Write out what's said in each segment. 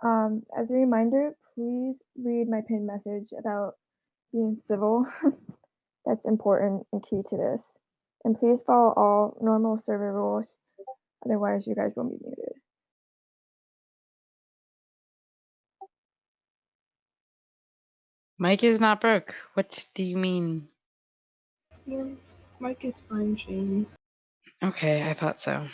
As a reminder, please read my pinned message about being civil. That's important and key to this. And please follow all normal server rules, otherwise you guys will be muted. Mike is not broke. What do you mean? Yeah, Mike is fine, Shane. Okay, I thought so.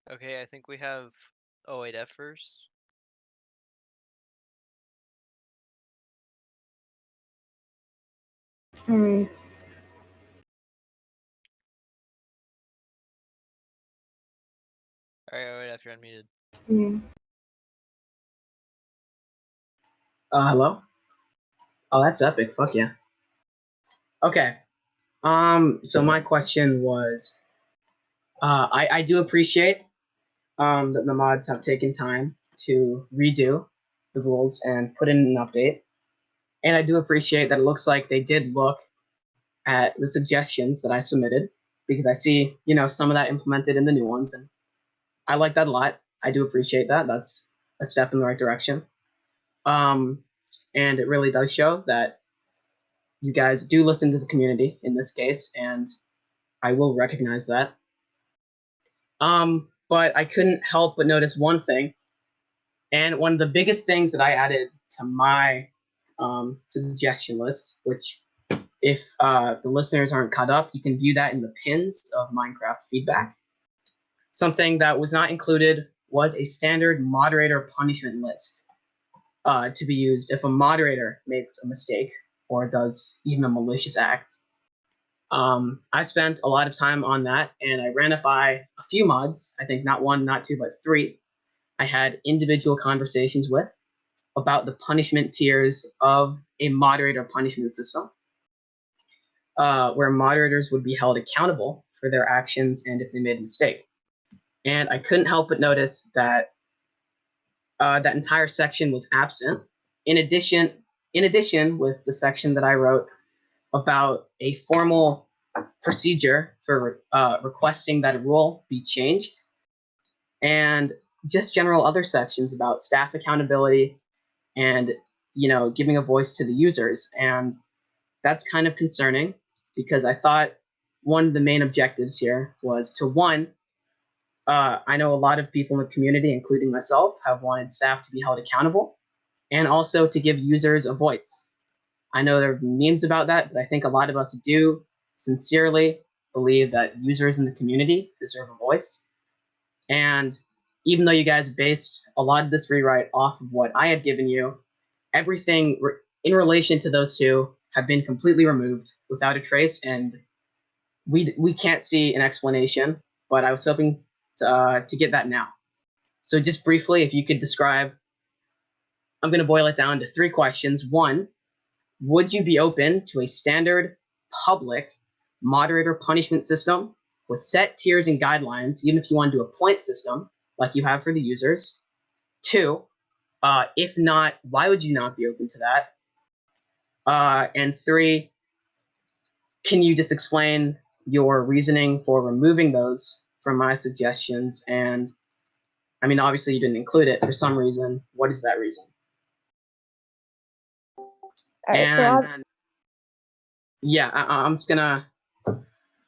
Okay, I think we have 08F first. Alright. Alright, 08F, you're unmuted. Yeah. Hello? Oh, that's epic. Fuck yeah. Okay. So my question was, I do appreciate that the mods have taken time to redo the rules and put in an update. And I do appreciate that it looks like they did look at the suggestions that I submitted, because I see, some of that implemented in the new ones, and I like that a lot. I do appreciate that. That's a step in the right direction. And it really does show that you guys do listen to the community in this case, and I will recognize that. But I couldn't help but notice one thing, and one of the biggest things that I added to my suggestion list, which if the listeners aren't caught up, you can view that in the pins of Minecraft feedback. Something that was not included was a standard moderator punishment list to be used if a moderator makes a mistake or does even a malicious act. I spent a lot of time on that, and I ran it by a few mods. I think not one, not two, but three. I had individual conversations with about the punishment tiers of a moderator punishment system, where moderators would be held accountable for their actions and if they made a mistake. And I couldn't help but notice that that entire section was absent. In addition, with the section that I wrote about a formal procedure for requesting that a rule be changed, and just general other sections about staff accountability and giving a voice to the users. And that's kind of concerning, because I thought one of the main objectives here was to, one, I know a lot of people in the community, including myself, have wanted staff to be held accountable, and also to give users a voice. I know there are memes about that, but I think a lot of us do sincerely believe that users in the community deserve a voice. And even though you guys based a lot of this rewrite off of what I had given you, everything in relation to those two have been completely removed without a trace, and we can't see an explanation. But I was hoping to get that now. So just briefly, if you could describe, I'm going to boil it down to three questions. One, would you be open to a standard public moderator punishment system with set tiers and guidelines, even if you want to do a point system like you have for the users? Two, if not, why would you not be open to that? And three, can you just explain your reasoning for removing those from my suggestions? And I mean, obviously you didn't include it for some reason. What is that reason? All right, And yeah, I'm just gonna,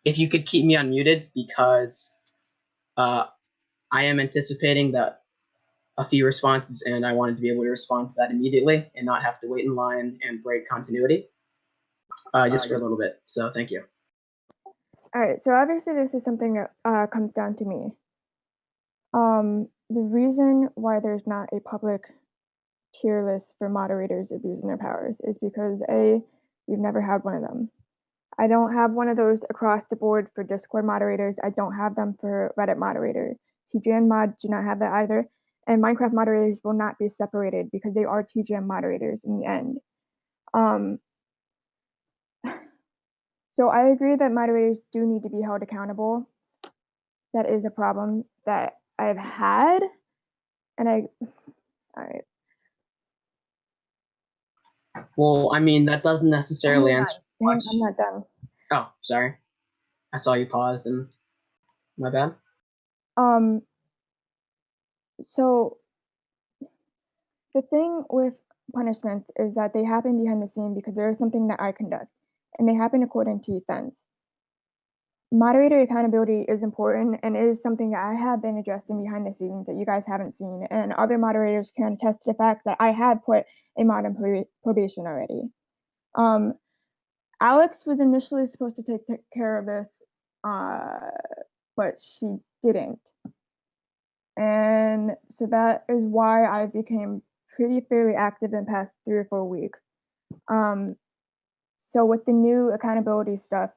if you could keep me unmuted, because I am anticipating that a few responses, and I wanted to be able to respond to that immediately and not have to wait in line and break continuity just for a little bit. So thank you. All right, so obviously this is something that comes down to me. The reason why there's not a public tier list for moderators abusing their powers is because we've never had one of them. I don't have one of those across the board for Discord moderators. I don't have them for Reddit moderators. TGN mods do not have that either. and Minecraft moderators will not be separated because they are TGN moderators in the end. So I agree that moderators do need to be held accountable. That is a problem that I've had, and all right. Well, I mean, that doesn't necessarily answer the I'm question. not done. Oh, sorry. I saw you pause, and my bad. So the thing with punishments is that they happen behind the scene because there is something that I conduct, and they happen according to fence. Moderator accountability is important and is something that I have been addressing behind the scenes that you guys haven't seen, and other moderators can attest to the fact that I have put a mod on probation already. Alex was initially supposed to take care of this, but she didn't. And so that is why I became pretty fairly active in the past 3 or 4 weeks. So with the new accountability stuff,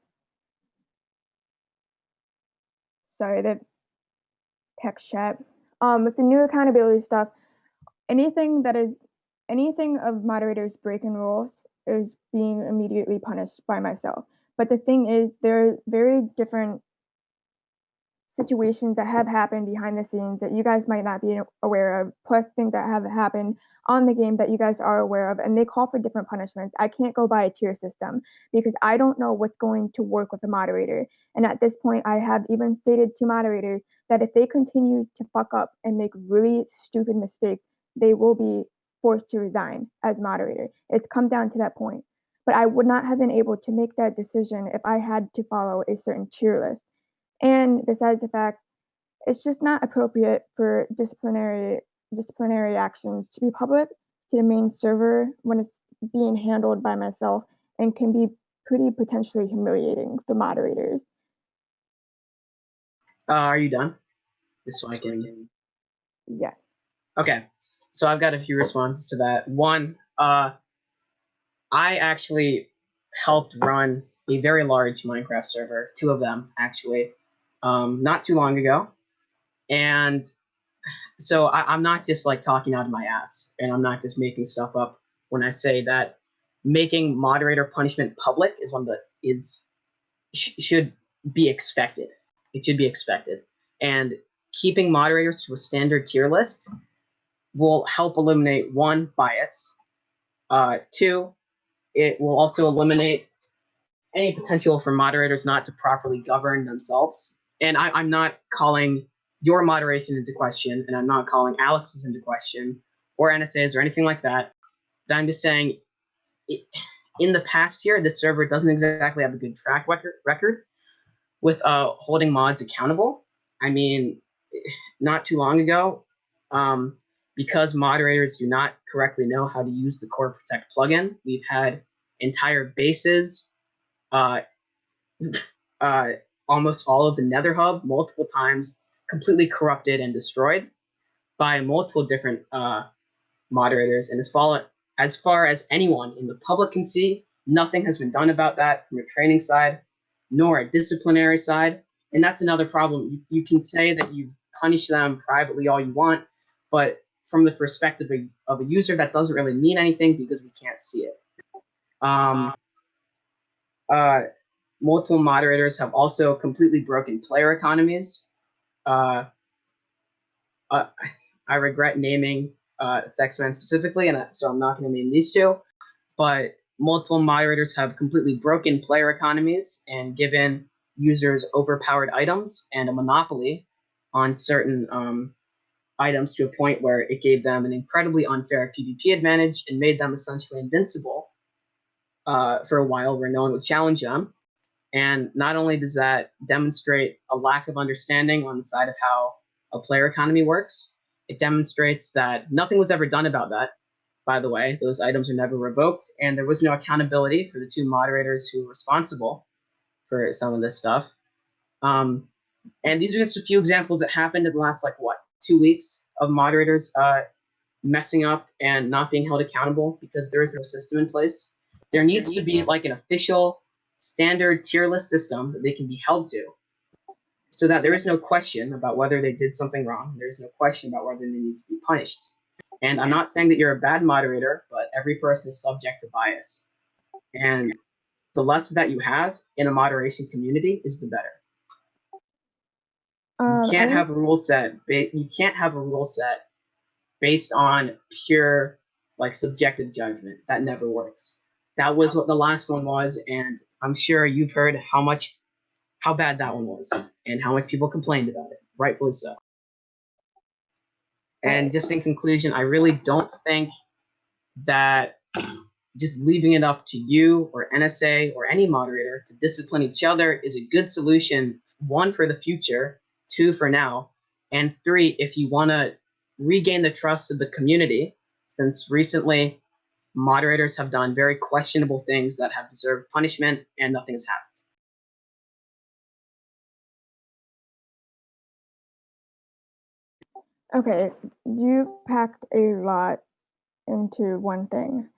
sorry, the text chat. With the new accountability stuff, anything of moderators breaking rules is being immediately punished by myself. But the thing is, there are very different situations that have happened behind the scenes that you guys might not be aware of, plus things that have happened on the game that you guys are aware of, and they call for different punishments. I can't go by a tier system because I don't know what's going to work with a moderator. And at this point, I have even stated to moderators that if they continue to fuck up and make really stupid mistakes, they will be forced to resign as moderator. It's come down to that point. But I would not have been able to make that decision if I had to follow a certain tier list. And besides the fact, it's just not appropriate for disciplinary actions to be public to the main server when it's being handled by myself and can be pretty potentially humiliating for moderators. Are you done? Just so I can. Yeah. Okay, so I've got a few responses to that. One, I actually helped run a very large Minecraft server, 2 of them actually, not too long ago, and so I'm not just like talking out of my ass, and I'm not just making stuff up when I say that making moderator punishment public is one that should be expected. It should be expected, and keeping moderators to a standard tier list will help eliminate 1, bias. 2, it will also eliminate any potential for moderators not to properly govern themselves. And I'm not calling your moderation into question, and I'm not calling Alex's into question, or NSA's, or anything like that. But I'm just saying, in the past year, this server doesn't exactly have a good track record with holding mods accountable. I mean, not too long ago, because moderators do not correctly know how to use the Core Protect plugin, we've had entire bases, almost all of the Nether Hub multiple times completely corrupted and destroyed by multiple different moderators. And as far as anyone in the public can see, nothing has been done about that from a training side, nor a disciplinary side. And that's another problem. You can say that you've punished them privately all you want, but from the perspective of a user, that doesn't really mean anything because we can't see it. Multiple moderators have also completely broken player economies. I regret naming Thexman specifically, and so I'm not going to name these 2. But multiple moderators have completely broken player economies and given users overpowered items and a monopoly on certain items to a point where it gave them an incredibly unfair PvP advantage and made them essentially invincible for a while where no one would challenge them. And not only does that demonstrate a lack of understanding on the side of how a player economy works, it demonstrates that nothing was ever done about that. By the way, those items are never revoked, and there was no accountability for the 2 moderators who were responsible for some of this stuff. And these are just a few examples that happened in the last, 2 weeks of moderators messing up and not being held accountable because there is no system in place. There needs to be an official standard tier list system that they can be held to. so that there is no question about whether they did something wrong. There's no question about whether they need to be punished. And I'm not saying that you're a bad moderator, but every person is subject to bias. And the less that you have in a moderation community is the better. You I can't think have a rule set. You can't have a rule set based on pure like subjective judgment. That never works. That was what the last one was, and I'm sure you've heard how bad that one was and how much people complained about it, rightfully so. And just in conclusion, I really don't think that just leaving it up to you or NSA or any moderator to discipline each other is a good solution. One, for the future, two, for now, and three, if you want to regain the trust of the community, since recently moderators have done very questionable things that have deserved punishment and nothing has happened. Okay, you packed a lot into one thing.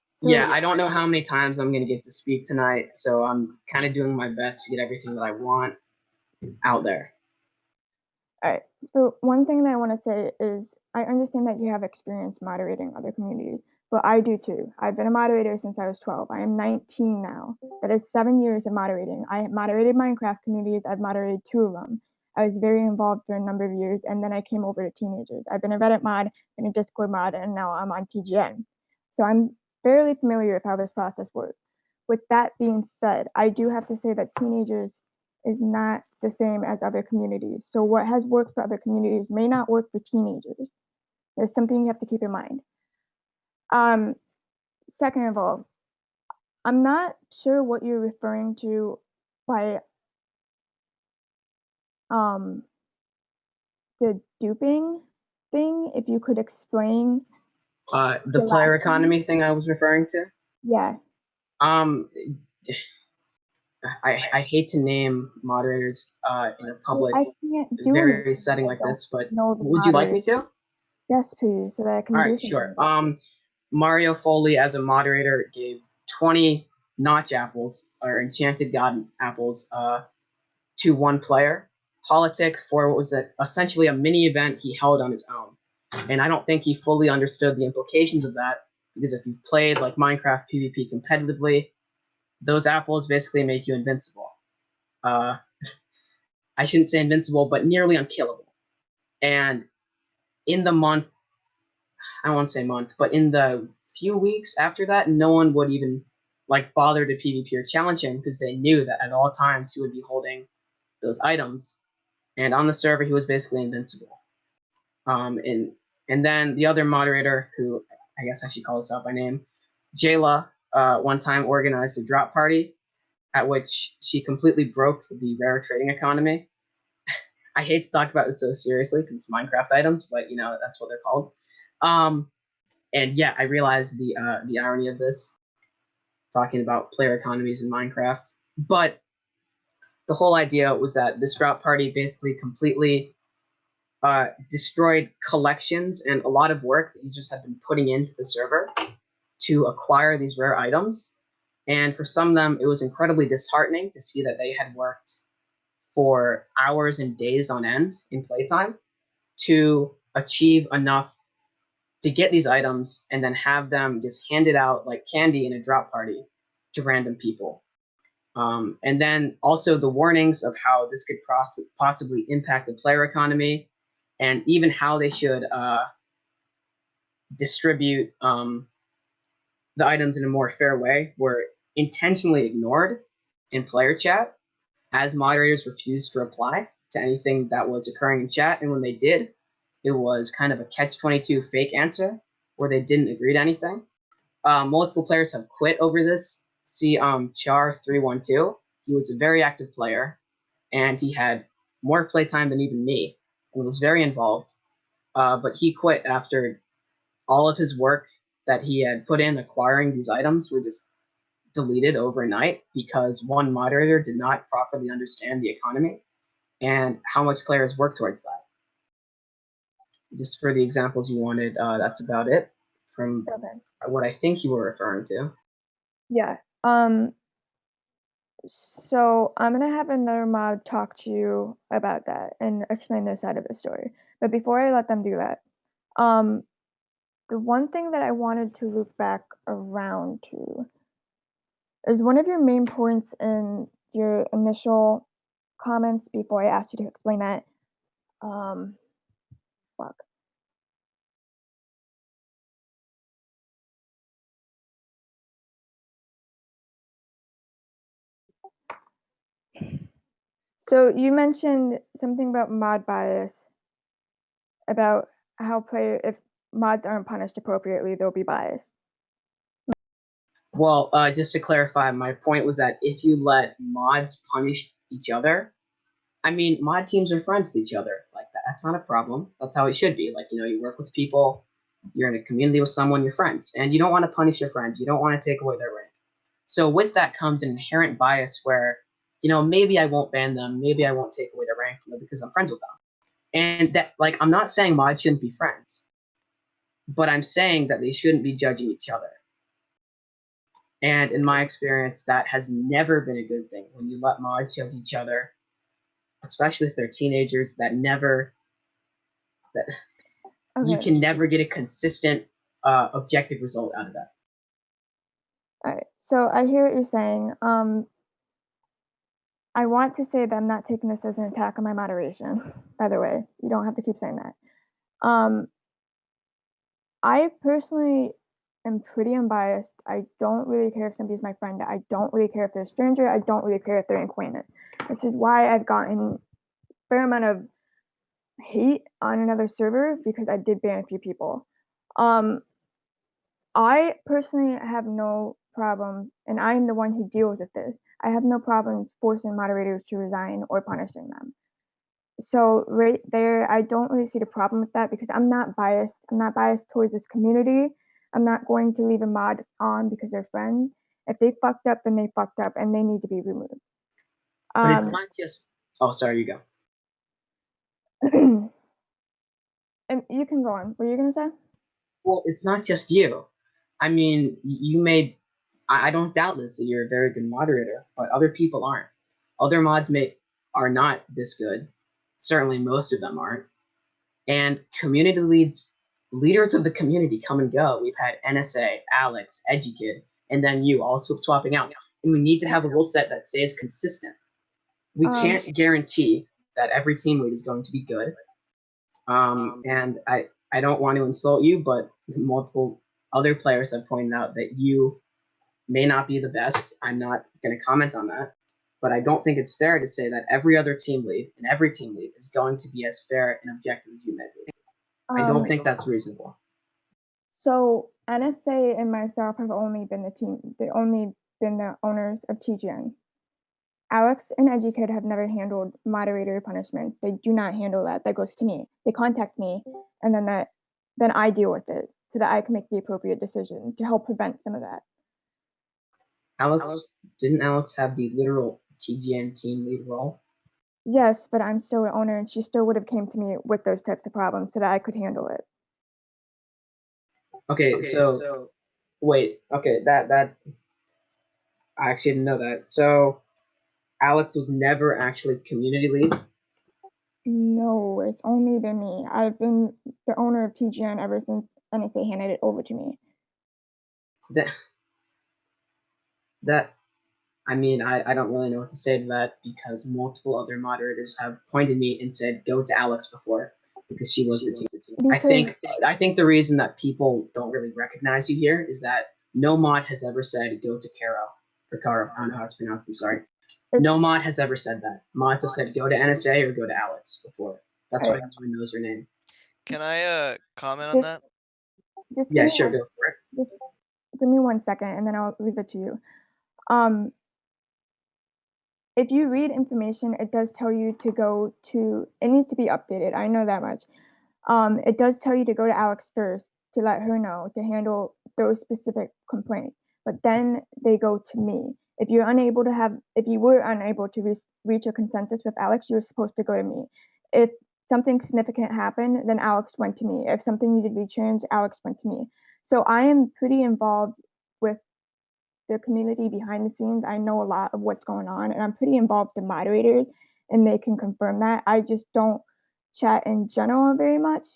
So, Yeah, I don't know how many times I'm going to get to speak tonight, so I'm kind of doing my best to get everything that I want out there. all right. So one thing that I want to say is I understand that you have experience moderating other communities, but I do too. I've been a moderator since I was 12. I am 19 now. That is 7 years of moderating. I moderated Minecraft communities. I've moderated 2 of them. I was very involved for a number of years, and then I came over to teenagers. I've been a Reddit mod, been a Discord mod, and now I'm on TGN. So I'm fairly familiar with how this process works. With that being said, I do have to say that teenagers is not the same as other communities. So what has worked for other communities may not work for teenagers. There's something you have to keep in mind. Second of all, I'm not sure what you're referring to by the duping thing. If you could explain. The player economy thing I was referring to. Yeah. I hate to name moderators in a public I can't do very anything setting if I like don't this, but know the would you like me moderators. to? Yes, please, so that I can All do right, something sure. about it. Mario Foley as a moderator gave 20 notch apples or enchanted god apples to one player. Politic for what was essentially a mini event he held on his own. And I don't think he fully understood the implications of that, because if you've played like Minecraft PvP competitively, those apples basically make you invincible. I shouldn't say invincible, but nearly unkillable. And in the month, I don't want to say month, but in the few weeks after that, no one would even like bother to PvP or challenge him, because they knew that at all times he would be holding those items. And on the server, he was basically invincible. And then the other moderator, who I guess I should call this out by name, Jayla, one time organized a drop party at which she completely broke the rare trading economy. I hate to talk about this so seriously because it's Minecraft items, but you know that's what they're called. And yeah, I realize the irony of this, talking about player economies in Minecraft. But the whole idea was that this drop party basically completely destroyed collections and a lot of work that users have been putting into the server to acquire these rare items. And for some of them, it was incredibly disheartening to see that they had worked for hours and days on end in playtime to achieve enough to get these items and then have them just handed out like candy in a drop party to random people. And then also the warnings of how this could possibly impact the player economy, and even how they should distribute the items in a more fair way were intentionally ignored in player chat, as moderators refused to reply to anything that was occurring in chat. And when they did, it was kind of a catch-22 fake answer where they didn't agree to anything. Multiple players have quit over this. See Char312. He was a very active player, and he had more playtime than even me, and was very involved. But he quit after all of his work that he had put in acquiring these items were just deleted overnight because one moderator did not properly understand the economy and how much players work towards that. Just for the examples you wanted, that's about it from what I think you were referring to. Yeah. So I'm gonna have another mod talk to you about that and explain their side of the story. But before I let them do that, um, the one thing that I wanted to loop back around to is one of your main points in your initial comments before I asked you to explain that. Um, fuck. So you mentioned something about mod bias, about how player if mods aren't punished appropriately, they'll be biased. Well, just to clarify, my point was that if you let mods punish each other, I mean, mod teams are friends with each other. Like that. That's not a problem. That's how it should be. Like, you work with people, you're in a community with someone, you're friends, and you don't want to punish your friends. You don't want to take away their rank. So with that comes an inherent bias where, maybe I won't ban them, maybe I won't take away their rank, because I'm friends with them. And that, like, I'm not saying mods shouldn't be friends, but I'm saying that they shouldn't be judging each other. And in my experience, that has never been a good thing when you let mods judge each other, especially if they're teenagers. That you Okay. can never get a consistent, objective result out of that. All right. So I hear what you're saying. I want to say that I'm not taking this as an attack on my moderation. By the way, you don't have to keep saying that. I personally am pretty unbiased. I don't really care if somebody's my friend. I don't really care if they're a stranger. I don't really care if they're an acquaintance. This is why I've gotten a fair amount of hate on another server because I did ban a few people. I personally have no problem, and I'm the one who deals with this. I have no problems forcing moderators to resign or punishing them. So right there, I don't really see the problem with that because I'm not biased. I'm not biased towards this community. I'm not going to leave a mod on because they're friends. If they fucked up, then they fucked up, and they need to be removed. But it's not just. Oh, sorry, you go. And you can go on. What are you gonna say? Well, it's not just you. I mean, you may. I don't doubt this. That you're a very good moderator, but other people aren't. Other mods are not this good. Certainly, most of them aren't. And community leaders of the community come and go. We've had NSA, Alex, EduKid, and then you all swapping out. And we need to have a rule set that stays consistent. We can't guarantee that every team lead is going to be good. And I don't want to insult you, but multiple other players have pointed out that you may not be the best. I'm not going to comment on that. But I don't think it's fair to say that every other team lead and every team lead is going to be as fair and objective as you may be. I don't think that's reasonable. So NSA and myself have only been the owners of TGN. Alex and EduKid have never handled moderator punishment. They do not handle that. That goes to me. They contact me, and then I deal with it so that I can make the appropriate decision to help prevent some of that. Didn't Alex have the literal TGN team lead role? Yes, but I'm still an owner, and she still would have came to me with those types of problems so that I could handle it. Okay, so wait. Okay, that I actually didn't know that. So Alex was never actually community lead. No, it's only been me. I've been the owner of TGN ever since NSA handed it over to me. That I mean, I don't really know what to say to that because multiple other moderators have pointed me and said go to Alex before because she was the team. I think the reason that people don't really recognize you here is that no mod has ever said go to Caro or Caro. I don't know how it's pronounced. I'm sorry. No mod has ever said that. Mods have said go to NSA or go to Alex before. That's why everyone knows her name. Can I comment on that? Yeah, sure, go for it. Just give me 1 second, and then I'll leave it to you. If you read information, it does tell you to go to. It needs to be updated. I know that much. It does tell you to go to Alex first to let her know to handle those specific complaints, but then they go to me. If you were unable to reach a consensus with Alex, you were supposed to go to me. If something significant happened, then Alex went to me. If something needed to be changed, Alex went to me. So I am pretty involved with the community behind the scenes. I know a lot of what's going on, and I'm pretty involved with the moderators, and they can confirm that. I just don't chat in general very much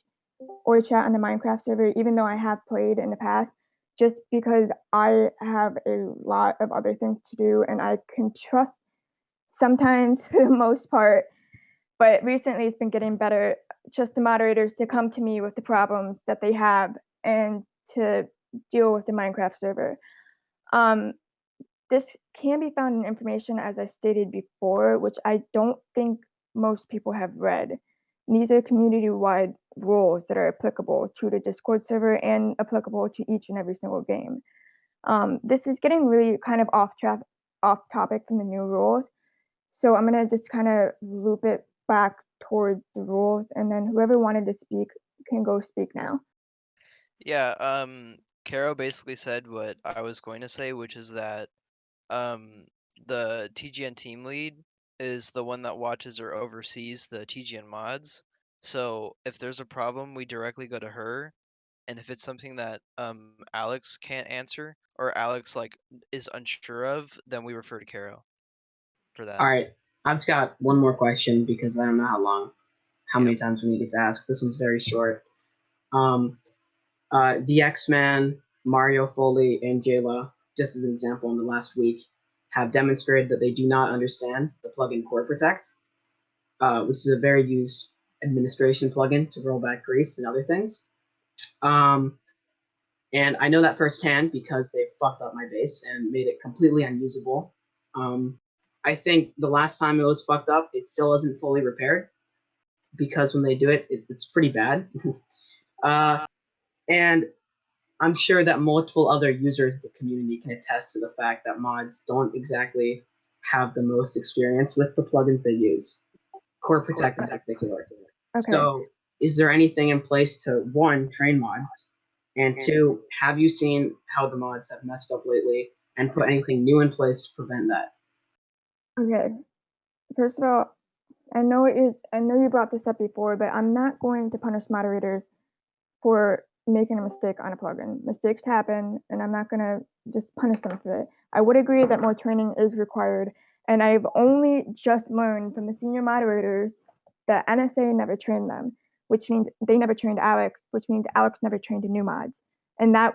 or chat on the Minecraft server, even though I have played in the past, just because I have a lot of other things to do, and I can trust sometimes for the most part, but recently it's been getting better, just the moderators to come to me with the problems that they have and to deal with the Minecraft server. This can be found in information, as I stated before, which I don't think most people have read. And these are community-wide rules that are applicable to the Discord server and applicable to each and every single game. This is getting really kind of off topic from the new rules. So I'm gonna just kind of loop it back towards the rules, and then whoever wanted to speak can go speak now. Yeah, Caro basically said what I was going to say, which is that the TGN team lead is the one that watches or oversees the TGN mods. So if there's a problem, we directly go to her, and if it's something that Alex can't answer or Alex like is unsure of, then we refer to Caro for that. All right, I've just got one more question because I don't know how many times we need to ask. This one's very short. The X-Man, Mario Foley, and Jayla, just as an example, in the last week, have demonstrated that they do not understand the plugin Core Protect, which is a very used administration plugin to roll back grease and other things. And I know that firsthand because they fucked up my base and made it completely unusable. I think the last time it was fucked up, it still isn't fully repaired because when they do it, it's pretty bad. And I'm sure that multiple other users of the community can attest to the fact that mods don't exactly have the most experience with the plugins they use, Core Protect in particular. Okay. So, is there anything in place to, one, train mods, and two, have you seen how the mods have messed up lately and put anything new in place to prevent that? Okay. First of all, I know you brought this up before, but I'm not going to punish moderators for making a mistake on a plugin. Mistakes happen, and I'm not gonna just punish them for it. I would agree that more training is required, and I've only just learned from the senior moderators that NSA never trained them, which means they never trained Alex, which means Alex never trained the new mods. And that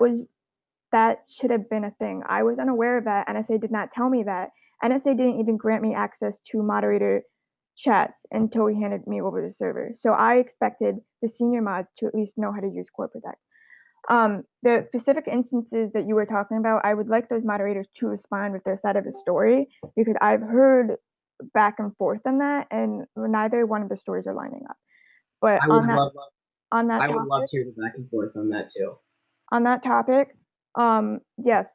should have been a thing. I was unaware of that. NSA did not tell me that. NSA didn't even grant me access to moderator chats until he handed me over the server. So I expected the senior mods to at least know how to use Core Protect. The specific instances that you were talking about, I would like those moderators to respond with their side of the story, because I've heard back and forth on that, and neither one of the stories are lining up. But I would love to hear the back and forth on that too. On that topic, yes,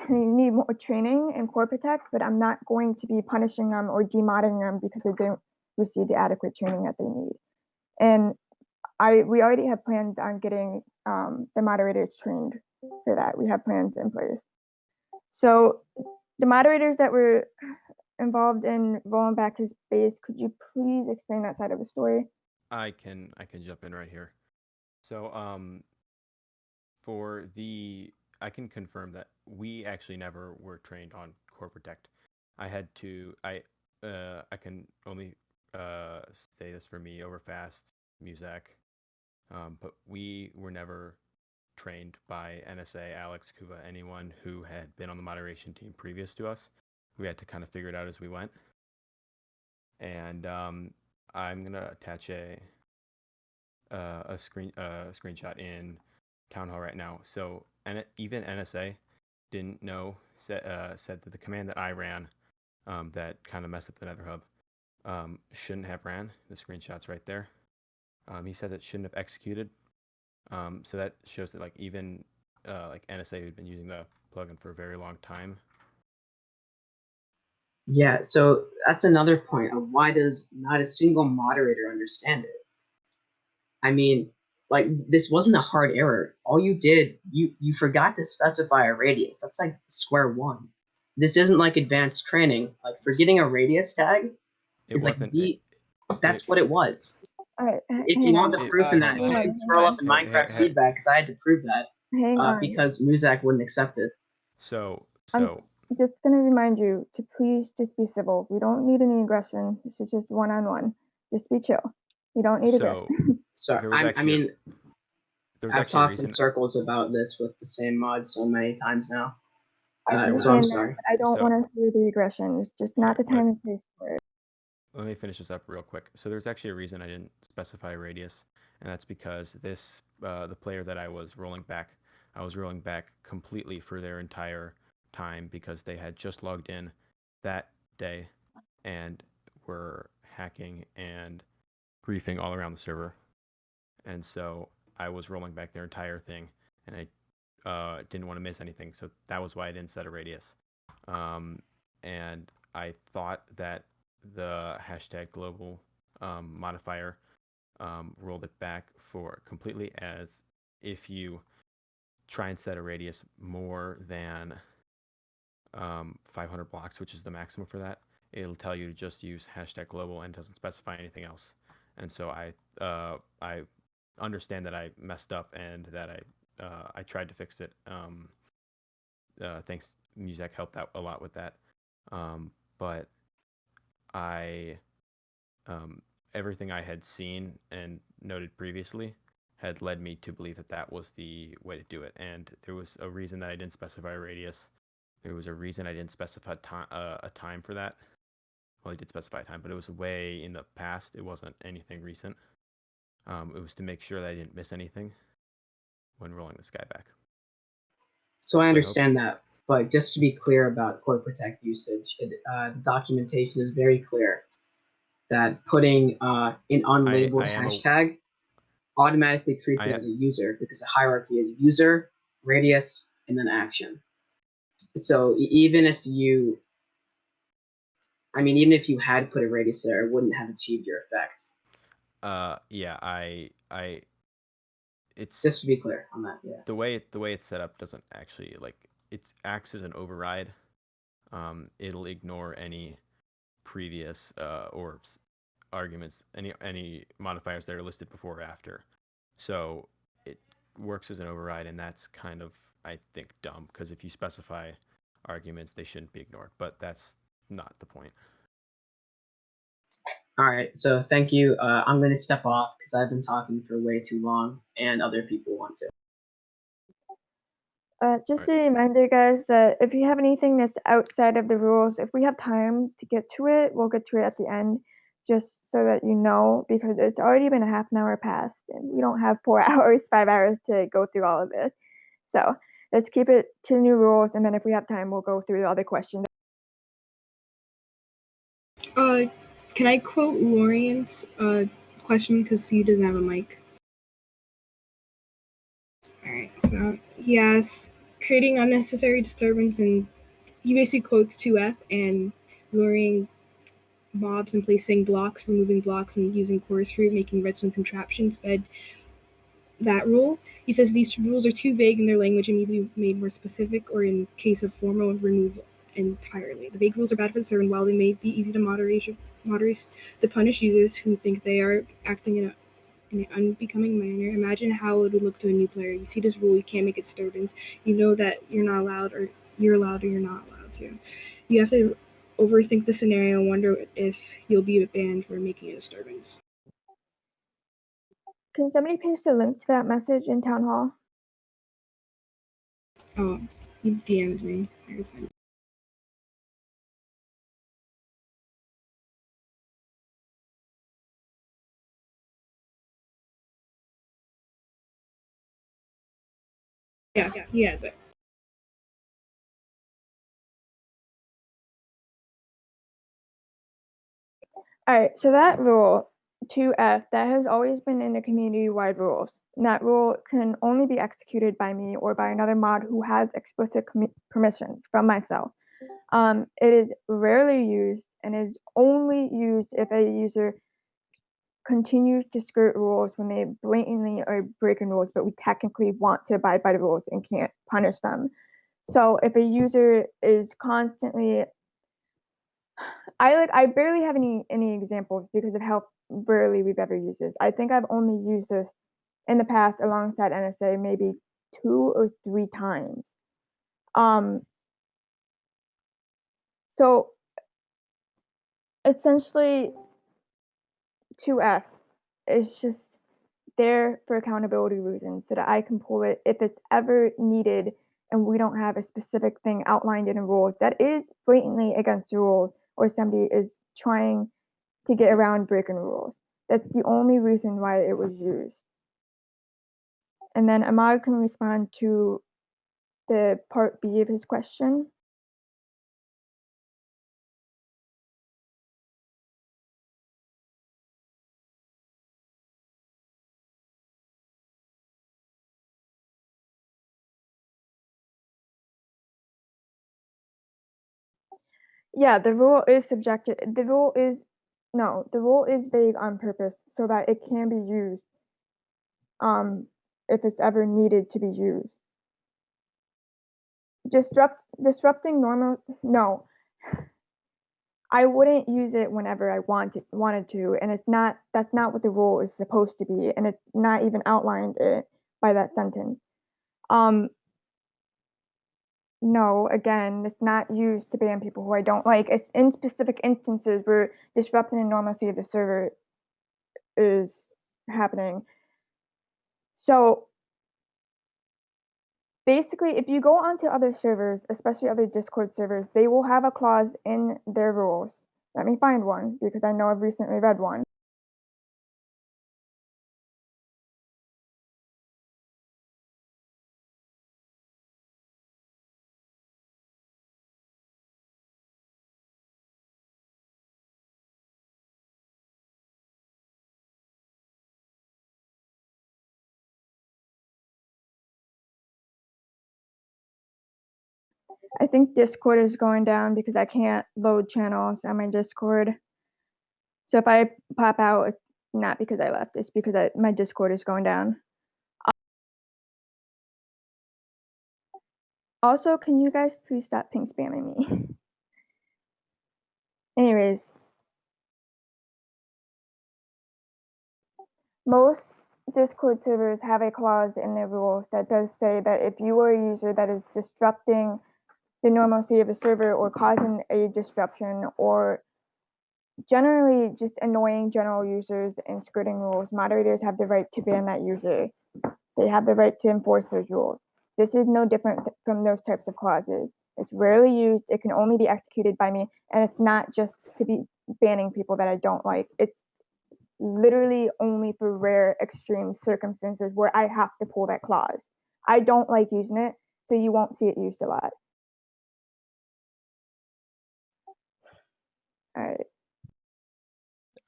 they need more training in Core Protect, but I'm not going to be punishing them or demodding them because they didn't receive the adequate training that they need. And we already have plans on getting the moderators trained for that. We have plans in place. So the moderators that were involved in rolling back his base, could you please explain that side of the story? I can jump in right here. So I can confirm that we actually never were trained on Core Protect. I can only say this for me, Overfast, Muzak, but we were never trained by NSA, Alex, Kuva, anyone who had been on the moderation team previous to us. We had to kind of figure it out as we went. And I'm gonna attach a screenshot in TownHall right now. So, and even NSA didn't know, said that the command that I ran, that kind of messed up the Nether Hub, shouldn't have ran. The screenshot's right there. He said it shouldn't have executed. So that shows that like even like NSA who'd been using the plugin for a very long time. Yeah, so that's another point of why does not a single moderator understand it? I mean, like, this wasn't a hard error. All you did, you forgot to specify a radius. That's like square one. This isn't like advanced training. Like, forgetting a radius tag is like that's what it was. If you want the proof in that, you can scroll up in Minecraft feedback, because I had to prove that Hang on. because Muzak wouldn't accept it. So just gonna remind you to please just be civil. We don't need any aggression. This is just one-on-one. Just be chill. You don't need So aggression. So there was I actually mean, there was I've actually a talked in reason. circles about this with the same mod so many times now. I So I'm understand that, sorry. but I don't So- want to hear the aggression. It's just not Alright, the time and place for it. Let me finish this up real quick. So there's actually a reason I didn't specify radius, and that's because this the player that I was rolling back completely for their entire time because they had just logged in that day and were hacking and griefing all around the server. And so I was rolling back their entire thing, and I didn't want to miss anything. So that was why I didn't set a radius. And I thought that the hashtag global modifier rolled it back for completely as if you try and set a radius more than 500 blocks, which is the maximum for that, it'll tell you to just use hashtag global and doesn't specify anything else. And so I understand that I messed up and that I tried to fix it. Thanks, Muzak helped out a lot with that. But I everything I had seen and noted previously had led me to believe that that was the way to do it. And there was a reason that I didn't specify a radius. There was a reason I didn't specify a time for that. Well, I did specify a time, but it was way in the past. It wasn't anything recent. It was to make sure that I didn't miss anything when rolling this guy back. So I hope- understand that, but just to be clear about core protect usage, the documentation is very clear that putting an unlabeled I am a- hashtag automatically treats it as a user because the hierarchy is user, radius, and then action. So even if you had put a radius there, it wouldn't have achieved your effect. Yeah, it's Just to be clear on that, yeah. the way it's set up doesn't actually it acts as an override. It'll ignore any previous or arguments, any modifiers that are listed before or after. So it works as an override, and that's kind of, I think, dumb because if you specify arguments, they shouldn't be ignored. But that's not the point. All right, so thank you. I'm going to step off because I've been talking for way too long, and other people want to. Just Alright. a reminder, guys, that if you have anything that's outside of the rules, if we have time to get to it, we'll get to it at the end, just so that you know, because it's already been a half an hour past, and we don't have 4 hours, 5 hours to go through all of this. So let's keep it to new rules, and then if we have time, we'll go through the other questions. Can I quote Lorian's question because he doesn't have a mic? Alright, so he asks, creating unnecessary disturbance, and he basically quotes 2F and luring mobs and placing blocks, removing blocks, and using chorus fruit, making redstone contraptions, bed that rule. He says these rules are too vague in their language and need to be made more specific, or in case of formal removal entirely. The vague rules are bad for the server, and while they may be easy to moderate to punish users who think they are acting in an unbecoming manner. Imagine how it would look to a new player. You see this rule, you can't make a disturbance. You know that you're not allowed, or you're allowed, or you're not allowed to. You have to overthink the scenario and wonder if you'll be banned for making a disturbance. Can somebody paste a link to that message in Town Hall? Oh, he DM'd me. I guess I Yeah, he has it. Alright, so that rule, 2F, that has always been in the community-wide rules. And that rule can only be executed by me or by another mod who has explicit permission from myself. It is rarely used and is only used if a user continues to skirt rules when they blatantly are breaking rules, but we technically want to abide by the rules and can't punish them. So if a user is constantly, I barely have any examples because of how rarely we've ever used this. I think I've only used this in the past alongside NSA maybe 2 or 3 times. So essentially, 2F is just there for accountability reasons so that I can pull it if it's ever needed and we don't have a specific thing outlined in a rule that is blatantly against the rules or somebody is trying to get around breaking rules. That's the only reason why it was used. And then Ahmad can respond to the part B of his question. Yeah, the rule is subjective. The rule is vague on purpose so that it can be used if it's ever needed to be used. Disrupting normal no. I wouldn't use it whenever I wanted to, and that's not what the rule is supposed to be, and it's not even outlined by that sentence. No, again, it's not used to ban people who I don't like. It's in specific instances where disrupting the normalcy of the server is happening. So basically, if you go onto other servers, especially other Discord servers, they will have a clause in their rules. Let me find one because I know I've recently read one. I think Discord is going down because I can't load channels on my Discord. So if I pop out, it's not because I left, it's because my Discord is going down. Also, can you guys please stop ping spamming me? Anyways, most Discord servers have a clause in their rules that does say that if you are a user that is disrupting the normalcy of a server or causing a disruption or generally just annoying general users and skirting rules, moderators have the right to ban that user. They have the right to enforce those rules. This is no different from those types of clauses. It's rarely used, it can only be executed by me, and it's not just to be banning people that I don't like. It's literally only for rare extreme circumstances where I have to pull that clause. I don't like using it, so you won't see it used a lot. All right.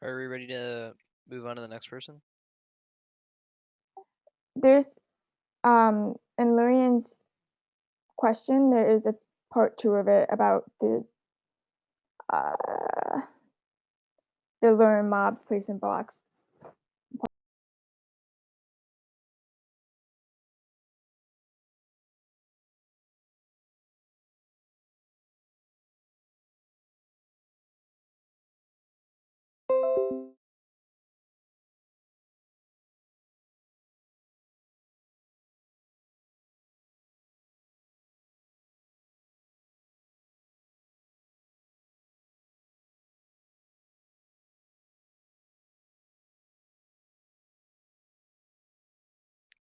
Are we ready to move on to the next person? There's in Lurian's question, there is a part 2 of it about the Lurian mob placing blocks.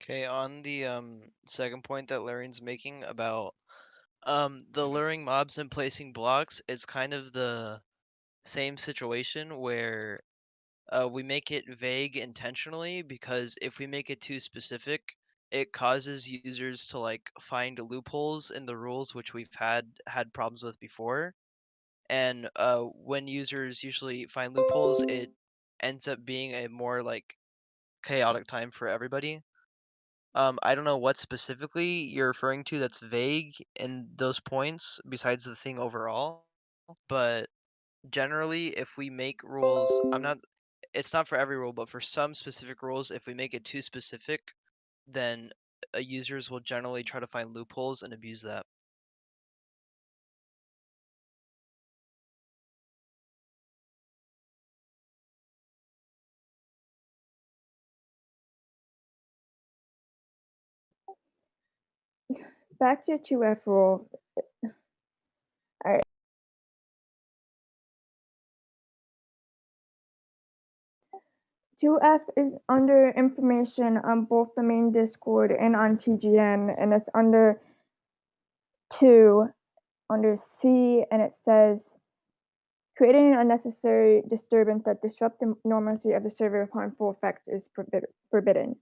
Okay, on the second point that Larian's making about the luring mobs and placing blocks, it's kind of the same situation where we make it vague intentionally because if we make it too specific, it causes users to like find loopholes in the rules, which we've had problems with before. And when users usually find loopholes, it ends up being a more like chaotic time for everybody. I don't know what specifically you're referring to that's vague in those points besides the thing overall, but generally if we make rules, it's not for every rule, but for some specific rules, if we make it too specific, then users will generally try to find loopholes and abuse that. Back to 2F rule. All right. 2F is under information on both the main Discord and on TGN, and it's under 2, under C, and it says, creating an unnecessary disturbance that disrupts the normalcy of the server with harmful effects is forbidden.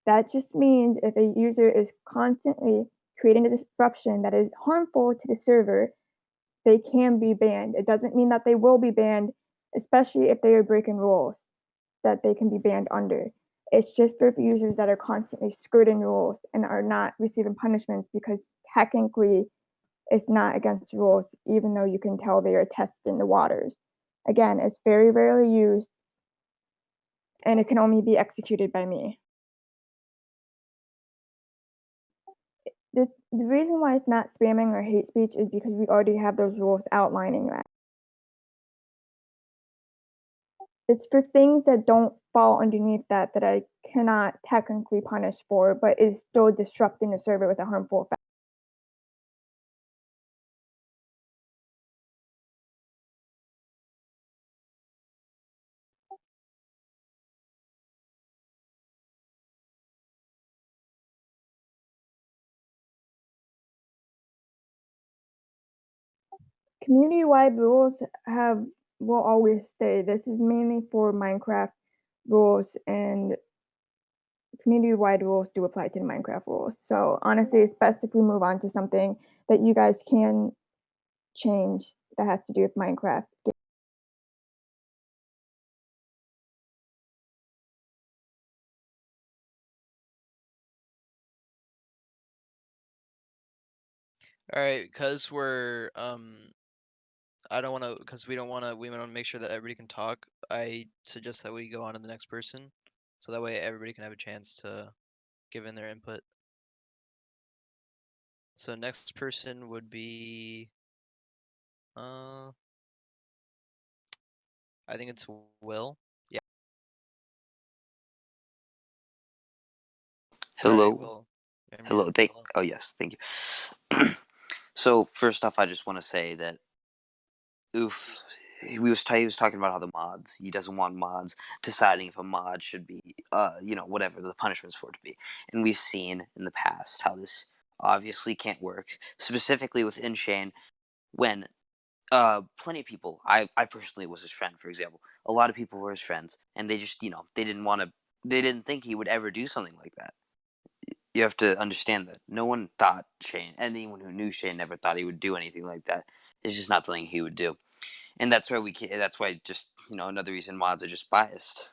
That just means if a user is constantly creating a disruption that is harmful to the server, they can be banned. It doesn't mean that they will be banned, especially if they are breaking rules that they can be banned under. It's just for users that are constantly skirting rules and are not receiving punishments because technically it's not against rules, even though you can tell they are testing the waters. Again, it's very rarely used and it can only be executed by me. The reason why it's not spamming or hate speech is because we already have those rules outlining that. It's for things that don't fall underneath that I cannot technically punish for, but is still disrupting the server with a harmful effect. Community-wide rules will always stay. This is mainly for Minecraft rules, and community-wide rules do apply to the Minecraft rules. So honestly, it's best if we move on to something that you guys can change that has to do with Minecraft. All right, because we're I don't want to, because we want to make sure that everybody can talk. I suggest that we go on to the next person, so that way everybody can have a chance to give in their input. So next person would be, I think it's Will. Yeah. All right, Hello. Will. you're Hello. muted. Oh yes, thank you. So first off, I just want to say that Oof, he was talking about how the mods, he doesn't want mods deciding if a mod should be whatever the punishments for it to be. And we've seen in the past how this obviously can't work, specifically with InShane when plenty of people, I personally was his friend, for example. A lot of people were his friends, and they just, they didn't think he would ever do something like that. You have to understand that no one thought anyone who knew Shane never thought he would do anything like that. It's just not something he would do, and that's why just another reason mods are just biased.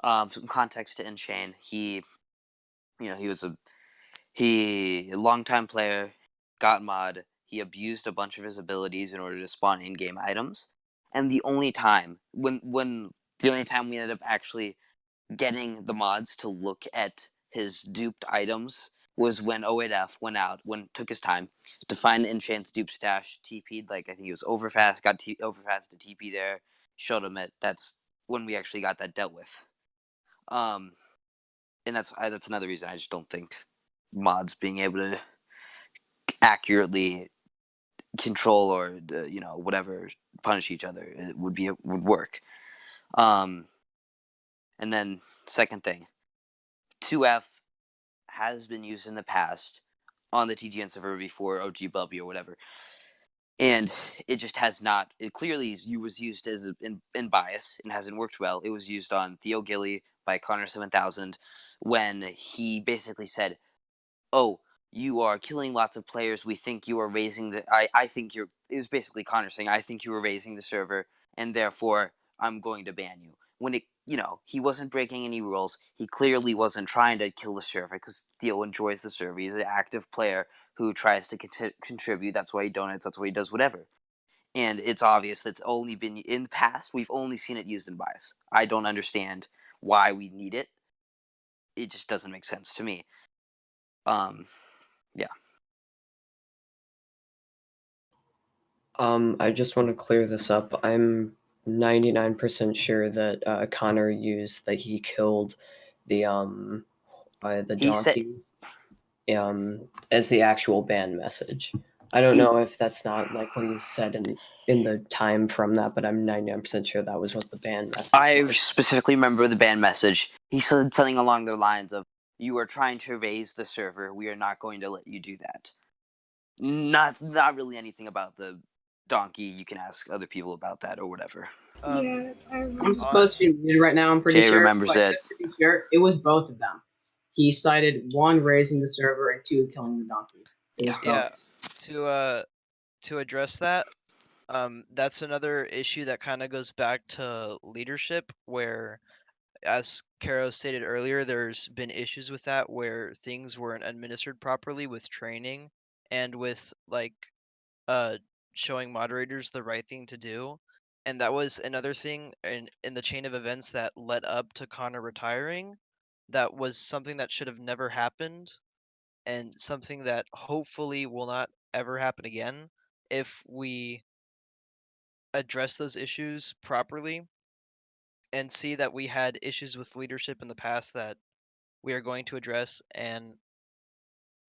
Some context to InShane, he was a longtime player, got mod. He abused a bunch of his abilities in order to spawn in-game items, and the only time we ended up actually getting the mods to look at his duped items was when 08F took his time to find the Enchant's dupe stash, TP'd, like I think he was overfast, got overfast to TP there, showed him it. That's when we actually got that dealt with. And that's another reason I just don't think mods being able to accurately control or whatever punish each other would work. And then second thing, 2F has been used in the past on the TGN server before OGW or whatever, and it just has not. It clearly was used as in bias and hasn't worked well. It was used on Theo Gilly by Connor 7000 when he basically said, "Oh, you are killing lots of players. We think you are raising the. I think you're." It was basically Connor saying, "I think you were raising the server, and therefore I'm going to ban you." When he wasn't breaking any rules. He clearly wasn't trying to kill the server because Theo enjoys the server. He's an active player who tries to contribute. That's why he donates. That's why he does whatever. And it's obvious that's only been in the past. We've only seen it used in bias. I don't understand why we need it. It just doesn't make sense to me. Yeah. I just want to clear this up. I'm 99% sure that Connor used that he killed the He said- donkey as the actual ban message. I don't know if that's not like what he said in the time from that, but I'm 99% sure that was what the ban message I was. specifically remember the ban message. He said something along the lines of, "You are trying to raise the server. We are not going to let you do that." Not really anything about the donkey. You can ask other people about that or whatever. Yeah, I I'm remember. supposed to be muted right now, I'm pretty Jay sure. remembers But it. just to be sure, it was both of them. He cited 1, raising the server, and 2, killing the donkey. It was Yeah. both. Yeah, to address that, that's another issue that kind of goes back to leadership, where, as Caro stated earlier, there's been issues with that where things weren't administered properly with training and with like showing moderators the right thing to do. And that was another thing in the chain of events that led up to Connor retiring. That was something that should have never happened, and something that hopefully will not ever happen again if we address those issues properly and see that we had issues with leadership in the past that we are going to address and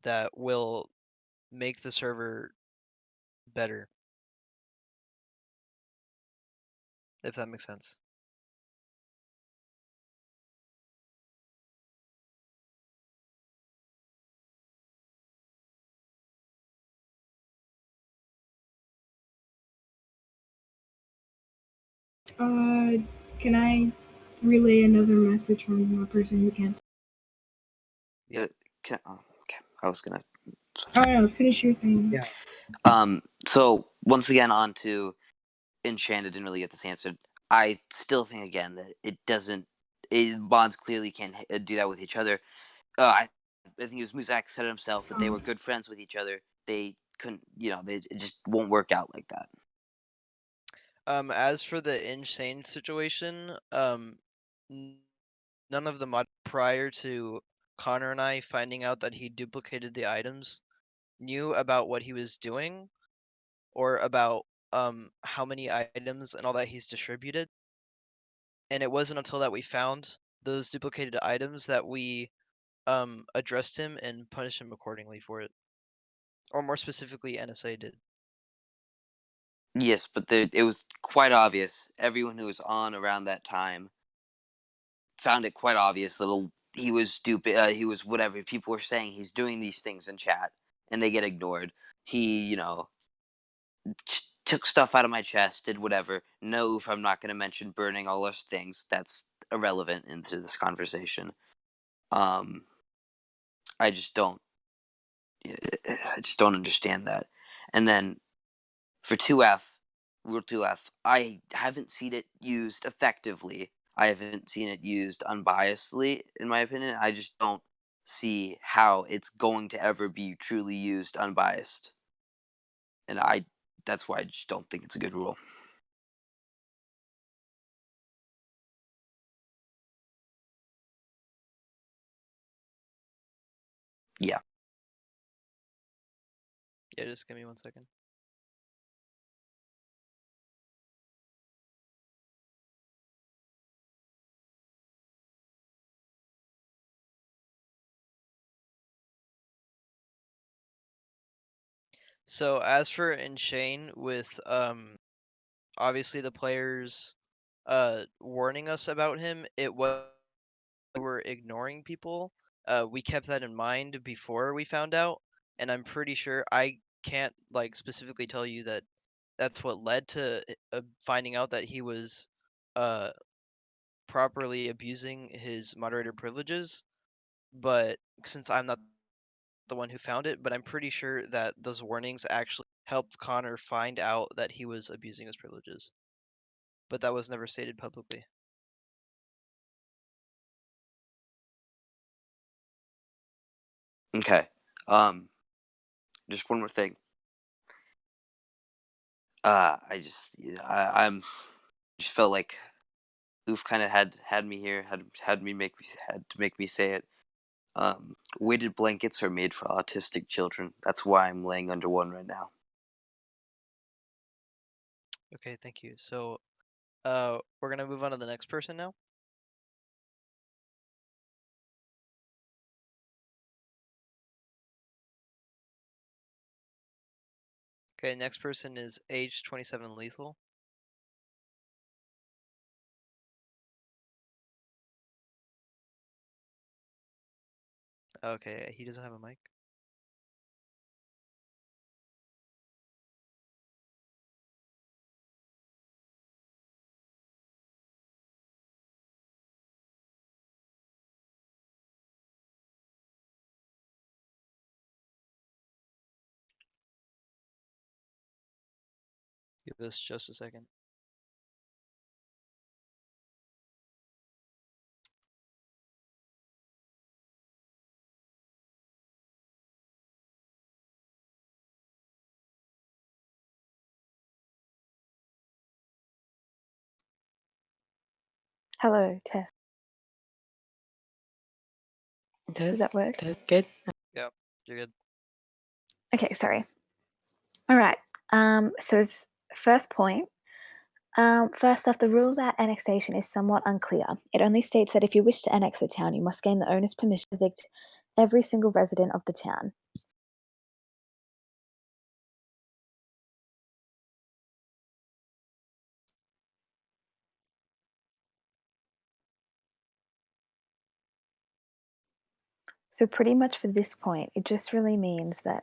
that will make the server better. If that makes sense. Can I relay another message from a person who can't? Yeah. Okay. I was gonna. I don't know. Finish your thing. Yeah. So once again, on to Enchanted. Didn't really get this answered. I still think again that it doesn't. Bonds clearly can't do that with each other. I think it was Muzak said it himself that they were good friends with each other. They couldn't, it just won't work out like that. As for the insane situation, none of the mod prior to Connor and I finding out that he duplicated the items knew about what he was doing or about how many items and all that he's distributed. And it wasn't until that we found those duplicated items that we addressed him and punished him accordingly for it. Or more specifically, NSA did. Yes, but it was quite obvious. Everyone who was on around that time found it quite obvious that he was stupid. He was whatever. People were saying he's doing these things in chat, and they get ignored. He, took stuff out of my chest, did whatever. No, if I'm not going to mention burning all those things, that's irrelevant into this conversation. I just don't. I just don't understand that. And then for 2F, Rule 2F, I haven't seen it used effectively. I haven't seen it used unbiasedly, in my opinion. I just don't see how it's going to ever be truly used unbiased. And that's why I just don't think it's a good rule. Yeah. Yeah, just give me 1 second. So as for Enchain, with obviously the players warning us about him, it was we were ignoring people. We kept that in mind before we found out, and I'm pretty sure I can't like specifically tell you that that's what led to finding out that he was uh properly abusing his moderator privileges, but since I'm not the one who found it, but I'm pretty sure that those warnings actually helped Connor find out that he was abusing his privileges. But that was never stated publicly. Okay. Just one more thing. I'm just felt like Oof kind of had me here, had to make me say it. Weighted blankets are made for autistic children. That's why I'm laying under one right now. Okay, thank you. So we're gonna move on to the next person now. Okay, next person is age 27 lethal. Okay, he doesn't have a mic. Give us just a second. Hello, test. Does that work? Good. Yeah, you're good. Okay, sorry. All right. So as first point, first off, the rule about annexation is somewhat unclear. It only states that if you wish to annex a town, you must gain the owner's permission to evict every single resident of the town. So pretty much for this point, it just really means that,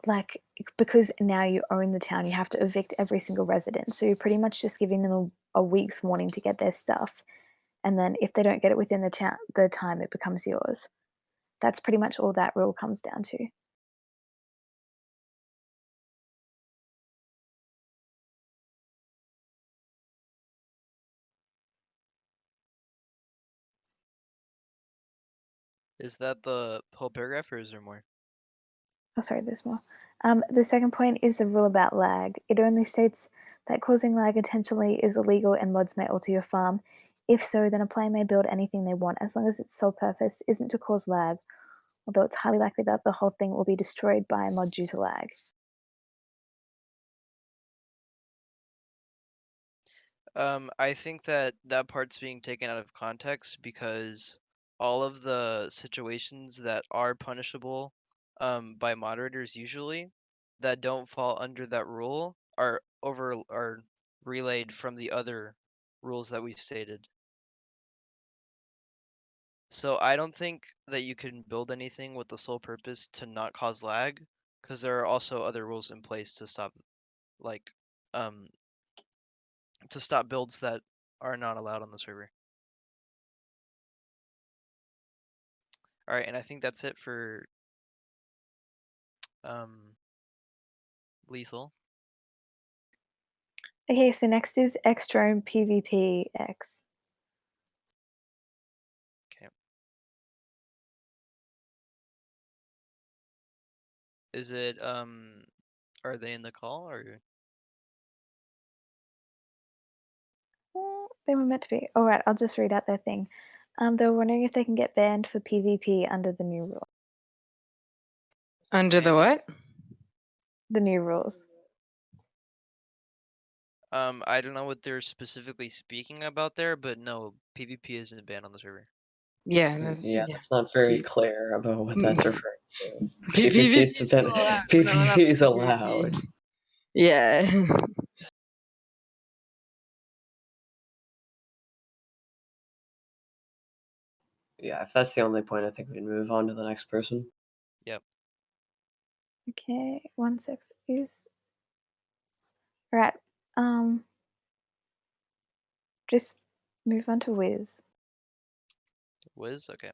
like, because now you own the town, you have to evict every single resident. So you're pretty much just giving them a week's warning to get their stuff. And then if they don't get it within the time, it becomes yours. That's pretty much all that rule comes down to. Is that the whole paragraph or is there more? Oh, sorry, there's more. The second point is the rule about lag. It only states that causing lag intentionally is illegal and mods may alter your farm. If so, then a player may build anything they want as long as its sole purpose isn't to cause lag, although it's highly likely that the whole thing will be destroyed by a mod due to lag. I think that that part's being taken out of context because all of the situations that are punishable by moderators usually that don't fall under that rule are relayed from the other rules that we stated. So I don't think that you can build anything with the sole purpose to not cause lag, because there are also other rules in place to stop, like, to stop builds that are not allowed on the server. All right, and I think that's it for lethal. Okay, so next is X-Drone PvPX. Okay. Is it are they in the call or? They were meant to be. All right, I'll just read out their thing. They were wondering if they can get banned for PvP under the new rule. Under the what? The new rules. I don't know what they're specifically speaking about there, but no, PvP isn't banned on the server. Yeah. Yeah, that's not very P- clear about what that's referring to. PvP PvP is been PvP is allowed. Yeah. Yeah, if that's the only point, I think we can move on to the next person. Yep. Okay, 1-6 is all right. Just move on to Wiz. Wiz, okay.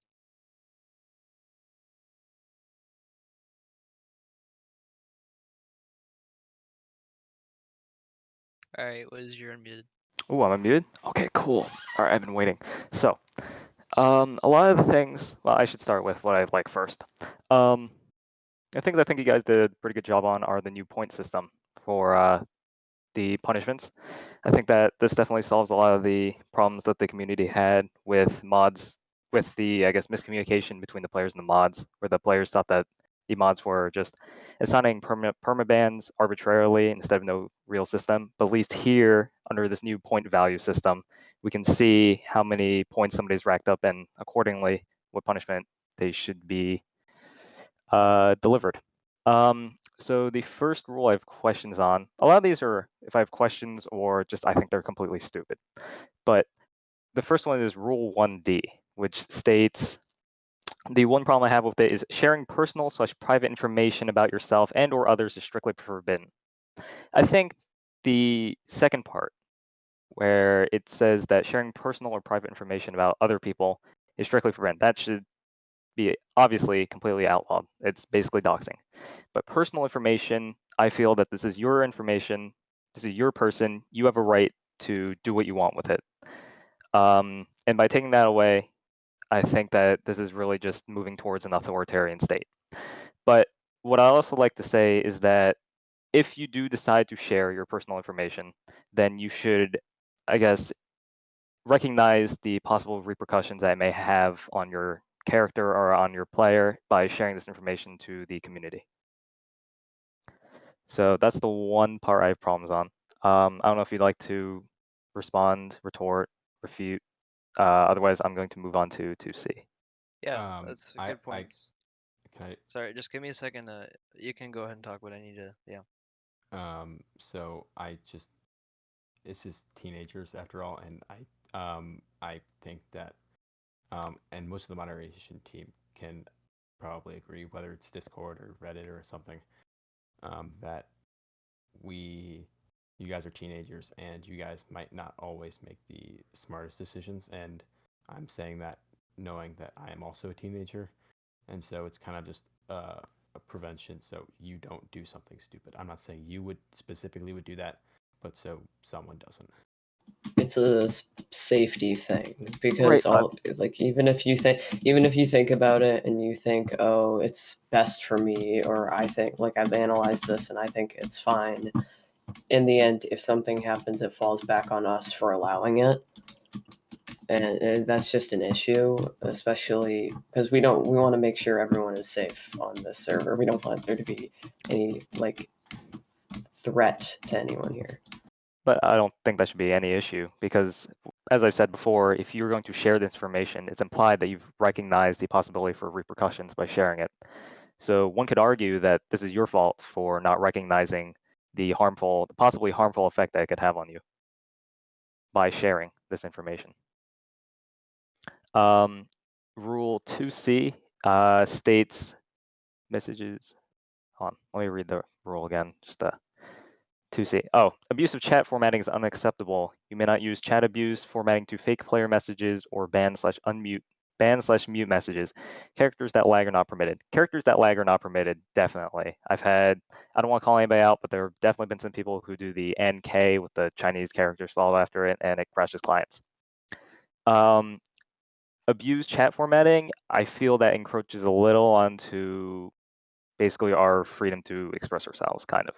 All right, Wiz, you're unmuted. Oh, I'm unmuted? Okay, cool. All right, I've been waiting. So, a lot of the things, well, I should start with what I like first. I think you guys did a pretty good job on are the new point system for the punishments. I think that this definitely solves a lot of the problems that the community had with mods, with the, I guess, miscommunication between the players and the mods, where the players thought that the mods were just assigning permabans arbitrarily instead of no real system. But at least here, under this new point value system, we can see how many points somebody's racked up and accordingly what punishment they should be delivered. So the first rule I have questions on. A lot of these are if I have questions or just I think they're completely stupid. But the first one is Rule 1D, which states the one problem I have with it is sharing personal/private information about yourself and or others is strictly forbidden. I think the second part, where it says that sharing personal or private information about other people is strictly forbidden, that should be obviously completely outlawed. It's basically doxing. But personal information, I feel that this is your information, this is your person, you have a right to do what you want with it. And by taking that away, I think that this is really just moving towards an authoritarian state. But what I also like to say is that if you do decide to share your personal information, then you should, I guess, recognize the possible repercussions that it may have on your character or on your player by sharing this information to the community. So that's the one part I have problems on. I don't know if you'd like to respond, retort, refute. Otherwise, I'm going to move on to 2C. Yeah, that's good points. Can I? Sorry, just give me a second. You can go ahead and talk what I need to. Yeah. So it's just teenagers after all, and I think that and most of the moderation team can probably agree, whether it's Discord or Reddit or something, that you guys are teenagers and you guys might not always make the smartest decisions. And I'm saying that knowing that I am also a teenager, and so it's kind of just a prevention so you don't do something stupid. I'm not saying you would specifically would do that, but so someone doesn't. It's a safety thing because like even if you think about it and you think, oh, it's best for me, or I think like I've analyzed this and I think it's fine, in the end, if something happens, it falls back on us for allowing it, and that's just an issue, especially because we want to make sure everyone is safe on this server. We don't want there to be any like threat to anyone here. But I don't think that should be any issue because, as I've said before, if you're going to share this information, it's implied that you've recognized the possibility for repercussions by sharing it. So one could argue that this is your fault for not recognizing the possibly harmful effect that it could have on you by sharing this information. Rule 2C states messages. Hold on, let me read the rule again. Just 2C. Oh, abusive chat formatting is unacceptable. You may not use chat abuse formatting to fake player messages or ban/mute messages. Characters that lag are not permitted. Characters that lag are not permitted, definitely. I don't want to call anybody out, but there have definitely been some people who do the NK with the Chinese characters followed after it, and it crashes clients. Abuse chat formatting, I feel that encroaches a little onto basically our freedom to express ourselves, kind of.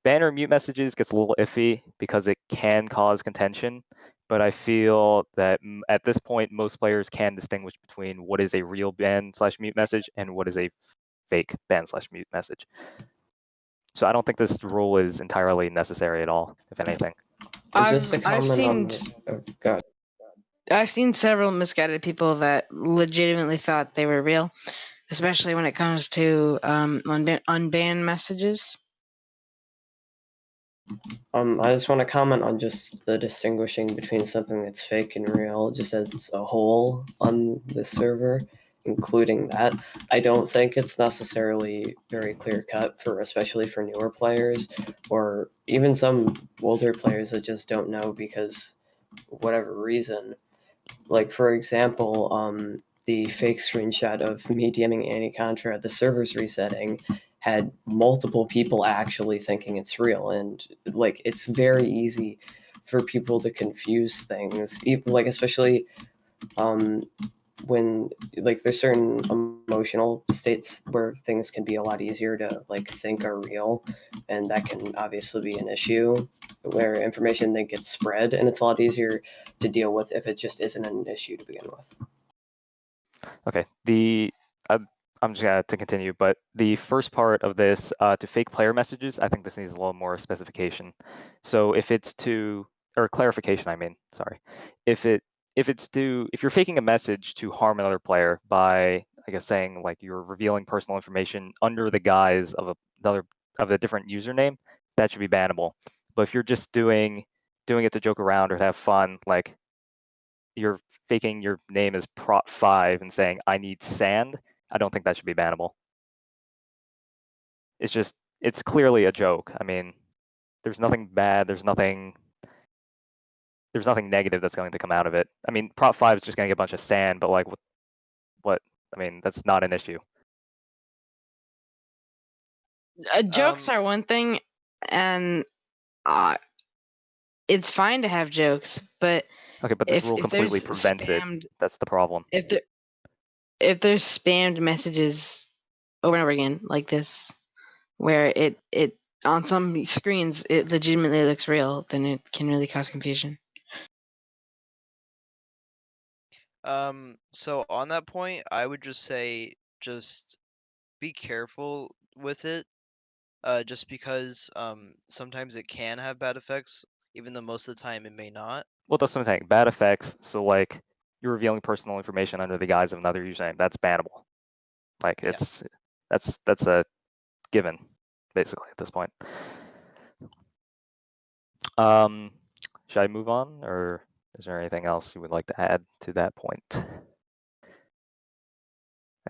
Ban or mute messages gets a little iffy because it can cause contention, but I feel that at this point, most players can distinguish between what is a real ban/mute message and what is a fake ban/mute message. So I don't think this rule is entirely necessary at all, if anything. I've seen several misguided people that legitimately thought they were real, especially when it comes to unbanned messages. I just want to comment on just the distinguishing between something that's fake and real, just as a whole on this server, including that. I don't think it's necessarily very clear cut especially for newer players, or even some older players that just don't know because whatever reason. Like for example, the fake screenshot of me DMing Anti-Contra, the server's resetting, had multiple people actually thinking it's real, and like it's very easy for people to confuse things, like especially when like there's certain emotional states where things can be a lot easier to like think are real, and that can obviously be an issue where information then gets spread, and it's a lot easier to deal with if it just isn't an issue to begin with. Okay, I'm just gonna to continue, but the first part of this to fake player messages, I think this needs a little more specification. So if clarification, I mean, sorry, if you're faking a message to harm another player by I guess saying like you're revealing personal information under the guise of a different username, that should be bannable. But if you're just doing it to joke around or to have fun, like you're faking your name as Prot5 and saying I need sand, I don't think that should be bannable. It's clearly a joke. I mean, there's nothing bad, there's nothing negative that's going to come out of it. I mean, Prot5 is just going to get a bunch of sand, but like what? I mean, that's not an issue. Jokes are one thing, and it's fine to have jokes, but Okay, but this if rule completely there's prevents spammed, it. That's the problem. if there's spammed messages over and over again like this, where it on some screens it legitimately looks real, then it can really cause confusion. So on that point, I would just say just be careful with it. Just because sometimes it can have bad effects, even though most of the time it may not. Well, that's what I'm saying. Bad effects. So like you're revealing personal information under the guise of another username. That's bannable. Like Yeah. that's a given, basically at this point. Should I move on, or is there anything else you would like to add to that point? Okay,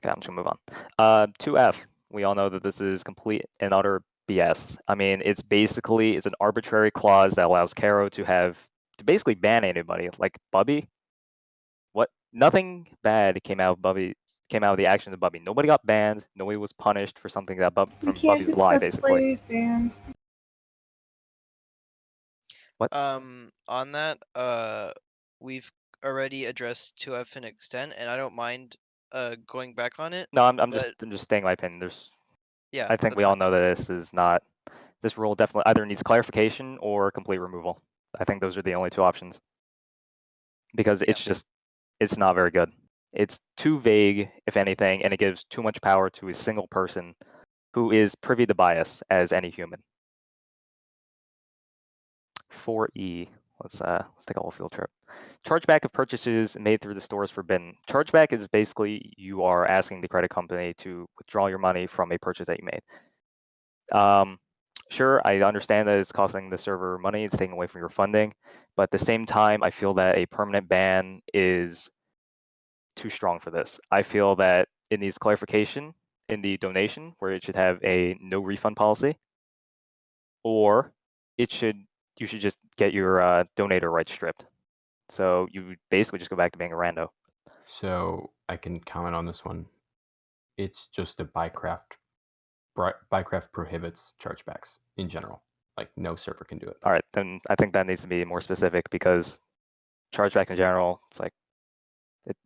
I'm just gonna move on. 2F. We all know that this is complete and utter BS. I mean, it's an arbitrary clause that allows Caro to basically ban anybody, like Bubby. What? Nothing bad came out of the actions of Bubby. Nobody got banned. Nobody was punished for something that We from can't Bubby's lie, discuss basically. players' bans. What? On that, we've already addressed 2F an extent, and I don't mind going back on it. No, I'm just stating my opinion. Yeah, I think that's we all fine. know that this rule definitely either needs clarification or complete removal. I think those are the only two options. Because Yeah. it's not very good. It's too vague, if anything, and it gives too much power to a single person who is privy to bias as any human. 4E. Let's take a whole field trip. Chargeback of purchases made through the store is forbidden. Chargeback is basically you are asking the credit company to withdraw your money from a purchase that you made. Sure, I understand that it's costing the server money, it's taking away from your funding, but at the same time, I feel that a permanent ban is too strong for this. I feel that it needs clarification in the donation, where it should have a no refund policy, or you should just get your donator rights stripped. So you basically just go back to being a rando. So I can comment on this one. It's just a Bycraft. Bycraft prohibits chargebacks in general. Like no server can do it. All right, then I think that needs to be more specific, because chargeback in general, it's like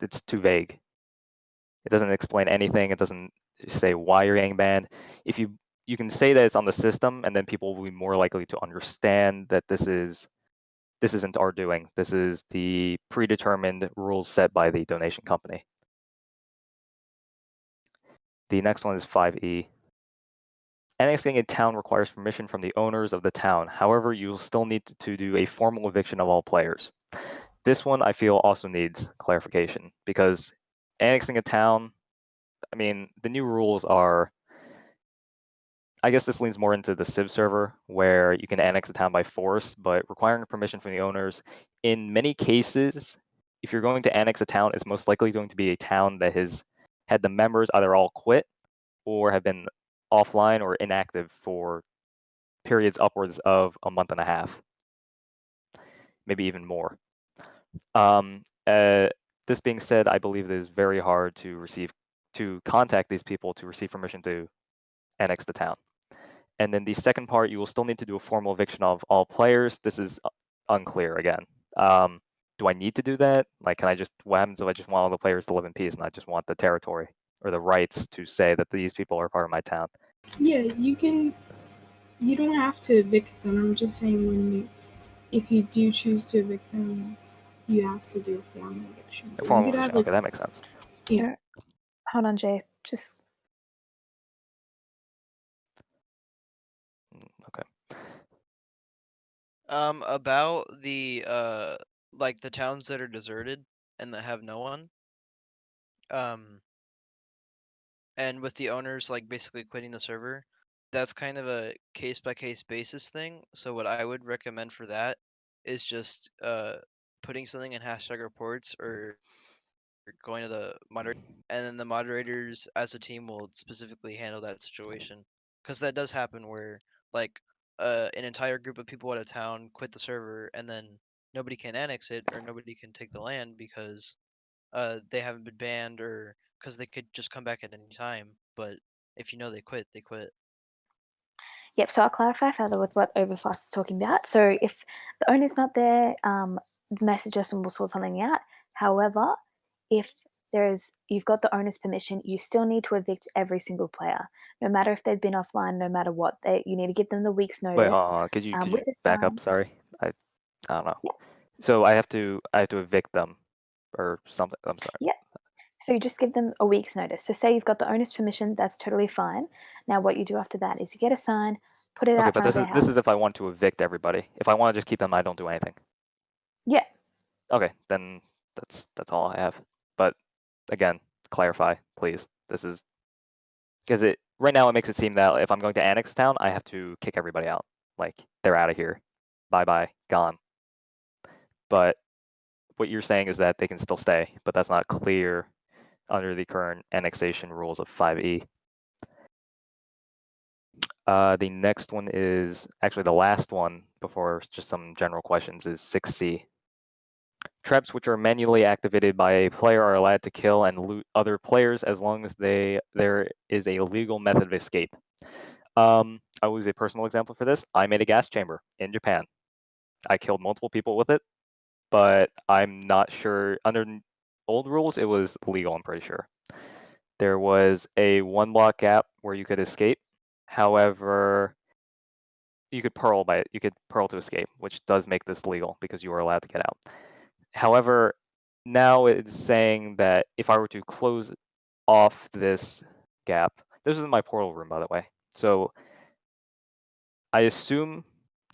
it's too vague. It doesn't explain anything. It doesn't say why you're getting banned. If you can say that it's on the system, and then people will be more likely to understand that this isn't our doing. This is the predetermined rules set by the donation company. The next one is 5E. Annexing a town requires permission from the owners of the town. However, you will still need to do a formal eviction of all players. This one I feel also needs clarification, because annexing a town, I mean, the new rules are, I guess this leans more into the Civ server, where you can annex a town by force, but requiring permission from the owners. In many cases, if you're going to annex a town, it's most likely going to be a town that has had the members either all quit or have been offline or inactive for periods upwards of a month and a half, maybe even more. This being said, I believe it is very hard to contact these people to receive permission to annex the town. And then the second part, you will still need to do a formal eviction of all players. This is unclear again. Do I need to do that? Like, what happens if I just want all the players to live in peace and I just want the territory or the rights to say that these people are part of my town? Yeah, you can. You don't have to evict them. I'm just saying if you do choose to evict them, you have to do a formal eviction. A But you formal could eviction. have like Okay, that makes sense. yeah. Hold on, Jay. Just Okay. About the like the towns that are deserted and that have no one. and with the owners like basically quitting the server, that's kind of a case by case basis thing. So what I would recommend for that is just putting something in hashtag reports or going to the moderator, and then the moderators as a team will specifically handle that situation, because that does happen where like an entire group of people at a town quit the server and then nobody can annex it or nobody can take the land because they haven't been banned or because they could just come back at any time. But if you know they quit, they quit. Yep, so I'll clarify further with what Overfast is talking about. So if the owner's not there, message us and we'll sort something out. However, if you've got the owner's permission, you still need to evict every single player, no matter if they've been offline, no matter what. You need to give them the week's notice. Wait, hold on. Could you with the back up? sign. Sorry, I don't know. Yeah. So I have to evict them or something. I'm sorry. Yeah. So you just give them a week's notice. So say you've got the owner's permission, that's totally fine. Now what you do after that is you get a sign, put it Okay, out but front of their this house. is if I want to evict everybody. If I want to just keep them, I don't do anything. Yeah. Okay, then that's all I have. But again, clarify, please. This is because right now it makes it seem that if I'm going to annex town, I have to kick everybody out. Like they're out of here. Bye bye, gone. But what you're saying is that they can still stay, but that's not clear under the current annexation rules of 5e. The next one is actually the last one before just some general questions is 6c. Traps which are manually activated by a player are allowed to kill and loot other players as long as there is a legal method of escape. I'll use a personal example for this. I made a gas chamber in Japan. I killed multiple people with it, but I'm not sure. Under old rules, it was legal, I'm pretty sure. There was a 1 block gap where you could escape. However, you could pearl to escape, which does make this legal because you are allowed to get out. However, now it's saying that if I were to close off this gap, this is my portal room, by the way. So I assume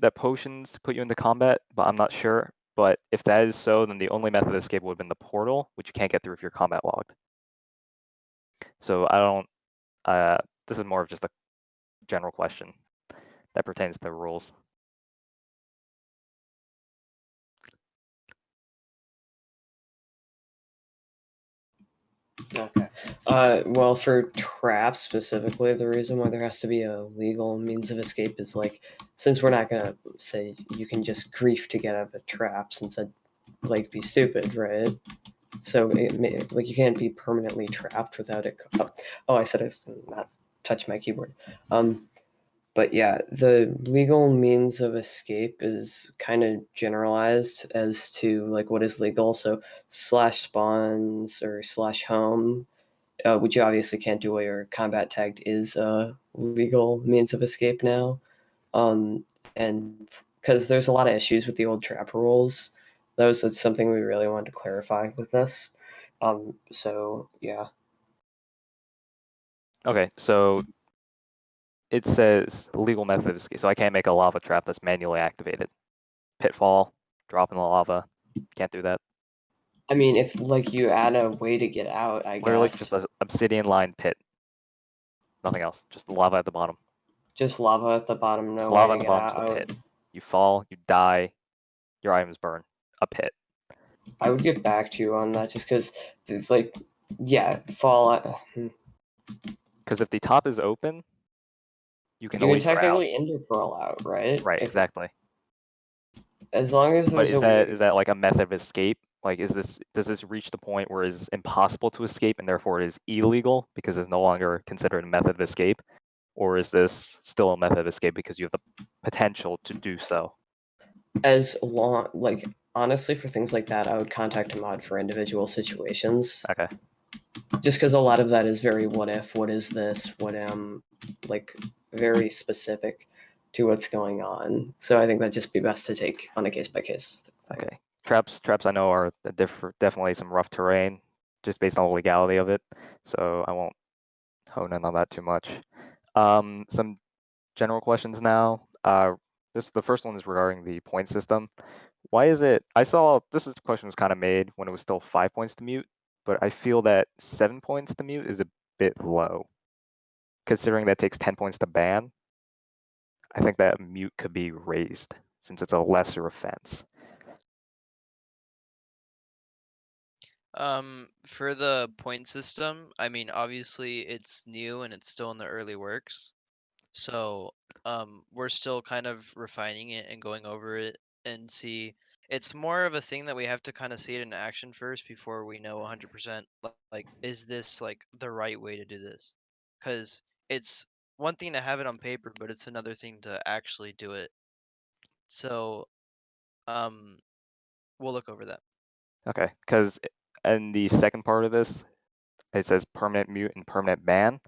that potions put you into combat, but I'm not sure. But if that is so, then the only method of escape would have been the portal, which you can't get through if you're combat logged. So I don't, this is more of just a general question that pertains to the rules. Okay. Well, for traps specifically, the reason why there has to be a legal means of escape is like, since we're not gonna say you can just grief to get out of a trap, since that like be stupid, right? So like you can't be permanently trapped without it. Oh, I said I was gonna not touch my keyboard. But yeah, the legal means of escape is kind of generalized as to like what is legal. So /spawns or /home, which you obviously can't do while you're combat tagged, is a legal means of escape now. And because there's a lot of issues with the old trap rules, that's something we really wanted to clarify with this. So yeah. Okay, so it says legal method of escape. So I can't make a lava trap that's manually activated. Pitfall, drop in the lava, can't do that. I mean, if like you add a way to get out, I Literally guess. just an obsidian lined pit. Nothing else. Just lava at the bottom. Just lava at the bottom, no Just way lava to at the get bottom, just out. a pit. You fall, you die, your items burn. A pit. I would get back to you on that just because, like, yeah, fall. Because if the top is open, you can You can always drown. technically ender pearl out, right? Right, exactly. As long as But there's a way. is that like a method of escape? Like, does this reach the point where it's impossible to escape and therefore it is illegal because it's no longer considered a method of escape? Or is this still a method of escape because you have the potential to do so? As long, like, honestly, for things like that, I would contact a mod for individual situations. Okay. Just because a lot of that is very what if, what is this, what am, like, very specific to what's going on. So I think that'd just be best to take on a case by case. Okay. Traps I know are definitely some rough terrain, just based on the legality of it. So I won't hone in on that too much. Some general questions now. The first one is regarding the point system. Why is it? This question was kind of made when it was still 5 points to mute, but I feel that 7 points to mute is a bit low. considering that takes 10 points to ban, I think that mute could be raised since it's a lesser offense. For the point system, I mean, obviously it's new and it's still in the early works. So, we're still kind of refining it and going over it and see. It's more of a thing that we have to kind of see it in action first before we know 100% like, is this like the right way to do this? Because it's one thing to have it on paper, but it's another thing to actually do it. So, we'll look over that. Okay, because in the second part of this, it says permanent mute and permanent ban.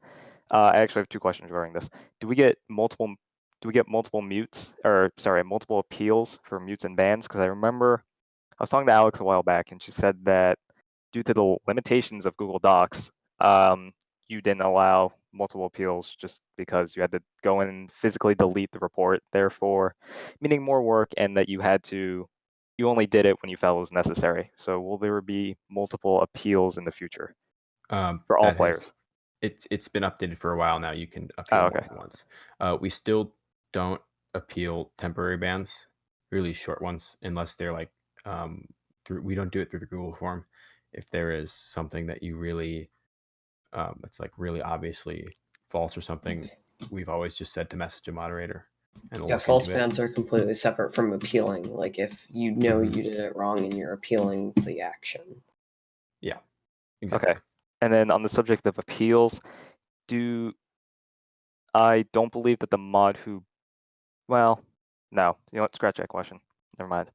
I actually have two questions regarding this. Do we get multiple mutes, or sorry, multiple appeals for mutes and bans? Because I remember I was talking to Alex a while back, and she said that due to the limitations of Google Docs, you didn't allow multiple appeals just because you had to go in and physically delete the report, therefore meaning more work, and that you only did it when you felt it was necessary. So will there be multiple appeals in the future for all players? It's been updated for a while now. You can appeal more okay. than once. We still don't appeal temporary bans, really short ones, unless they're like we don't do it through the Google form. If there is something that you really it's like really obviously false or something, we've always just said to message a moderator and we'll Yeah, look false into it. bans are completely separate from appealing. Like if you know you did it wrong and you're appealing the action. Yeah, exactly. Okay. And then on the subject of appeals, I don't believe that the mod who, well, no, you know what, scratch that question. Never mind.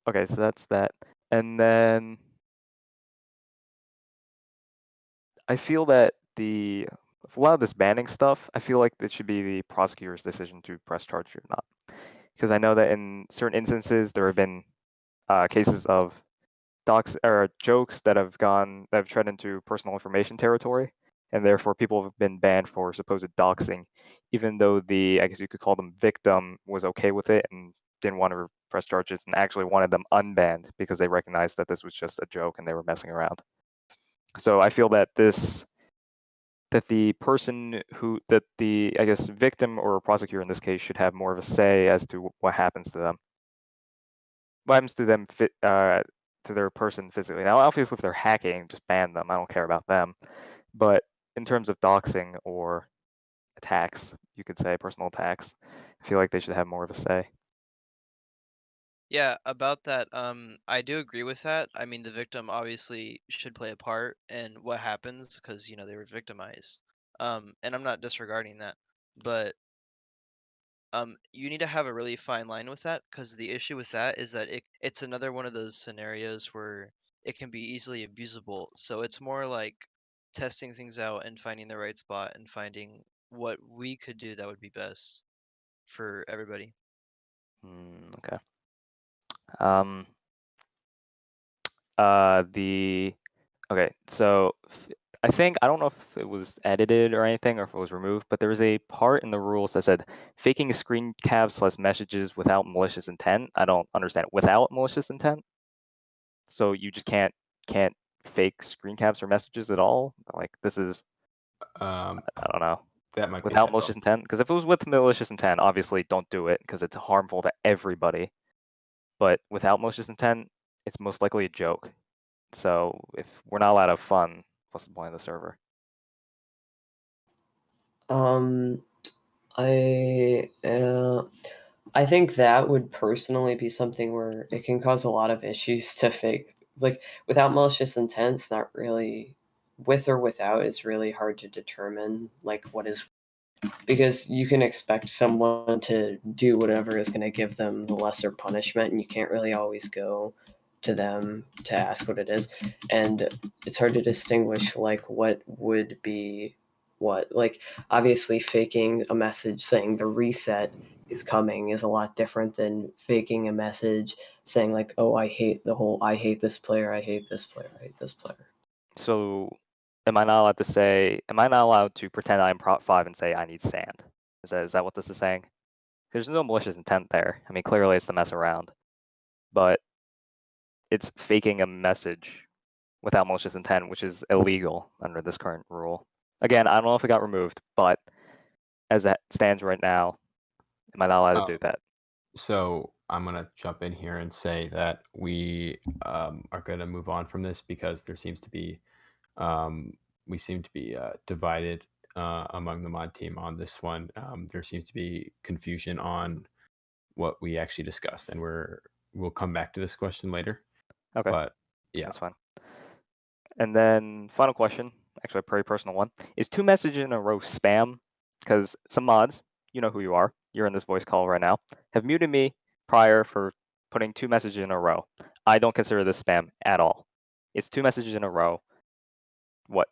Okay, so that's that. And then I feel that a lot of this banning stuff, I feel like it should be the prosecutor's decision to press charge or not. Because I know that in certain instances, there have been cases of docs or jokes that have tread into personal information territory, and therefore people have been banned for supposed doxing, even though I guess you could call them victim, was okay with it and didn't want to press charges and actually wanted them unbanned because they recognized that this was just a joke and they were messing around. So I feel that the person I guess victim or prosecutor in this case should have more of a say as to what happens to them. What happens to them to their person physically. Now, obviously, if they're hacking, just ban them. I don't care about them. But in terms of doxing or attacks, you could say personal attacks, I feel like they should have more of a say. Yeah, about that, I do agree with that. I mean, the victim obviously should play a part in what happens because, you know, they were victimized. And I'm not disregarding that, but you need to have a really fine line with that because the issue with that is that it's another one of those scenarios where it can be easily abusable. So it's more like testing things out and finding the right spot and finding what we could do that would be best for everybody. Okay. Okay, so I don't know if it was edited or anything or if it was removed, but there was a part in the rules that said faking screen caps / messages without malicious intent. I don't understand it. Without malicious intent? So you just can't fake screen caps or messages at all? Like this is I don't know. That might be a Without typo. malicious intent? Because if it was with malicious intent, obviously don't do it because it's harmful to everybody. But without malicious intent, it's most likely a joke. So if we're not allowed to have fun, what's the point of the server? I think that would personally be something where it can cause a lot of issues to fake. Like without malicious intent, it's not really, with or without, it's really hard to determine like what is, because you can expect someone to do whatever is going to give them the lesser punishment, and you can't really always go to them to ask what it is, and it's hard to distinguish like what would be what. Like obviously faking a message saying the reset is coming is a lot different than faking a message saying like, oh, I hate this player, I hate this player, I hate this player. So am I not allowed to pretend I'm prop 5 and say I need sand? Is that what this is saying? There's no malicious intent there. I mean, clearly it's to mess around, but it's faking a message without malicious intent, which is illegal under this current rule. Again, I don't know if it got removed, but as that stands right now, am I not allowed to do that? So I'm gonna jump in here and say that we are gonna move on from this because there seems to be we seem to be divided among the mod team on this one. There seems to be confusion on what we actually discussed, and we'll come back to this question later. Okay, But yeah, that's fine. And then final question, actually a very personal one, is 2 messages in a row spam? Because some mods, you know who you are, you're in this voice call right now, have muted me prior for putting 2 messages in a row. I don't consider this spam at all. It's 2 messages in a row. What?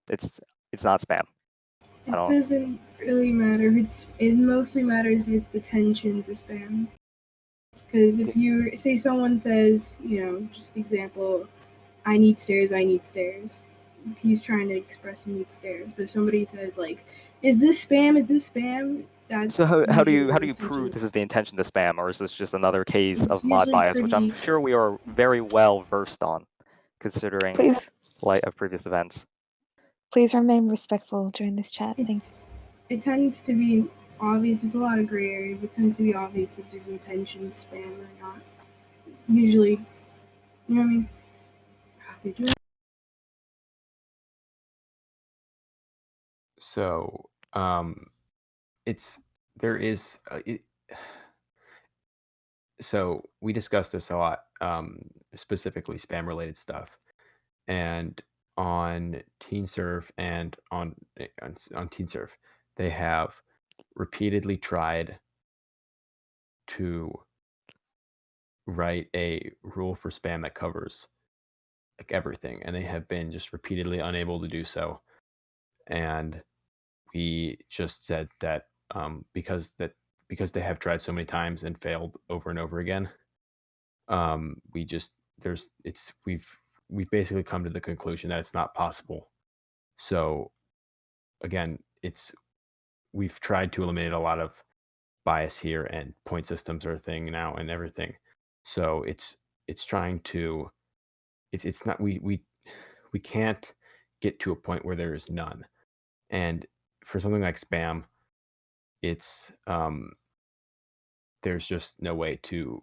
It's not spam. I It don't. doesn't really matter. It mostly matters if it's detention to spam. Because if you say someone says, just example, I need stairs. He's trying to express he needs stairs. But if somebody says like, is this spam? Is this spam? That's So how do usually you intention prove to this is the intention to spam, or is this just another case It's of mod usually bias, which I'm pretty. sure we are very well versed on, considering Please, light of previous events. please remain respectful during this chat. Thanks. It tends to be obvious. It's a lot of gray area, but it tends to be obvious if there's intention to spam or not. Usually, you know what I mean? They're doing so it's there is so we discussed this a lot, specifically spam related stuff, and on TeenServe and on TeenServe, they have repeatedly tried to write a rule for spam that covers like everything, and they have been just repeatedly unable to do so. And we just said that because they have tried so many times and failed over and over again, we just there's it's we've basically come to the conclusion that it's not possible. So again, we've tried to eliminate a lot of bias here, and point systems are a thing now and everything. So it's trying to it's not we can't get to a point where there is none. And for something like spam, it's there's just no way to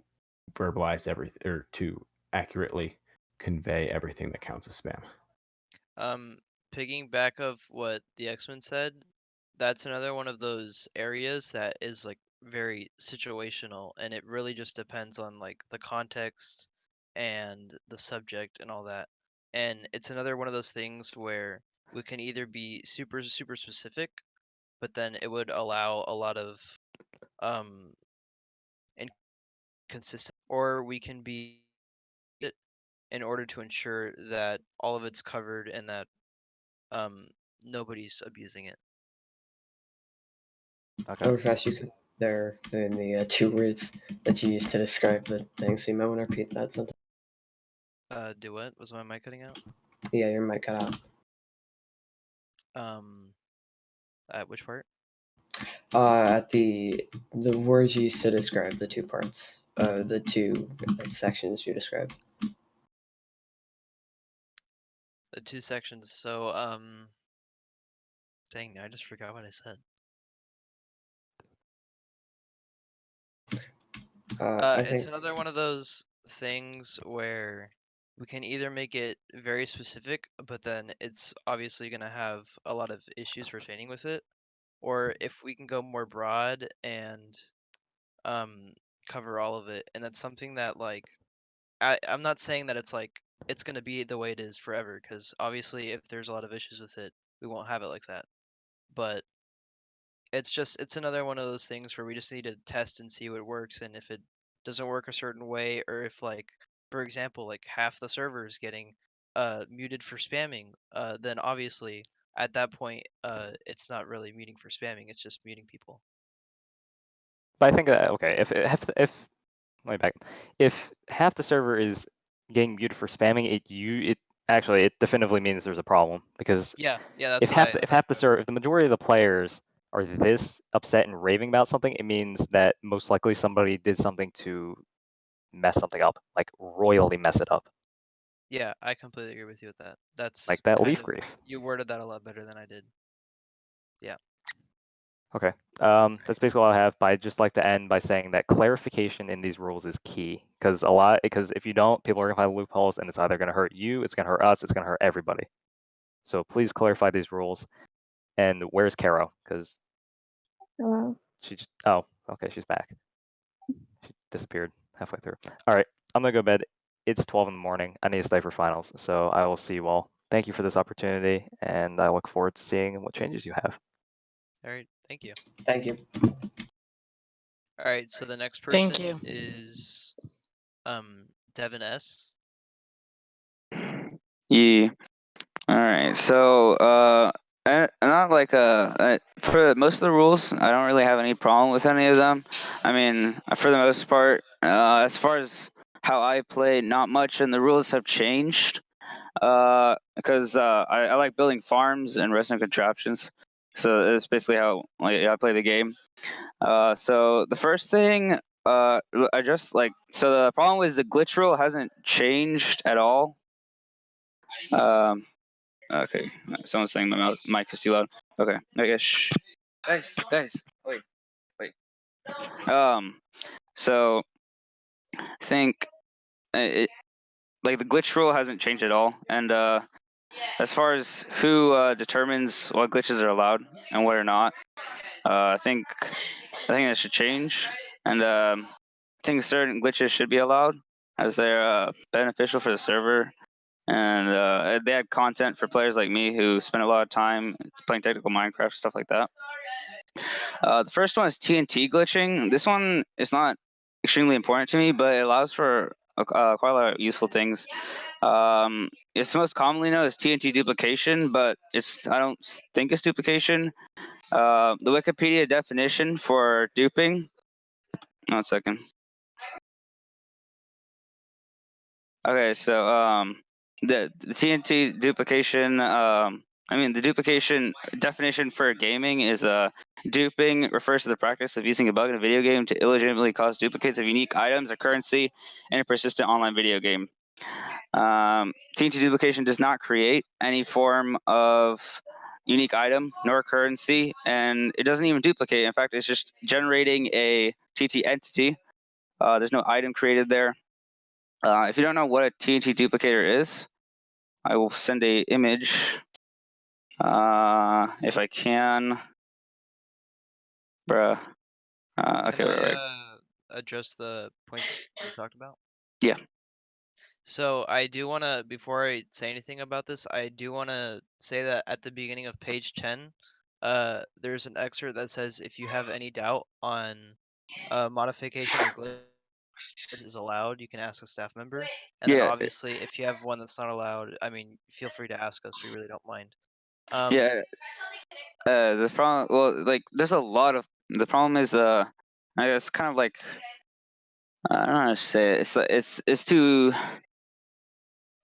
verbalize everything or to accurately convey everything that counts as spam. Picking back of what the X-Men said, that's another one of those areas that is like very situational, and it really just depends on like the context and the subject and all that. And it's another one of those things where we can either be super super specific, but then it would allow a lot of um inconsistent, or we can be it in order to ensure that all of it's covered and that um nobody's abusing it. Okay. Overfast, you could there in the 2 words that you used to describe the thing, so you might want to repeat that sentence. Do what? Was my mic cutting out? Yeah, your mic cut out. At which part? At the words you used to describe the 2 parts, the 2 sections you described. The 2 sections. So, dang, I just forgot what I said. I It's think another one of those things where we can either make it very specific, but then it's obviously going to have a lot of issues pertaining with it, or if we can go more broad and cover all of it. And that's something that like I'm not saying that it's like it's going to be the way it is forever, because obviously if there's a lot of issues with it, we won't have it like that. But it's another one of those things where we just need to test and see what works, and if it doesn't work a certain way, or if like for example like half the servers getting muted for spamming, then obviously at that point it's not really muting for spamming, it's just muting people. But I think okay, if let me back. If half the server is getting muted for spamming, it actually it definitively means there's a problem, because Yeah, that's if what I half the server, if the majority of the players are this upset and raving about something, it means that most likely somebody did something to mess something up, like royally mess it up. Yeah, I completely agree with you with that. That's Like that kind leaf of, brief. you worded that a lot better than I did. Yeah. Okay. That's basically all I have. But I'd just like to end by saying that clarification in these rules is key, because if you don't, people are gonna find loopholes, and it's either gonna hurt you, it's gonna hurt us, it's gonna hurt everybody. So please clarify these rules. And where's Caro? Because Hello. she just, oh, okay, she's back. She disappeared halfway through. All right, I'm gonna go to bed. It's 12 in the morning. I need to stay for finals. So I will see you all. Thank you for this opportunity, and I look forward to seeing what changes you have. All right. Thank you. Thank you. All right. So the next Thank person you. is Devin S. Yeah. All right. So, not like for most of the rules, I don't really have any problem with any of them. I mean, for the most part, as far as how I play, not much, and the rules have changed. Because I like building farms and resting contraptions. So it's basically how I play the game. So the first thing, I just like, so the problem is the glitch rule hasn't changed at all. Okay, someone's saying my mic is too loud. Okay, I guess. Shh. Guys, wait. So I think like the glitch rule hasn't changed at all, and as far as who determines what glitches are allowed and what are not, I think that should change, and I think certain glitches should be allowed as they're beneficial for the server, and they add content for players like me who spend a lot of time playing technical Minecraft, stuff like that. The first one is TNT glitching. This one is not extremely important to me, but it allows for quite a lot of useful things. It's most commonly known as TNT duplication, but I don't think it's duplication. The Wikipedia definition for duping. 1 second. Okay, so the TNT duplication. The duplication definition for gaming is duping refers to the practice of using a bug in a video game to illegitimately cause duplicates of unique items or currency in a persistent online video game. TNT duplication does not create any form of unique item nor currency, and it doesn't even duplicate. In fact, it's just generating a TNT entity. There's no item created there. If you don't know what a TNT duplicator is, I will send a image if I can. Bruh. Okay, Can right. I address the points you talked about? Yeah. So I do want to, before I say anything about this, I do want to say that at the beginning of page 10, there's an excerpt that says if you have any doubt on modification or glitch is allowed, you can ask a staff member. And then Yeah. obviously, if you have one that's not allowed, I mean, feel free to ask us. We really don't mind. Yeah. The problem, well, like, there's a lot of, the problem is, I guess, kind of like, I don't know how to say it. It's too,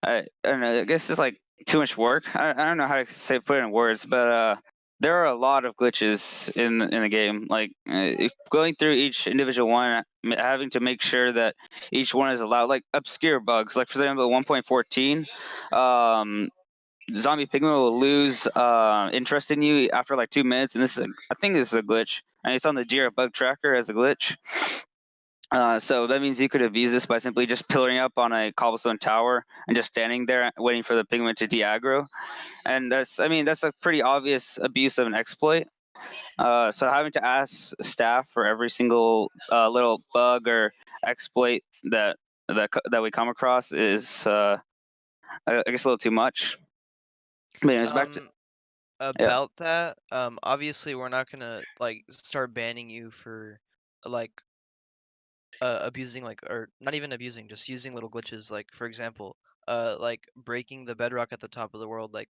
I don't know. I guess it's like too much work. I don't know how to put it in words, but there are a lot of glitches in the game. Like going through each individual one, having to make sure that each one is allowed. Like obscure bugs, like for example, 1.14. Zombie pigment will lose interest in you after like 2 minutes, and I think this is a glitch, and it's on the Jira bug tracker as a glitch. So that means you could abuse this by simply just pillaring up on a cobblestone tower and just standing there waiting for the pigment to de-aggro. And that's a pretty obvious abuse of an exploit. So having to ask staff for every single little bug or exploit that we come across is, I guess, a little too much. But anyways, back to about that, obviously we're not gonna like start banning you for like abusing, like, or not even abusing, just using little glitches, like for example like breaking the bedrock at the top of the world. Like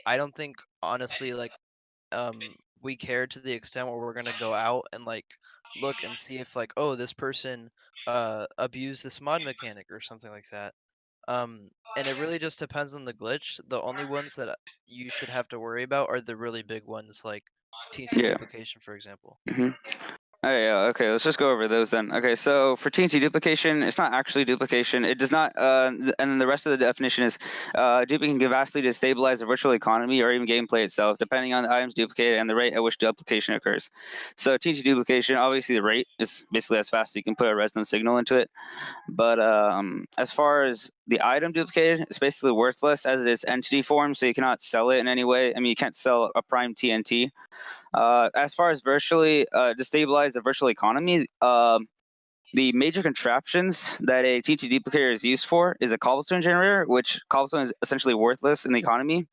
I don't think honestly like we care to the extent where we're gonna go out and like look and see if like, oh, this person abused this mod mechanic or something like that. And it really just depends on the glitch. The only ones that you should have to worry about are the really big ones, like TNT Yeah. duplication, for example. hmm Oh yeah, okay, let's just go over those then. Okay, so for TNT duplication, it's not actually duplication. It does not, and then the rest of the definition is, duplication can vastly destabilize the virtual economy or even gameplay itself, depending on the items duplicated and the rate at which duplication occurs. So TNT duplication, obviously the rate is basically as fast as you can put a resonant signal into it. But as far as the item duplicated, it's basically worthless as it is entity form, so you cannot sell it in any way. I mean, you can't sell a prime TNT. As far as virtually destabilize the virtual economy, the major contraptions that a TNT duplicator is used for is a cobblestone generator, which cobblestone is essentially worthless in the economy.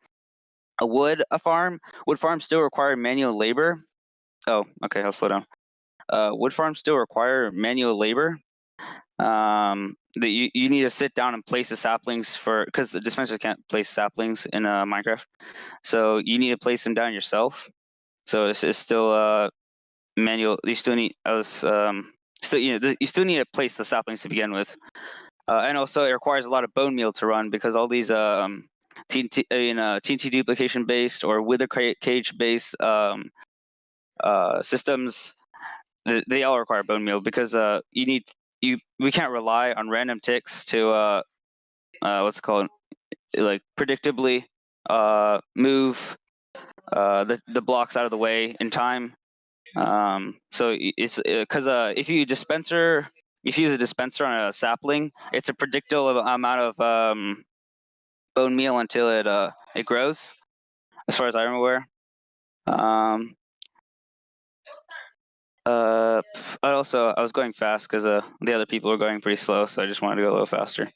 A wood farms still require manual labor. Oh, okay, I'll slow down. Wood farms still require manual labor. You need to sit down and place the saplings because the dispenser can't place saplings in Minecraft, so you need to place them down yourself. So it's still manual. You still need you still need to place the saplings to begin with, and also it requires a lot of bone meal to run because all these TNT duplication based or wither cage based systems, they all require bone meal because we can't rely on random ticks to what's it called, like predictably move the blocks out of the way in time. So it's because if you use a dispenser on a sapling, it's a predictable amount of bone meal until it grows, as far as I'm aware. I was going fast because the other people were going pretty slow, so I just wanted to go a little faster.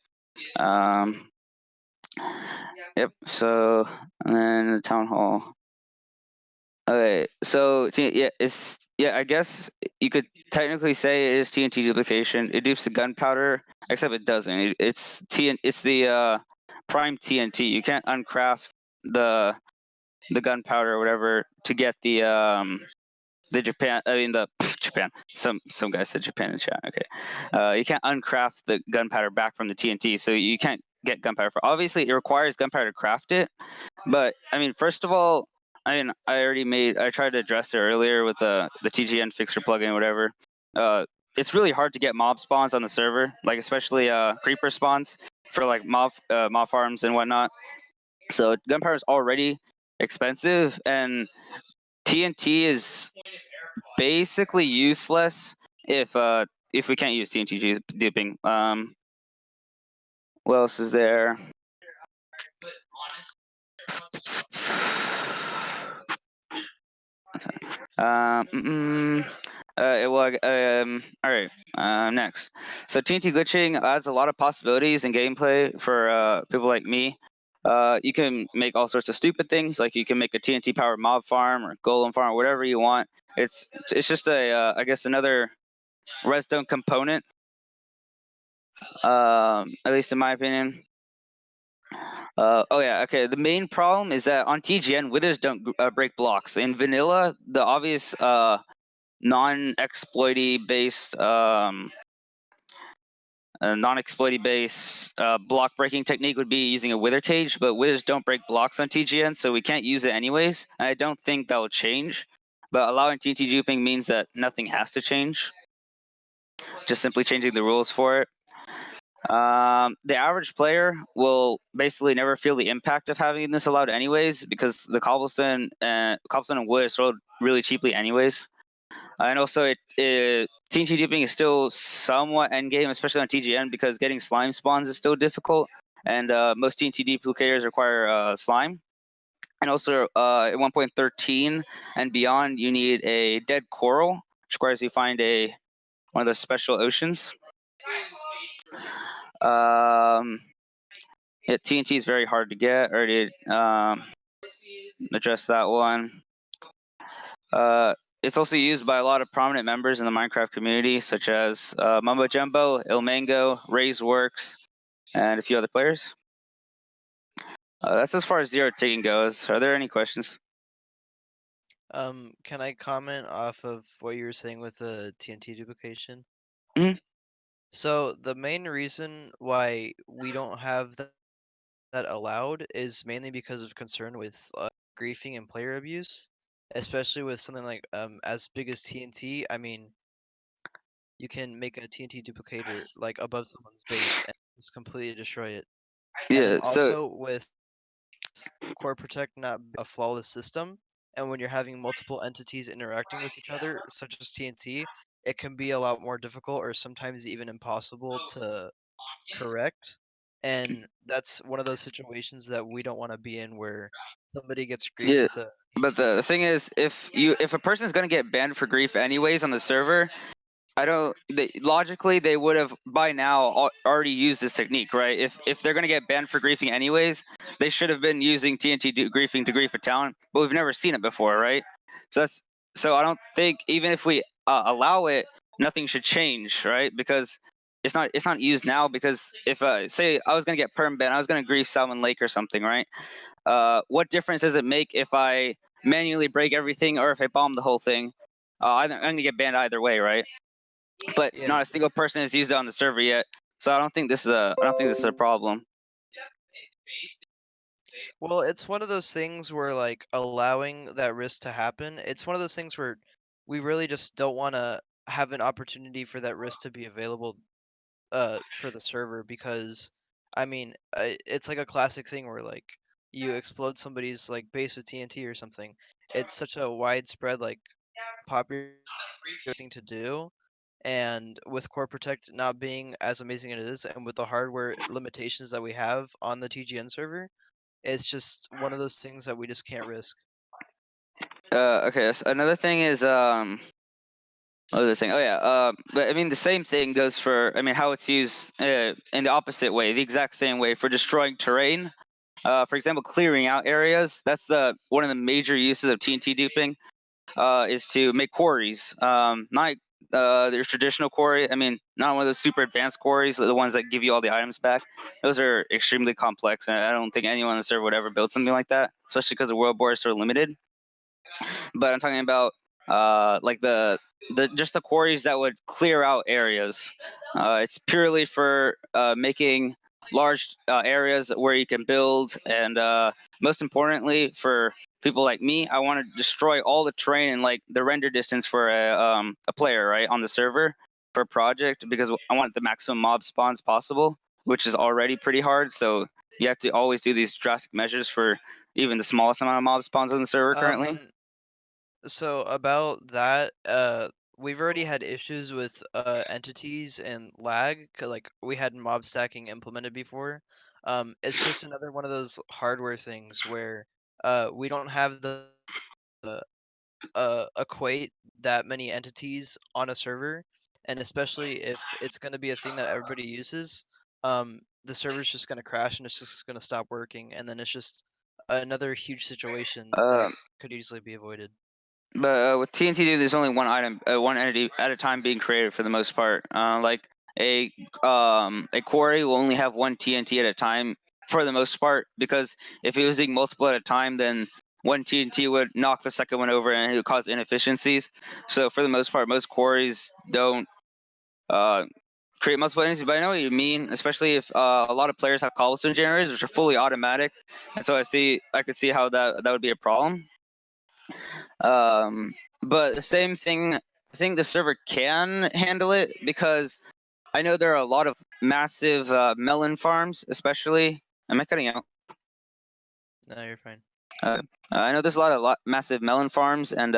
Yep. So and then the town hall. Okay, so I guess you could technically say it is TNT duplication. It dupes the gunpowder, except it doesn't. It's the prime TNT. You can't uncraft the gunpowder or whatever to get the Japan. I mean the Japan. Some guy said Japan in chat. Okay, you can't uncraft the gunpowder back from the TNT, so you can't get gunpowder. Obviously, it requires gunpowder to craft it, but I mean, first of all. I mean, I tried to address it earlier with the TGN fixer plugin or whatever. It's really hard to get mob spawns on the server, like especially creeper spawns for like mob farms and whatnot. So gunpowder is already expensive, and TNT is basically useless if we can't use TNT duping. What else is there? All right. Next. So TNT glitching adds a lot of possibilities in gameplay for people like me. You can make all sorts of stupid things, like you can make a TNT powered mob farm or golem farm or whatever you want. It's just I guess another redstone component. At least in my opinion. Oh yeah, okay. The main problem is that on TGN, withers don't break blocks. In vanilla, the obvious non-exploity based block breaking technique would be using a wither cage, but withers don't break blocks on TGN, so we can't use it anyways. And I don't think that will change. But allowing TNT duping means that nothing has to change. Just simply changing the rules for it. The average player will basically never feel the impact of having this allowed anyways, because the cobblestone and wood is sold really cheaply anyways. And also, TNT duping is still somewhat endgame, especially on TGN, because getting slime spawns is still difficult, and most TNT duplicators require slime. And also, at 1.13 and beyond, you need a dead coral, which requires you find one of the special oceans. TNT is very hard to get. Already addressed that one. It's also used by a lot of prominent members in the Minecraft community, such as Mumbo Jumbo, Ilmango, Works, and a few other players. That's as far as zero ticking goes. Are there any questions? Can I comment off of what you were saying with the TNT duplication? Mhm. So the main reason why we don't have that allowed is mainly because of concern with griefing and player abuse, especially with something like as big as TNT. I mean, you can make a TNT duplicator like above someone's base and just completely destroy it. And Yeah. then So also with Core Protect not a flawless system, and when you're having multiple entities interacting with each other, such as TNT, it can be a lot more difficult or sometimes even impossible to correct. And that's one of those situations that we don't want to be in where somebody gets griefed yeah. with a But the thing is, if a person's gonna get banned for grief anyways on the server, I don't. Logically, they would have by now already used this technique, right? If they're gonna get banned for griefing anyways, they should have been using TNT griefing to grief a town. But we've never seen it before, right? So I don't think even if we allow it, nothing should change, right? Because it's not used now. Because if say I was gonna get perm ban, I was gonna grief Salmon Lake or something, right? What difference does it make if I manually break everything or if I bomb the whole thing? I'm gonna get banned either way, right? But Yeah. not a single person has used it on the server yet. So I don't think this is a problem. Well, it's one of those things where like allowing that risk to happen, it's one of those things where we really just don't want to have an opportunity for that risk to be available for the server because I mean, it's like a classic thing where like you explode somebody's like base with TNT or something. It's such a widespread like popular thing to do. And with Core Protect not being as amazing as it is, and with the hardware limitations that we have on the TGN server, it's just one of those things that we just can't risk. Okay. So another thing is what was I saying? Oh yeah. But I mean the same thing goes for how it's used in the opposite way, the exact same way for destroying terrain. For example, clearing out areas. That's one of the major uses of TNT duping. Is to make quarries. Not there's traditional quarry. Not one of those super advanced quarries, the ones that give you all the items back. Those are extremely complex, and I don't think anyone on the server would ever build something like that, especially because the world board is so limited. But I'm talking about like the just the quarries that would clear out areas. It's purely for making large areas where you can build, and most importantly for people like me, I want to destroy all the terrain and like the render distance for a player right on the server for a project because I want the maximum mob spawns possible, which is already pretty hard. So you have to always do these drastic measures for even the smallest amount of mob spawns on the server currently. So about that, we've already had issues with entities and lag. Like we had mob stacking implemented before. It's just another one of those hardware things where we don't have the equate that many entities on a server, and especially if it's going to be a thing that everybody uses, the server's just going to crash and it's just going to stop working, and then it's just another huge situation that could easily be avoided. But with TNT, there's only one item, one entity at a time being created for the most part. Like a quarry will only have one TNT at a time for the most part, because if you're using multiple at a time, then one TNT would knock the second one over and it would cause inefficiencies. So for the most part, most quarries don't create multiple entities. But I know what you mean, especially if a lot of players have cobblestone generators, which are fully automatic, and so I could see how that would be a problem. But the same thing, I think the server can handle it because I know there are a lot of massive melon farms, especially. Am I cutting out? No, you're fine. I know there's a lot of massive melon farms and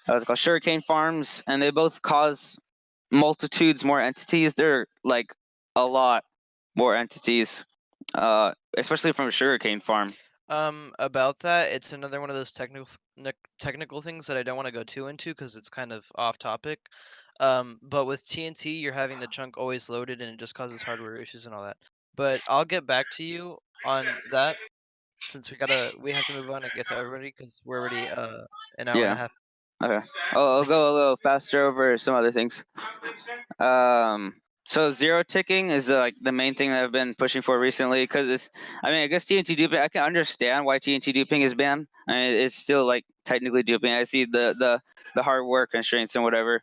what's it called, sugarcane farms, and they both cause multitudes more entities. They're like a lot more entities, especially from a sugarcane farm. About that, it's another one of those technical things that I don't want to go too into because it's kind of off topic. But with TNT, you're having the chunk always loaded and it just causes hardware issues and all that. But I'll get back to you on that since we have to move on and get to everybody because we're already an hour and a Yeah. half. Okay. I'll go a little faster over some other things. So zero ticking is like the main thing that I've been pushing for recently because I guess TNT duping. I can understand why TNT duping is banned. It's still like technically duping. I see the hardware constraints and whatever,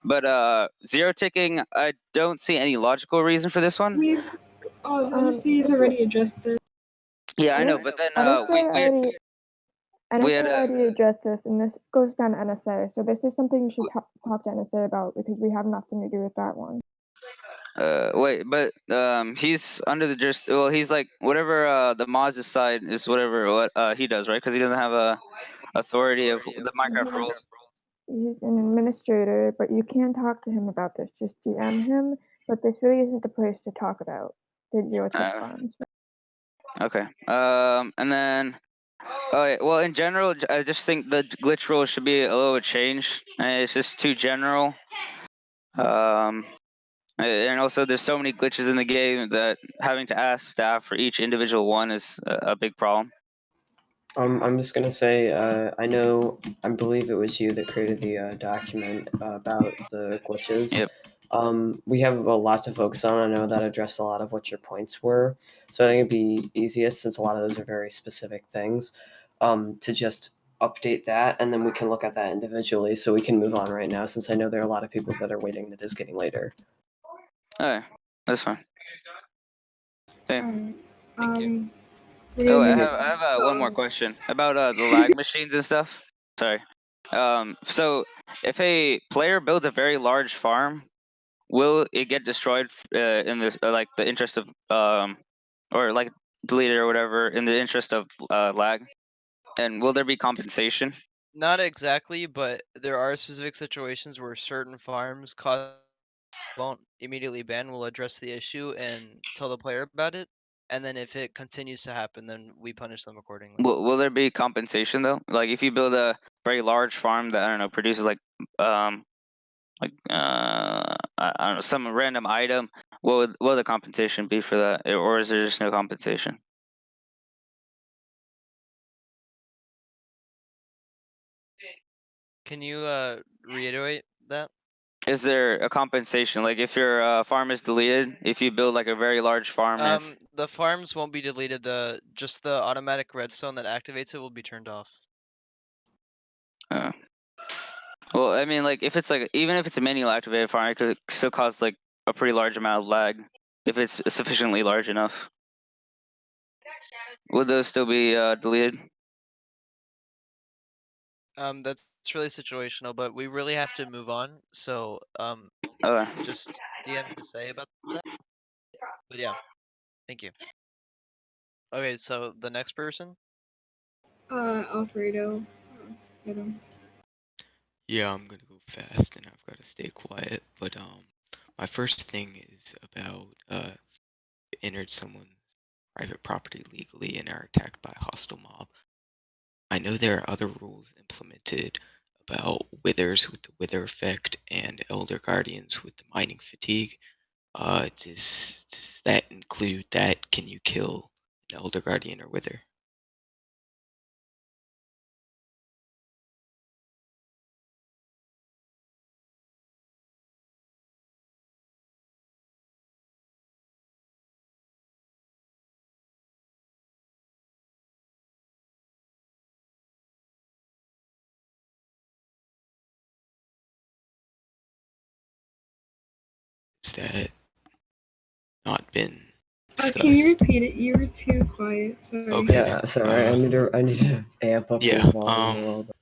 but zero ticking, I don't see any logical reason for this one. Odyssey has already addressed this. Yeah, I know, but then Odyssey we already We NSA had already addressed this, and this goes down to NSA. So this is something you should talk to NSA about because we have nothing to do with that one. wait, but he's under the well, he's like whatever the mods decide is whatever what he does, right? Because he doesn't have a authority of the Minecraft rules. He's an administrator, but you can talk to him about this. Just DM him, but this really isn't the place to talk about the zero tech farms. Okay. And then, oh yeah, well, in general, I just think the glitch rule should be a little bit changed. It's just too general. And also, there's so many glitches in the game that having to ask staff for each individual one is a big problem. I'm just gonna say, I believe it was you that created the document about the glitches. Yep. We have a lot to focus on. I know that addressed a lot of what your points were, so I think it'd be easiest, since a lot of those are very specific things, to just update that, and then we can look at that individually, so we can move on right now, since I know there are a lot of people that are waiting. It is getting later. All right, that's fine. Thank you. Oh, I have one more question about the lag machines and stuff. Sorry. So if a player builds a very large farm, will it get destroyed in this like the interest of or like deleted or whatever in the interest of lag? And will there be compensation? Not exactly, but there are specific situations where certain farms won't immediately ban. Will address the issue and tell the player about it, and then if it continues to happen, then we punish them accordingly. Will there be compensation though? Like if you build a very large farm that I don't know produces like I don't know, some random item, what will the compensation be for that, or is there just no compensation? Can you reiterate that? Is there a compensation? Like if your farm is deleted, if you build like a very large farm, The farms won't be deleted. Just the automatic redstone that activates it will be turned off. well, I mean, like if it's like even if it's a manual activated farm, it could still cause like a pretty large amount of lag if it's sufficiently large enough. Would those still be deleted? That's really situational, but we really have to move on. So just DM to say about that. But yeah, thank you. Okay, so the next person. Alfredo. Yeah, I'm gonna go fast and I've got to stay quiet. But my first thing is about entered someone's private property legally and are attacked by a hostile mob. I know there are other rules implemented about withers with the wither effect and elder guardians with the mining fatigue. Does that include that? Can you kill an elder guardian or wither? Is that not been discussed? Can you repeat it? You were too quiet. Sorry. Okay. Yeah, sorry. I need to amp up the volume a little bit.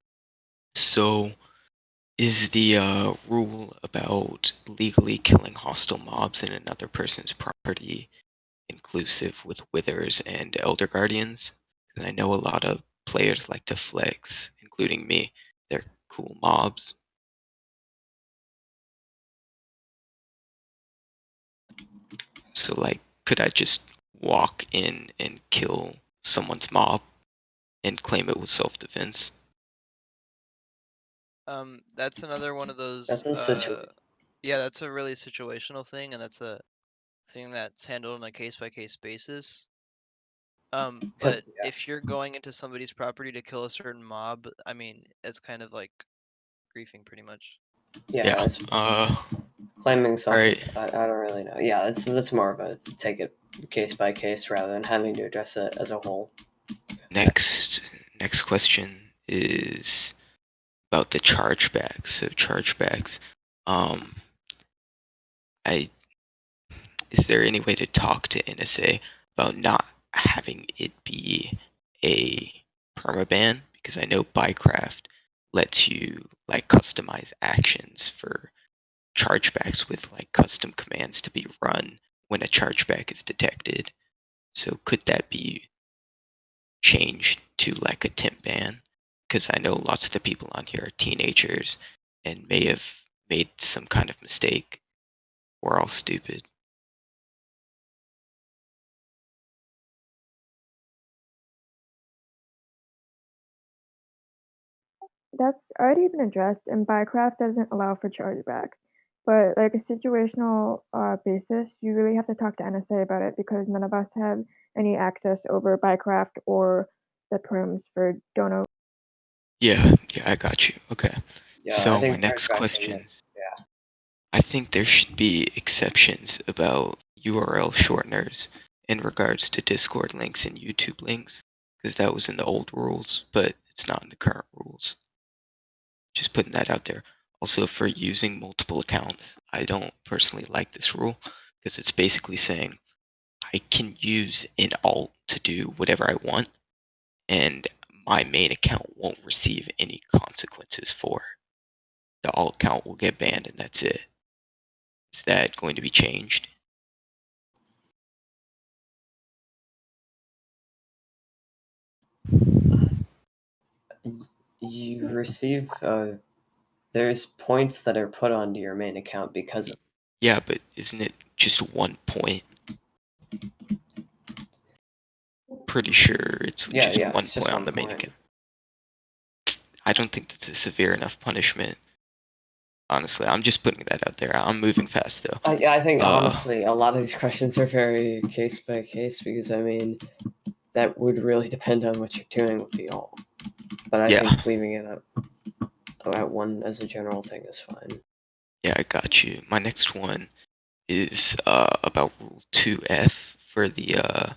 So is the rule about legally killing hostile mobs in another person's property inclusive with withers and elder guardians? Because I know a lot of players like to flex, including me. They're cool mobs. So like, could I just walk in and kill someone's mob and claim it was self-defense? That's another one of those. That's a situation. Yeah, that's a really situational thing, and that's a thing that's handled on a case-by-case basis. But if you're going into somebody's property to kill a certain mob, I mean, it's kind of like griefing, pretty much. Yeah. Claiming something. I don't really know. Yeah, that's more of a take it case by case rather than having to address it as a whole. Next question is about the chargebacks. So chargebacks, is there any way to talk to NSA about not having it be a permaban? because I know Bycraft lets you like customize actions for chargebacks with like custom commands to be run when a chargeback is detected. So could that be changed to like a temp ban? Because I know lots of the people on here are teenagers and may have made some kind of mistake. We're all stupid. That's already been addressed, and Bycraft doesn't allow for chargebacks. But like a situational basis, you really have to talk to NSA about it because none of us have any access over Bycraft or the perms for Dono. Yeah, I got you. Okay. Yeah, So I think my next Bycraft question. yeah. I think there should be exceptions about URL shorteners in regards to Discord links and YouTube links, because that was in the old rules, but it's not in the current rules. Just putting that out there. Also, for using multiple accounts, I don't personally like this rule because it's basically saying I can use an alt to do whatever I want, and my main account won't receive any consequences for it. The alt account will get banned, and that's it. Is that going to be changed? You receive there's points that are put onto your main account because of Yeah, but isn't it just 1 point? Pretty sure it's yeah, just yeah, 1 it's just point on 1 the main point. account. I don't think that's a severe enough punishment. Honestly, I'm just putting that out there. I'm moving fast though. I think honestly, a lot of these questions are very case by case because I mean, that would really depend on what you're doing with the alt. But I Yeah. think leaving it at 1 as a general thing is fine. Yeah, I got you. My next one is about Rule 2F for the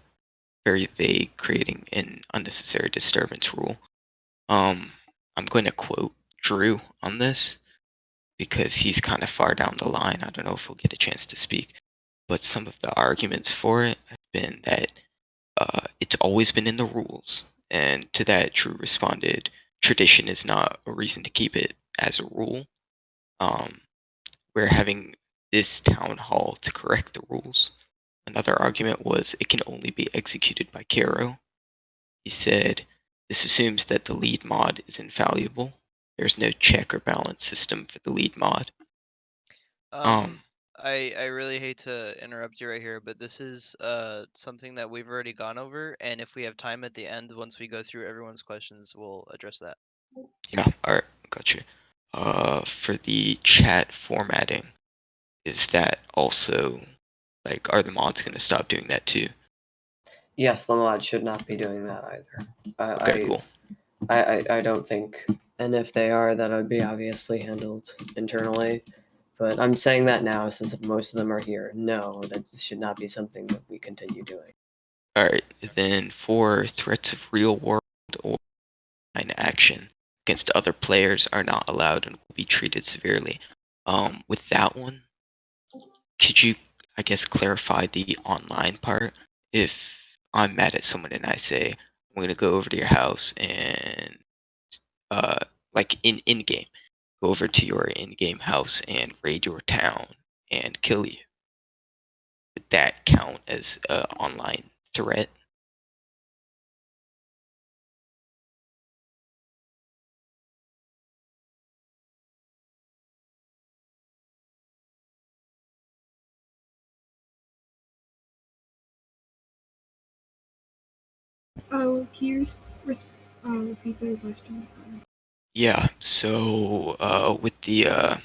very vague creating an unnecessary disturbance rule. I'm going to quote Drew on this because he's kind of far down the line. I don't know if he'll get a chance to speak, but some of the arguments for it have been that it's always been in the rules. And to that, Drew responded, tradition is not a reason to keep it as a rule. We're having this town hall to correct the rules. Another argument was it can only be executed by Caro. He said, this assumes that the lead mod is infallible. There's no check or balance system for the lead mod. I really hate to interrupt you right here, but this is something that we've already gone over, and if we have time at the end, once we go through everyone's questions, we'll address that. Yeah, alright, got you. For the chat formatting, is that also, like, are the mods going to stop doing that too? Yes, the mod should not be doing that either. Okay, cool. I don't think, and if they are, that would be obviously handled internally. But I'm saying that now since most of them are here. No, that should not be something that we continue doing. Alright, then for threats of real world or online action against other players are not allowed and will be treated severely. With that one, could you, I guess, clarify the online part? If I'm mad at someone and I say, I'm going to go over to your house and, like in game, go over to your in-game house and raid your town and kill you, would that count as an online threat? Oh, can you repeat the question? Sorry. Yeah, so with the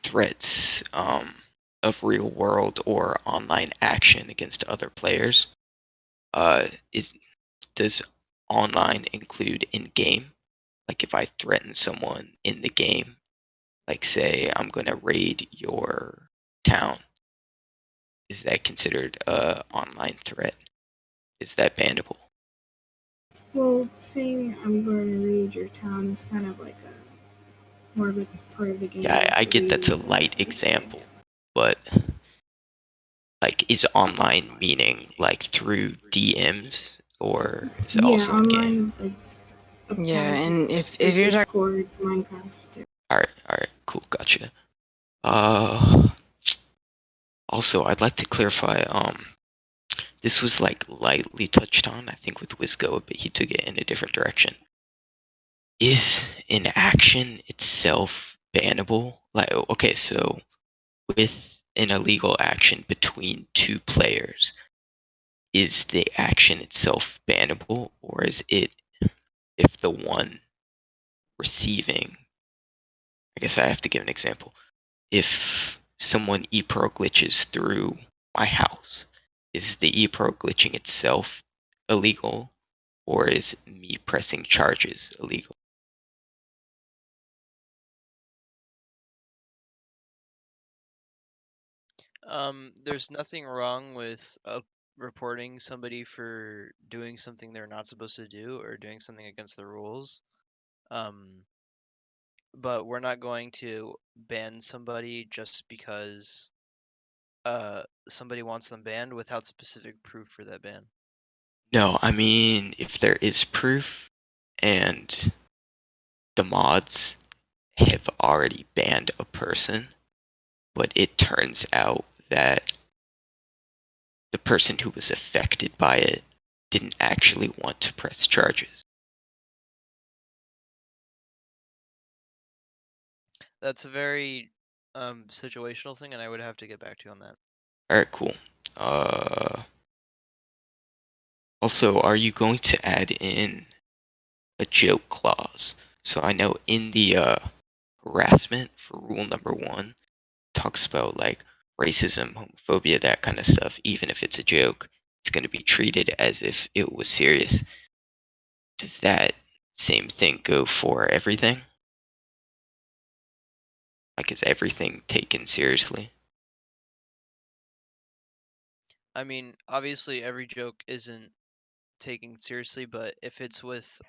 threats of real world or online action against other players, does online include in game? Like if I threaten someone in the game, like say I'm gonna raid your town, is that considered a online threat? Is that bannable? Well, saying I'm going to raid your town is kind of like a more of a part of the game. Yeah, I get that's a So light example, but like is online meaning like through DMs or is it yeah, also in game? online, like Yeah, applies and with if you're talking, Discord, Minecraft. All right, cool, gotcha. Also, I'd like to clarify. This was like lightly touched on, I think, with Wisgo, but he took it in a different direction. Is an action itself bannable? Like, okay, so with an illegal action between two players, is the action itself bannable, or is it if the one receiving? I guess I have to give an example. If someone ePro glitches through my house, is the ePro glitching itself illegal, or is me pressing charges illegal? There's nothing wrong with reporting somebody for doing something they're not supposed to do or doing something against the rules. But we're not going to ban somebody just because somebody wants them banned without specific proof for that ban. No, I mean, if there is proof and the mods have already banned a person, but it turns out that the person who was affected by it didn't actually want to press charges. That's a very situational thing, and I would have to get back to you on that. All right, cool. Also, are you going to add in a joke clause? So I know in the harassment for rule number 1 talks about like racism, homophobia, that kind of stuff. Even if it's a joke, it's going to be treated as if it was serious. Does that same thing go for everything? Like, is everything taken seriously? I mean, obviously every joke isn't taken seriously, but if it's with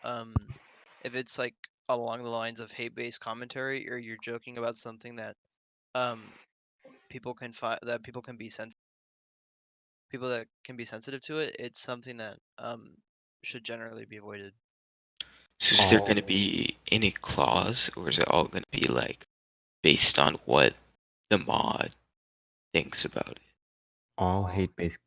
if it's like along the lines of hate-based commentary, or you're joking about something that people can people can be people that can be sensitive to it, it's something that should generally be avoided. So is there going to be any clause, or is it all going to be like based on what the mod thinks about it? All hate-based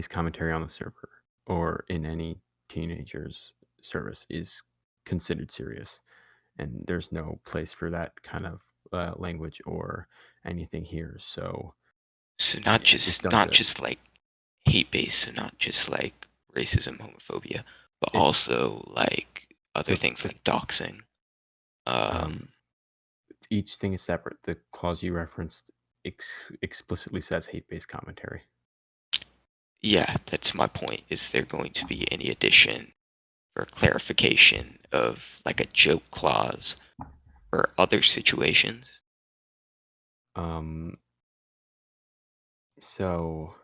commentary on the server or in any teenager's service is considered serious, and there's no place for that kind of language or anything here. So not yeah, just don't do it. just like hate based, so not just like racism, homophobia, but It- also like other the- things the- like doxing. Each thing is separate. The clause you referenced explicitly says hate-based commentary. Yeah, that's my point. Is there going to be any addition or clarification of like a joke clause for other situations? So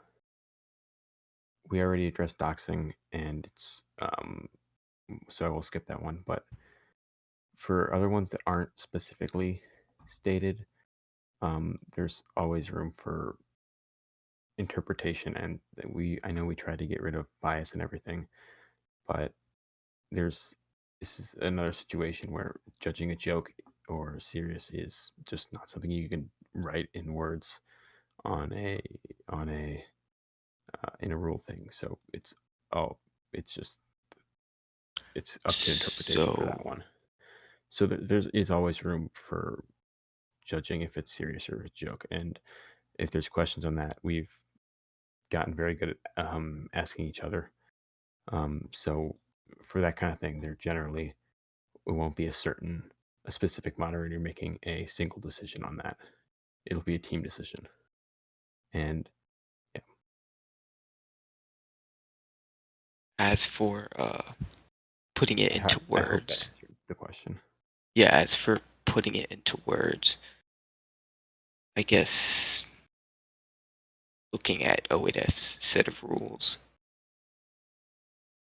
we already addressed doxing, and it's so I will skip that one. But for other ones that aren't specifically stated, there's always room for interpretation, and I know we try to get rid of bias and everything, but this is another situation where judging a joke or serious is just not something you can write in words on a in a rule thing. So it's just it's up to interpretation for that one. So there is always room for judging if it's serious or a joke, and if there's questions on that, we've gotten very good at asking each other. So for that kind of thing, there generally it won't be a specific moderator making a single decision on that. It'll be a team decision. And yeah. As for putting it into I hope that words, answered the question. yeah, as for putting it into words, I guess looking at OIDF's set of rules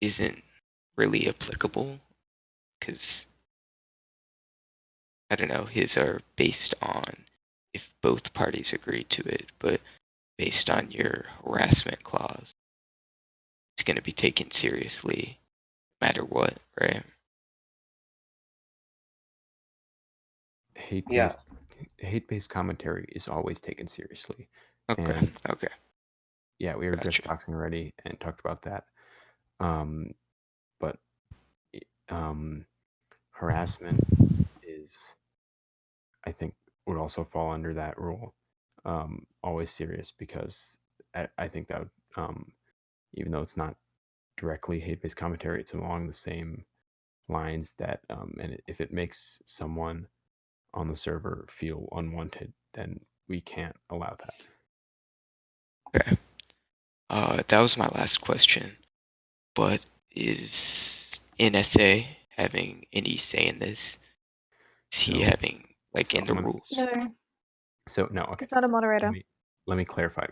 isn't really applicable, because I don't know, his are based on if both parties agree to it, but based on your harassment clause, it's going to be taken seriously matter what, right? Hate-based hate-based commentary is always taken seriously. Okay. And Okay. yeah, we were just Gotcha. doxing already and talked about that. But harassment is, I think, would also fall under that rule. Always serious, because I think that would, even though it's not directly hate-based commentary, it's along the same lines that, and if it makes someone on the server feel unwanted, then we can't allow that. Okay. That was my last question. But is NSA having any say in this? Is he So- having like so in the I'm gonna- rules? No, So no, okay. it's not a moderator. Let me clarify.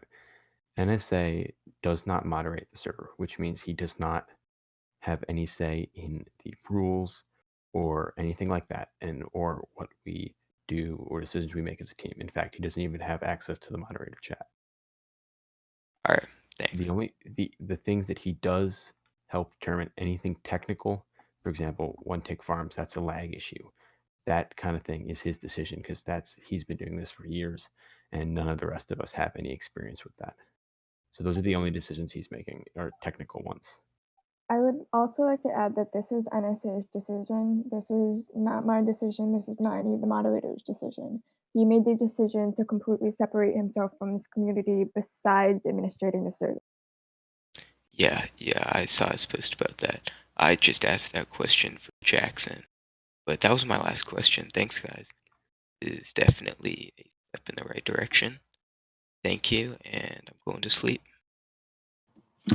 NSA does not moderate the server, which means he does not have any say in the rules or anything like that, and or what we do or decisions we make as a team. In fact, he doesn't even have access to the moderator chat. All right. Thanks. The only the things that he does help determine anything technical, for example, one tick farms, that's a lag issue. That kind of thing is his decision, because he's been doing this for years, and none of the rest of us have any experience with that. So those are the only decisions he's making, are technical ones. I would also like to add that this is NSA's decision. This is not my decision. This is not any of the moderator's decision. He made the decision to completely separate himself from this community besides administrating the server. Yeah, I saw his post about that. I just asked that question for Jackson, but that was my last question. Thanks, guys. It is definitely a step in the right direction. Thank you, and I'm going to sleep.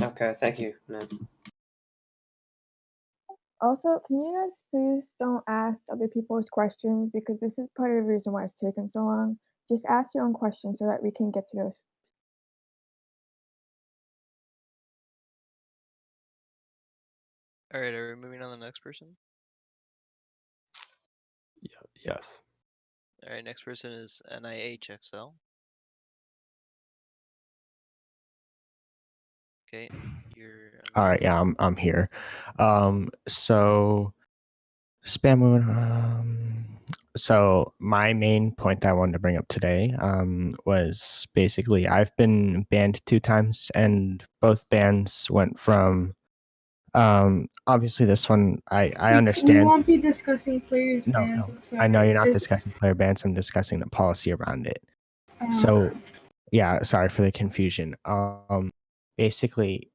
Okay, thank you, Ned. Also, can you guys please don't ask other people's questions, because this is part of the reason why it's taken so long. Just ask your own questions so that we can get to those. All right, are we moving on to the next person? Yes. All right, next person is NIHXL. Okay, you're. All right, yeah, I'm here. So spam movement. So my main point that I wanted to bring up today was basically I've been banned 2 times, and both bans went from obviously this one I We understand. won't be discussing players' No, bans. no. I'm sorry. I know you're not It's- discussing player bans. I'm discussing the policy around it. um, So yeah, sorry for the confusion. Basically,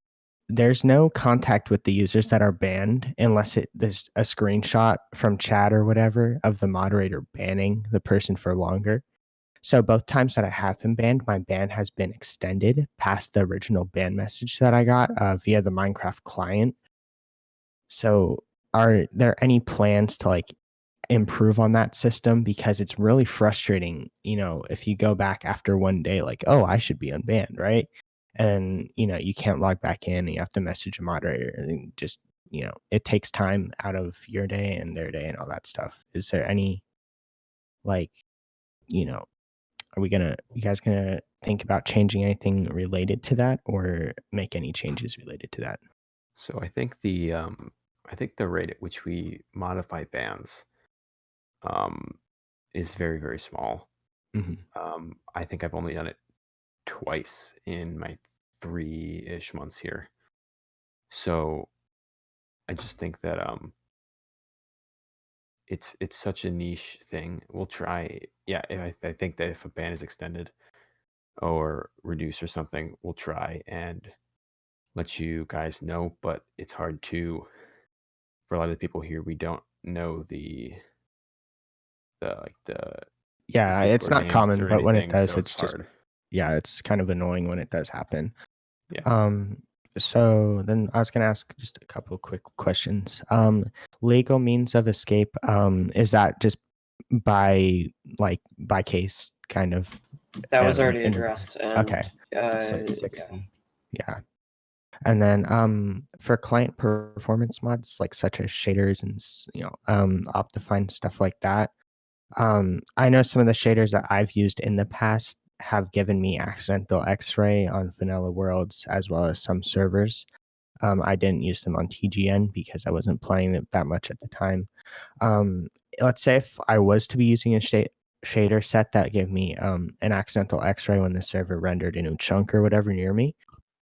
there's no contact with the users that are banned unless there's a screenshot from chat or whatever of the moderator banning the person for longer. So both times that I have been banned, my ban has been extended past the original ban message that I got via the Minecraft client. So are there any plans to like improve on that system? Because it's really frustrating, if you go back after one day, like, oh, I should be unbanned, right? And you can't log back in, and you have to message a moderator, and just it takes time out of your day and their day and all that stuff. Is there any like are you guys gonna think about changing anything related to that, or make any changes related to that? So I think the rate at which we modify bans is very, very small. I think I've only done it twice in my 3-ish months here. So I just think that it's such a niche thing. We'll try. Yeah, I think that if a ban is extended or reduced or something, we'll try and let you guys know. But it's hard to, for a lot of the people here, we don't know the yeah, it's Discord not names common, or but when it anything, does, so it's it's just hard. yeah, it's kind of annoying when it does happen. Yeah. So then I was gonna ask just a couple of quick questions. Legal means of escape, is that just by case kind of? That was already in the addressed. past? And, Okay. So yeah. 60. Yeah. And then for client performance mods like such as shaders and Optifine stuff like that, I know some of the shaders that I've used in the past have given me accidental X-ray on vanilla worlds as well as some servers. I didn't use them on TGN because I wasn't playing it that much at the time. Let's say if I was to be using a shader set that gave me an accidental X-ray when the server rendered a new chunk or whatever near me,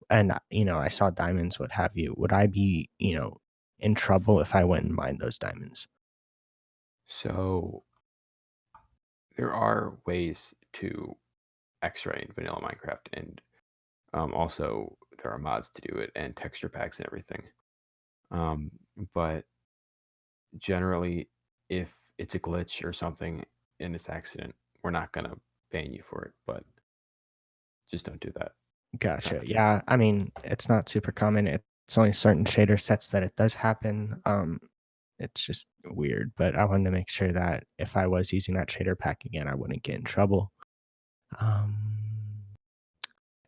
and I saw diamonds, what have you, would I be in trouble if I went and mined those diamonds? So there are ways to X-ray in vanilla Minecraft, and also there are mods to do it and texture packs and everything. But generally, if it's a glitch or something in this accident, we're not gonna ban you for it, but just don't do that. Gotcha. Yeah, I mean, it's not super common. It's only certain shader sets that it does happen. It's just weird, but I wanted to make sure that if I was using that shader pack again, I wouldn't get in trouble. Um,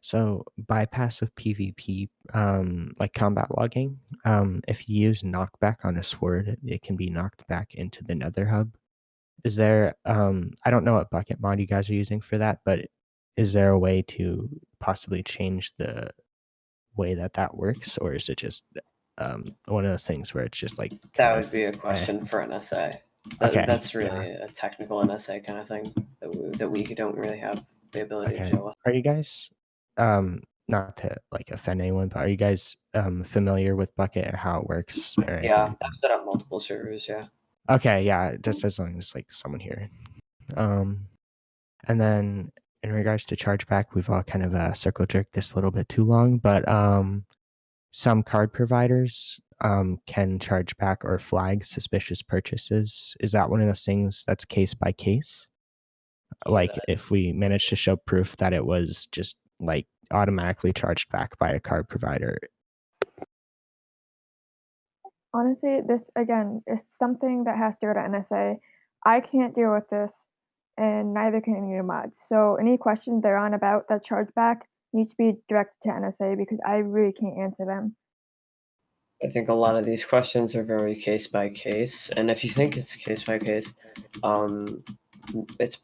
so bypass of PvP, like combat logging, if you use knockback on a sword, it can be knocked back into the nether hub. Is there, I don't know what bucket mod you guys are using for that, but is there a way to possibly change the way that works, or is it just one of those things where it's just like That would be a question for NSA. Okay, That's really yeah. a technical NSA kind of thing that we don't really have the ability to Okay. deal with. Are you guys not to like offend anyone, but are you guys familiar with bucket or how it works or anything Yeah, like that? I've set up multiple servers. Yeah. Okay, yeah, just as long as like someone here. And then in regards to chargeback, we've all kind of circle jerked this a little bit too long, but some card providers can charge back or flag suspicious purchases. Is that one of those things that's case by case? Like if we manage to show proof that it was just like automatically charged back by a card provider. Honestly, this again is something that has to go to NSA. I can't deal with this, and neither can any of the mods. So any questions they're on about that chargeback need to be directed to NSA because I really can't answer them. I think a lot of these questions are very case by case, and if you think it's case by case, it's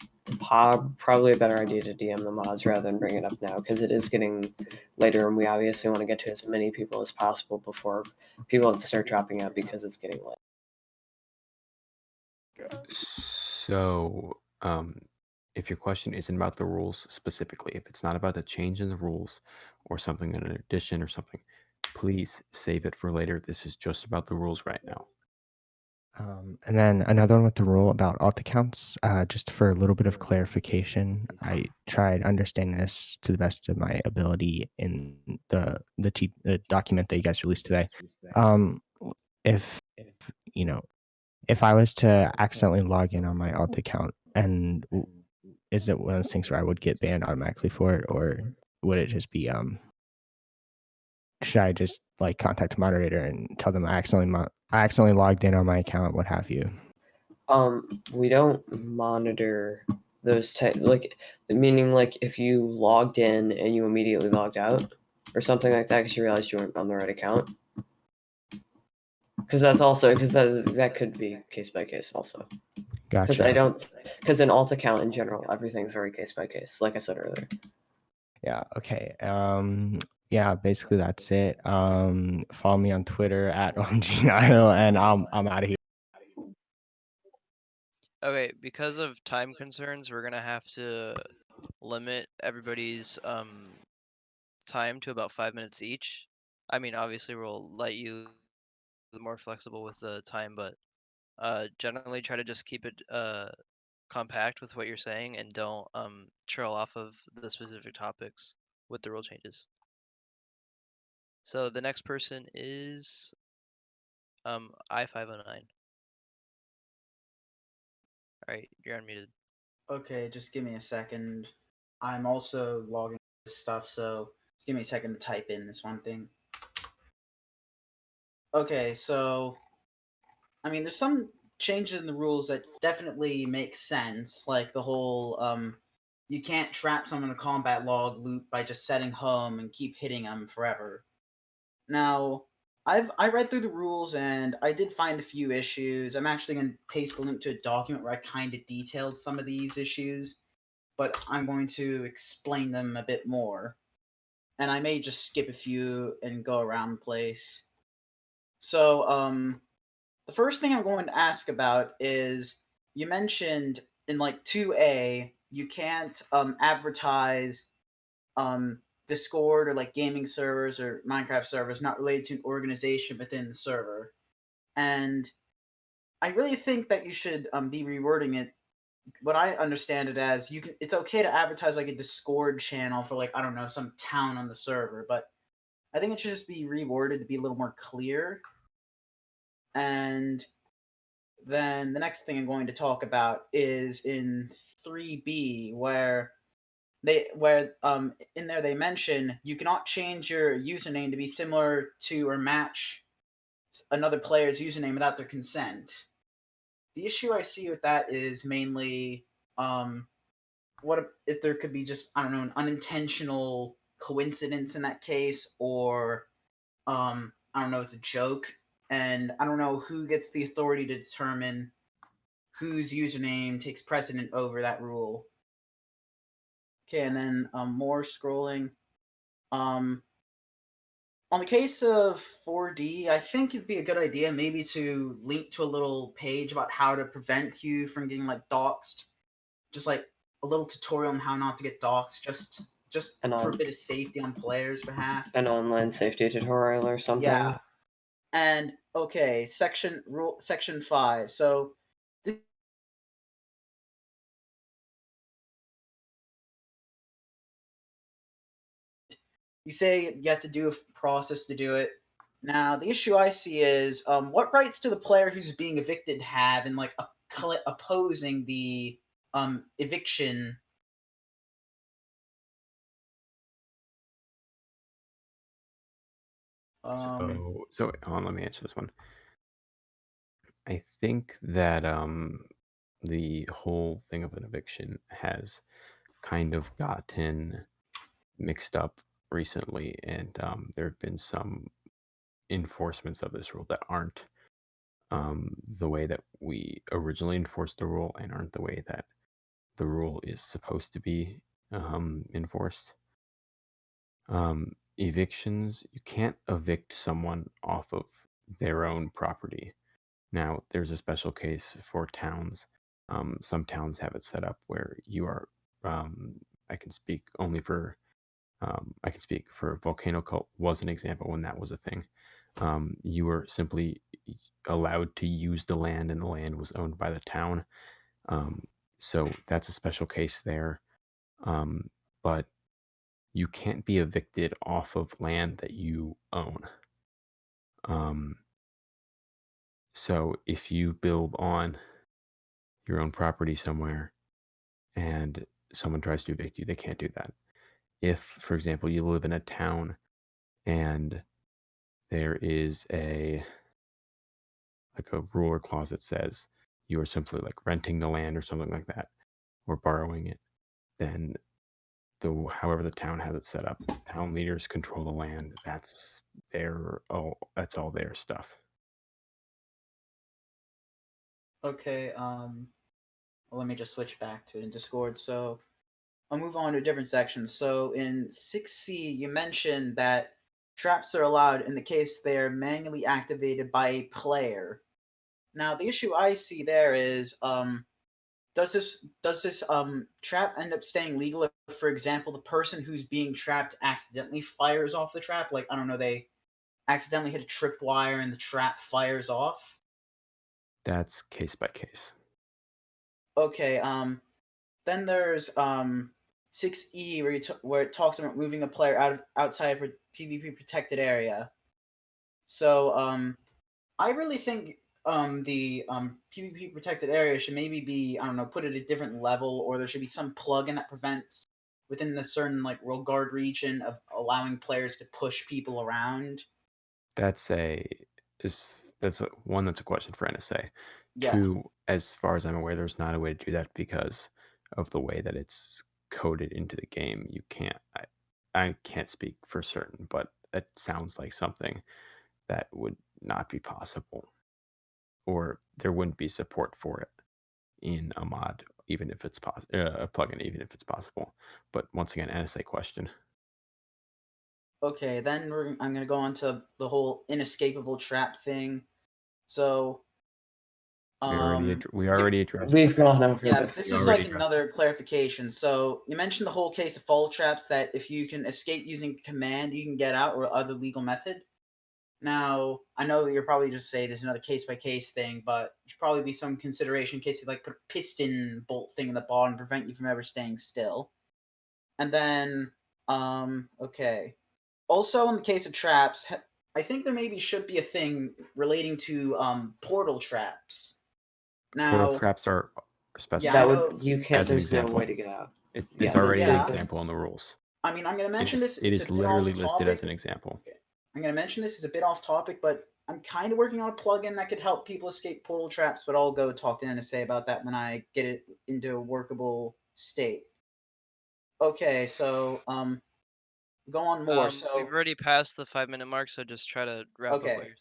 probably a better idea to DM the mods rather than bring it up now because it is getting later, and we obviously want to get to as many people as possible before people start dropping out because it's getting late. So, if your question isn't about the rules specifically, if it's not about a change in the rules or something in an addition or something, please save it for later. This is just about the rules right now. And then another one with the rule about alt accounts, just for a little bit of clarification, I tried understanding this to the best of my ability in the document that you guys released today. If if I was to accidentally log in on my alt account, and is it one of those things where I would get banned automatically for it, or would it just be should I just like contact the moderator and tell them I accidentally logged in on my account, what have you? We don't monitor those like meaning like if you logged in and you immediately logged out or something like that because you realized you weren't on the right account. Because that could be case by case also. Gotcha. Because an alt account in general, everything's very case by case, like I said earlier. Yeah. Okay. Yeah. Basically, that's it. Follow me on Twitter at OMG9, and I'm out of here. Okay, because of time concerns, we're gonna have to limit everybody's time to about 5 minutes each. I mean, obviously, we'll let you be more flexible with the time, but generally try to just keep it compact with what you're saying and don't trail off of the specific topics with the rule changes. So the next person is I509. All right, you're unmuted. Okay, just give me a second. I'm also logging this stuff, so just give me a second to type in this one thing. Okay, so I mean, there's some changes in the rules that definitely make sense, like the whole you can't trap someone in a combat log loop by just setting home and keep hitting them forever. Now, I read through the rules and I did find a few issues. I'm actually going to paste a link to a document where I kind of detailed some of these issues, but I'm going to explain them a bit more. and I may just skip a few and go around the place. So, the first thing I'm going to ask about is you mentioned in like 2A you can't advertise Discord or like gaming servers or Minecraft servers not related to an organization within the server, and I really think that you should be rewording it. What I understand it as, it's okay to advertise like a Discord channel for like, I don't know, some town on the server, but I think it should just be reworded to be a little more clear. And then the next thing I'm going to talk about is in 3B, where in there they mention you cannot change your username to be similar to or match another player's username without their consent. The issue I see with that is mainly what if there could be just, I don't know, an unintentional coincidence in that case, or I don't know, it's a joke, and I don't know who gets the authority to determine whose username takes precedent over that rule. Okay, and then more scrolling. On the case of 4D, I think it'd be a good idea maybe to link to a little page about how to prevent you from getting like doxxed. Just like a little tutorial on how not to get doxxed, just for a bit of safety on players' behalf. An online safety tutorial or something. Yeah. And okay, section 5. So you say you have to do a process to do it. Now, the issue I see is what rights do the player who's being evicted have in like opposing the eviction? So let me answer this one. I think that the whole thing of an eviction has kind of gotten mixed up recently, and there have been some enforcements of this rule that aren't the way that we originally enforced the rule and aren't the way that the rule is supposed to be enforced. Evictions, you can't evict someone off of their own property. Now, there's a special case for towns. Some towns have it set up where you are, I can speak only for, I can speak for Volcano Cult was an example when that was a thing. You were simply allowed to use the land and the land was owned by the town. So that's a special case there. But you can't be evicted off of land that you own. So if you build on your own property somewhere and someone tries to evict you, they can't do that. If, for example, you live in a town and there is a rule or clause that says you are simply like renting the land or something like that, or borrowing it, then however the town has it set up, town leaders control the land. That's that's all their stuff. Okay, let me just switch back to it in Discord. So I'll move on to different sections. So in 6C, you mentioned that traps are allowed in the case they are manually activated by a player. Now, the issue I see there is, does this trap end up staying legal if, for example, the person who's being trapped accidentally fires off the trap? Like, I don't know, they accidentally hit a tripwire and the trap fires off? That's case by case. Okay, then there's 6E where it talks about moving a player outside a PvP protected area. So I really think the PvP protected area should maybe be, I don't know, put at a different level, or there should be some plugin that prevents within the certain like world guard region of allowing players to push people around. That's one that's a question for NSA. Yeah. Two, as far as I'm aware, there's not a way to do that because of the way that it's coded into the game. You can't. I can't speak for certain, but it sounds like something that would not be possible, or there wouldn't be support for it in a mod, even if it's a plugin, even if it's possible. But once again, NSA question. Okay, then I'm gonna go on to the whole inescapable trap thing. So, We already addressed We've that. gone over yeah, this. this We is already like addressed another clarification. So you mentioned the whole case of fall traps, that if you can escape using command, you can get out, or other legal method. Now, I know that you're probably just say there's another case by case thing, but there should probably be some consideration in case you like put a piston bolt thing in the bottom and prevent you from ever staying still. And then, okay. Also, in the case of traps, I think there maybe should be a thing relating to portal traps. Now, portal traps are specified. yeah, I That know. would you can't. As an There's no example. way to get out. It's Yeah, already an Yeah. example in the rules. I mean, I'm going to mention this. It It's is a bit literally off listed as topic. an example. Okay. I'm going to mention this is a bit off topic, but I'm kind of working on a plugin that could help people escape portal traps, but I'll go talk to NSA about that when I get it into a workable state. Okay, so go on more. We've already passed the 5-minute mark, so just try to wrap up what Okay. you're.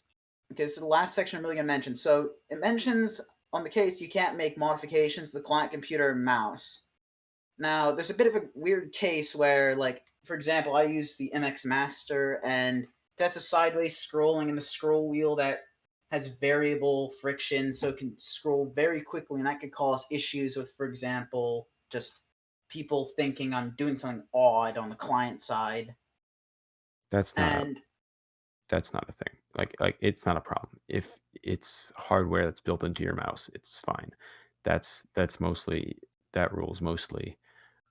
Okay, this is the last section I'm really going to mention. So it mentions on the case you can't make modifications to the client computer mouse. Now, there's a bit of a weird case where, like, for example, I use the MX Master, and it has a sideways scrolling in the scroll wheel that has variable friction, so it can scroll very quickly, and that could cause issues with, for example, just people thinking I'm doing something odd on the client side. That's not And a thing. Like it's not a problem. If it's hardware that's built into your mouse, it's fine. That's mostly that rules mostly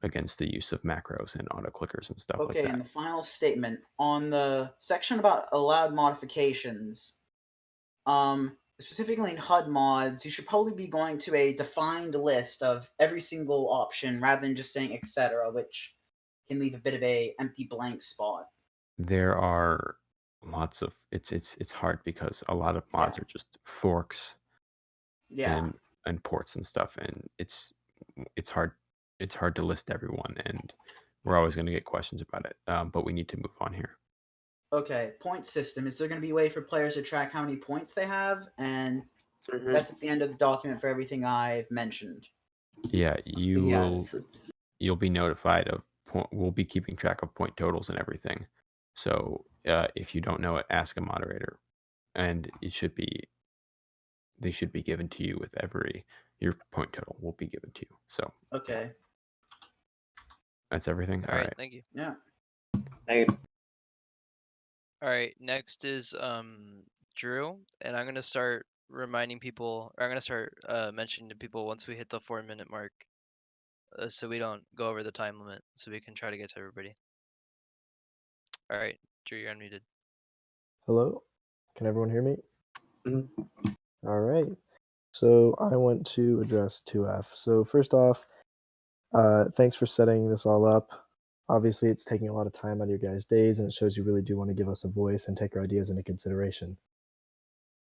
against the use of macros and auto clickers and stuff like okay, that. and the final statement on the section about allowed modifications. Specifically in HUD mods, you should probably be going to a defined list of every single option rather than just saying etc., which can leave a bit of a empty blank spot. There are lots of it's hard because a lot of mods are just forks Yeah. and ports and stuff, and it's hard to list everyone, and we're always going to get questions about it. But we need to move on here. Okay, point system. Is there going to be a way for players to track how many points they have? And that's at the end of the document for everything I've mentioned. Yeah, you'll be notified of we'll be keeping track of point totals and everything. So if you don't know it, ask a moderator, and they should be given to you with your point total will be given to you. So okay, that's everything. All right, thank you. Yeah. Thank you. All right, next is Drew, and I'm gonna start reminding people, or I'm gonna start mentioning to people once we hit the 4-minute mark, so we don't go over the time limit, so we can try to get to everybody. All right, Drew, you're unmuted. Hello, can everyone hear me? Mhm. All right. So I want to address 2F. So first off, thanks for setting this all up. Obviously, it's taking a lot of time out of your guys' days, and it shows you really do want to give us a voice and take our ideas into consideration.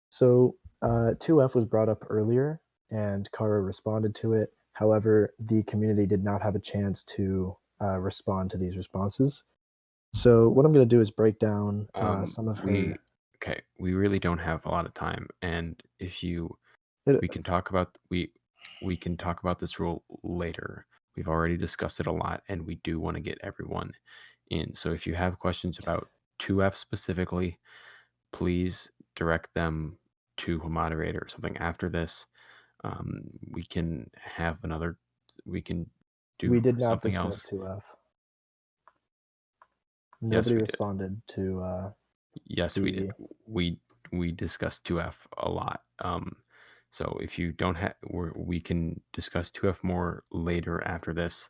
So 2F was brought up earlier, and Kara responded to it. However, the community did not have a chance to respond to these responses. So what I'm going to do is break down some of her. Okay, we really don't have a lot of time, and if you, we can talk about this rule later. We've already discussed it a lot, and we do want to get everyone in. So if you have questions about 2F specifically, please direct them to a moderator or something after this. We can have another. We can do We did not something discuss else. 2F. Yes, Nobody we did. responded to. Yes, we did. We discussed 2F a lot. So if you don't have, we can discuss 2F more later after this,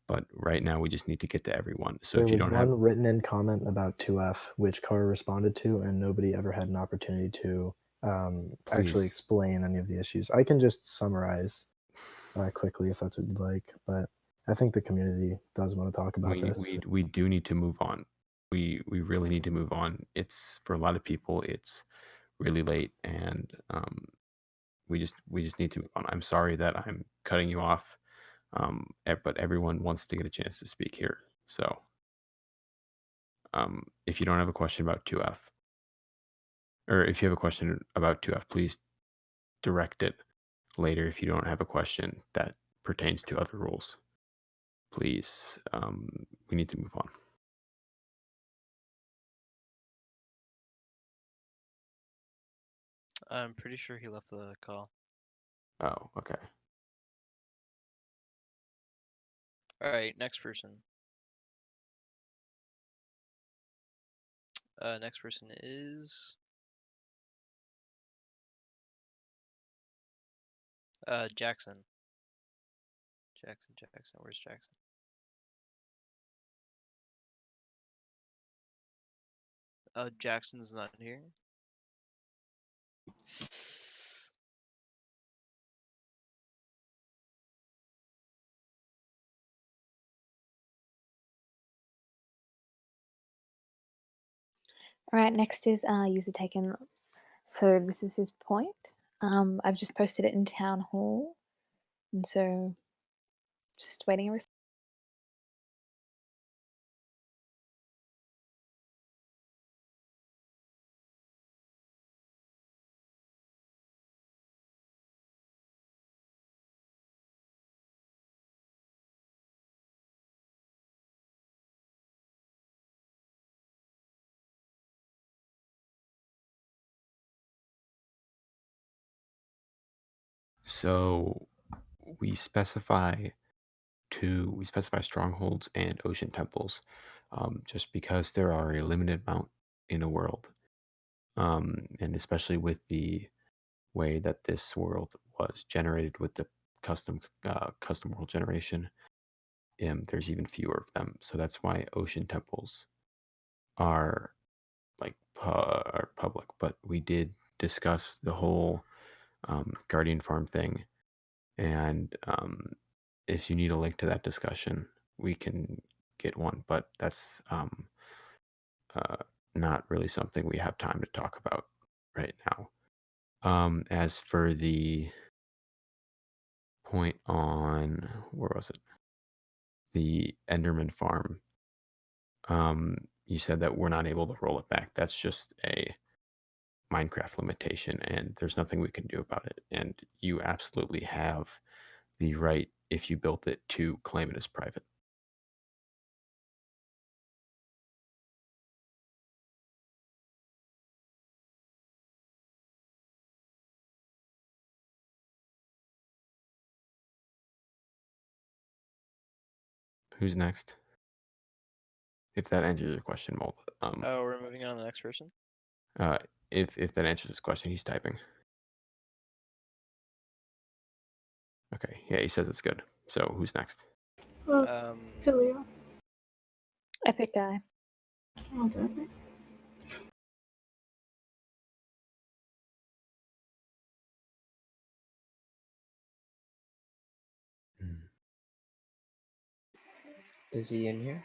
but right now we just need to get to everyone. So There if you was don't one have, written in comment about 2F, which Kara responded to, and nobody ever had an opportunity to actually Please. explain any of the issues. I can just summarize quickly if that's what you'd like, but I think the community does want to talk about this. we do need to move on. We really need to move on. It's for a lot of people. It's really late, and we just need to move on. I'm sorry that I'm cutting you off, but everyone wants to get a chance to speak here. So if you don't have a question about 2F, or if you have a question about 2F, please direct it later. If you don't have a question that pertains to other rules, please, we need to move on. I'm pretty sure he left the call. Oh, okay. All right, next person. Next person is Jackson. Jackson. Where's Jackson? Jackson's not here. All right, next is user taken. So this is his point. I've just posted it in Town Hall, and so just waiting a response. So we specify strongholds and ocean temples, just because there are a limited amount in a world, and especially with the way that this world was generated with the custom world generation, there's even fewer of them. So that's why ocean temples are like are public. But we did discuss the whole Guardian Farm thing, and if you need a link to that discussion, we can get one. But that's not really something we have time to talk about right now. As for the point on, where was it? The Enderman farm. You said that we're not able to roll it back. That's just a Minecraft limitation, and there's nothing we can do about it. And you absolutely have the right, if you built it, to claim it as private. Who's next? If that answers your question, Mold. Oh, we're moving on to the next person. If that answers his question, he's typing. Okay, yeah, he says it's good. So who's next? Pilio. Epic guy. Oh, it's Epic. Is he in here?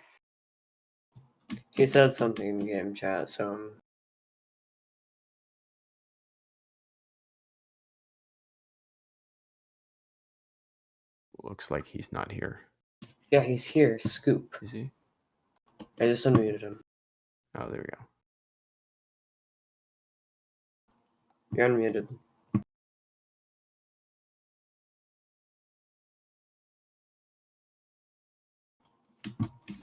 He said something in game chat, so Looks like he's not here. yeah, he's here. Scoop. Is he? I just unmuted him. Oh, there we go. You're unmuted.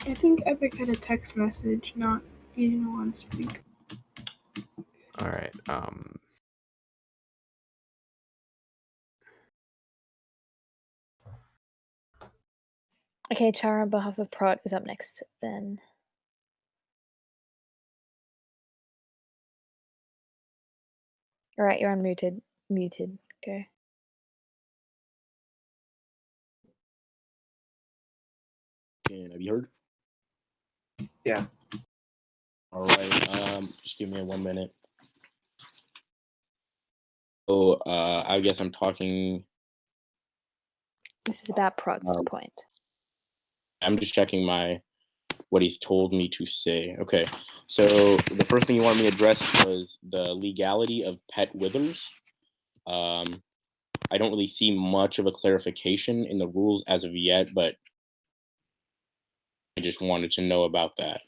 I think Epic had a text message, not he didn't want to speak. All right. Okay, Chara on behalf of Prot is up next then. All right, you're unmuted. Muted. Go. Can I be heard? Yeah. All right. Just give me 1 minute. So, I guess I'm talking. This is about Prot's point. I'm just checking what he's told me to say. Okay. So the first thing you wanted me to address was the legality of pet withers. I don't really see much of a clarification in the rules as of yet, but I just wanted to know about that.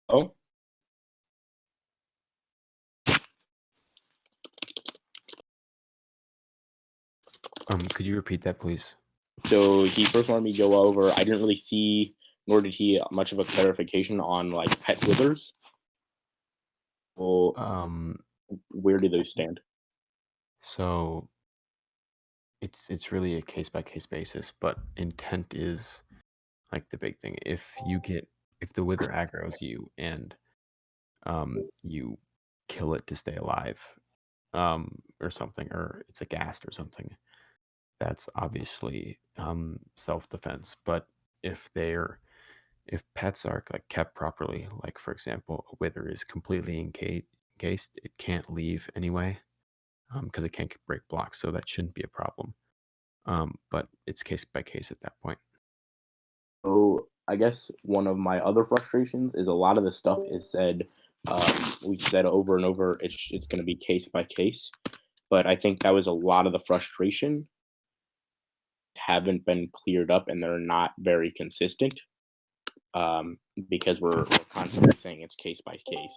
Oh, could you repeat that, please? So he first wanted me to go over. I didn't really see, nor did he, much of a clarification on like pet withers. Well, where do those stand? So it's really a case by case basis, but intent is like the big thing. If the wither aggroes you and you kill it to stay alive, or something, or it's a ghast or something, that's obviously self defense. But if pets are like kept properly, like for example, a wither is completely encased, it can't leave anyway, because it can't break blocks, so that shouldn't be a problem. But it's case by case at that point. So I guess one of my other frustrations is a lot of the stuff is said. We said over and over, it's going to be case by case, but I think that was a lot of the frustration haven't been cleared up, and they're not very consistent. Because we're constantly saying it's case by case.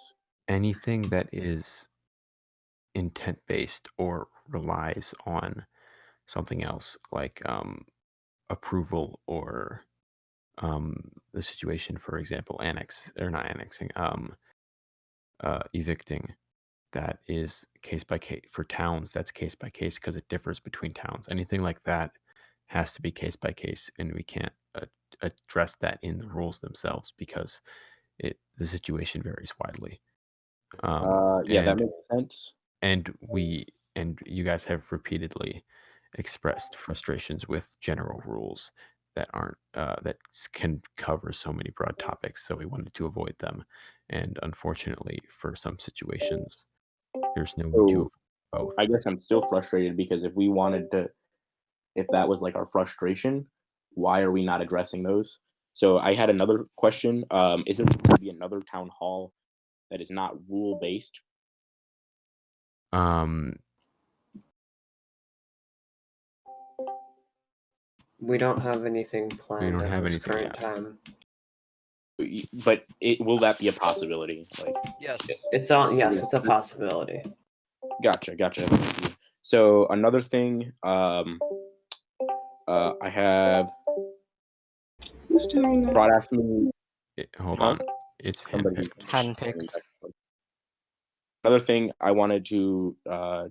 Anything that is intent based or relies on something else, like approval or the situation, for example, evicting, that is case by case. For towns, that's case by case because it differs between towns. Anything like that has to be case by case, and we can't address that in the rules themselves because the situation varies widely. Yeah, that makes sense. And you guys have repeatedly expressed frustrations with general rules that aren't that can cover so many broad topics, so we wanted to avoid them. And unfortunately, for some situations, there's no way to avoid both. I guess I'm still frustrated because if that was like our frustration, why are we not addressing those? So I had another question. Is there going to be another town hall that is not rule based? We don't have anything planned don't at have this anything current yet. time. But will that be a possibility? Like, yes, it's on. Yes, it's a possibility. Gotcha. So another thing, I have. Who's doing that? Prod asked me. Hold on, it's handpicked. Another thing I wanted to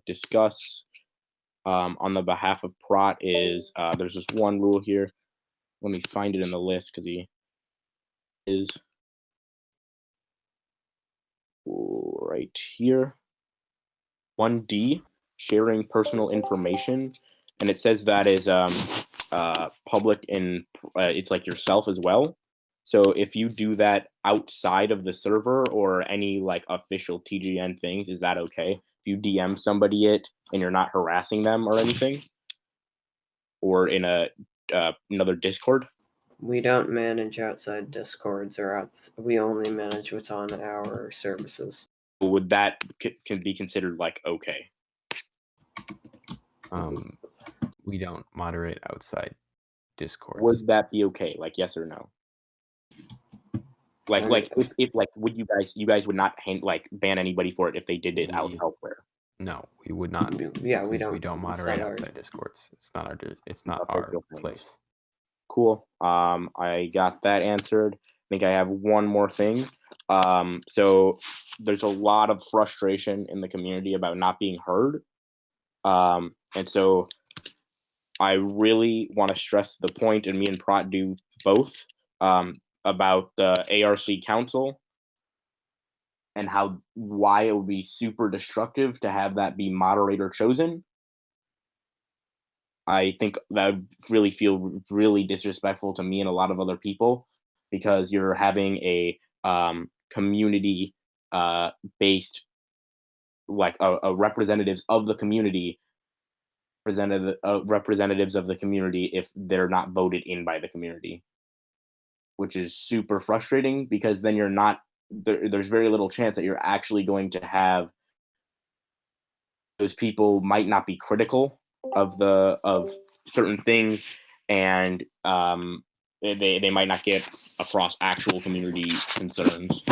discuss on the behalf of Prot is there's this one rule here. Let me find it in the list because he is right here. 1D, sharing personal information, and it says that is public and it's like yourself as well. So if you do that outside of the server or any like official TGN things, is that okay? If you DM somebody it and you're not harassing them or anything, or in another Discord? We don't manage outside Discords we only manage what's on our services. Would that can be considered like okay? We don't moderate outside Discords. Would that be okay? Like yes or no? Like if like would you guys would not ban anybody for it if they did it elsewhere? No, we would not. Yeah, we because don't. We don't moderate outside Discords. It's not our place. Cool. I got that answered. I think I have one more thing. So there's a lot of frustration in the community about not being heard. And so I really want to stress the point, and me and Prot do both, about the ARC Council and why it would be super destructive to have that be moderator chosen. I think that would really feel really disrespectful to me and a lot of other people because you're having a community based, like a representatives of the community, representatives of the community if they're not voted in by the community, which is super frustrating because then you're not there's very little chance that you're actually going to have those people might not be critical of certain things, and they might not get across actual community concerns.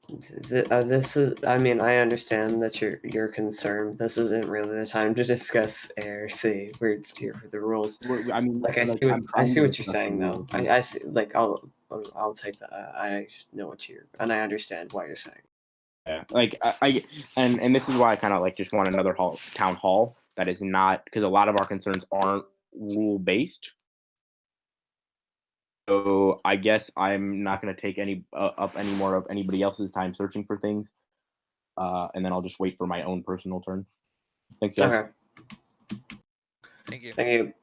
This is. I mean, I understand that you're concerned. This isn't really the time to discuss ARC. We're here for the rules. I mean, Like I like, see. I'm I trying see to what you're discuss saying, the though. rules. I see. Like I'll take that. I know what you're, and I understand why you're saying. Yeah, like and this is why I kind of like just want another town hall that is not, because a lot of our concerns aren't rule based. So I guess I'm not going to take up any more of anybody else's time searching for things, and then I'll just wait for my own personal turn. Thanks, guys. Okay. Thank you. Thank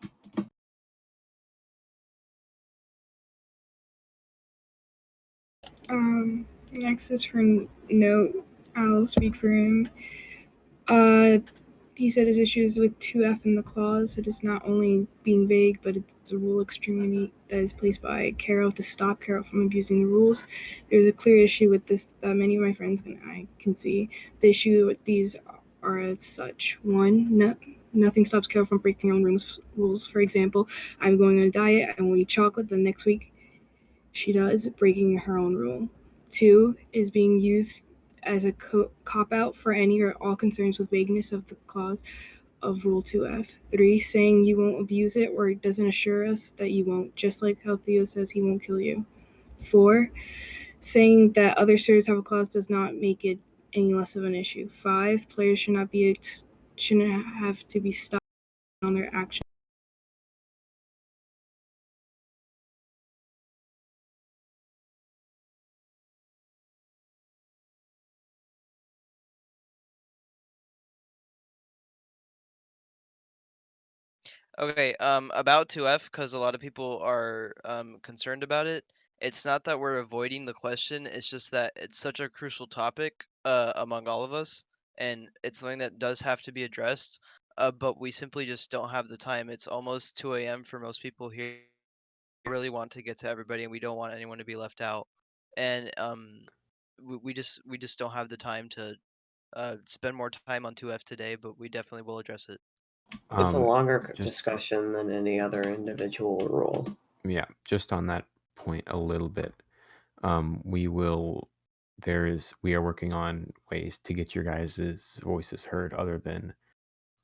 you. Next is from Note. I'll speak for him. He said his issues with 2F in the clause. It is not only being vague, but it's a rule extremity that is placed by Carol to stop Carol from abusing the rules. There's a clear issue with this that many of my friends and I can see. The issue with these are as such. One, nothing stops Carol from breaking her own rules. For example, I'm going on a diet, I won't eat chocolate. The next week, she does, breaking her own rule. Two is being used as a cop-out for any or all concerns with vagueness of the clause of Rule 2F. 3, saying you won't abuse it or it doesn't assure us that you won't, just like how Theo says he won't kill you. 4, saying that other servers have a clause does not make it any less of an issue. 5, players shouldn't have to be stopped on their actions. Okay, about 2F, because a lot of people are concerned about it. It's not that we're avoiding the question, it's just that it's such a crucial topic among all of us, and it's something that does have to be addressed, but we simply just don't have the time. It's almost 2 a.m. for most people here. We really want to get to everybody, and we don't want anyone to be left out. And we just don't have the time to spend more time on 2F today, but we definitely will address it. It's a longer Just discussion than any other individual rule. yeah, just on that point a little bit. We are working on ways to get your guys' voices heard other than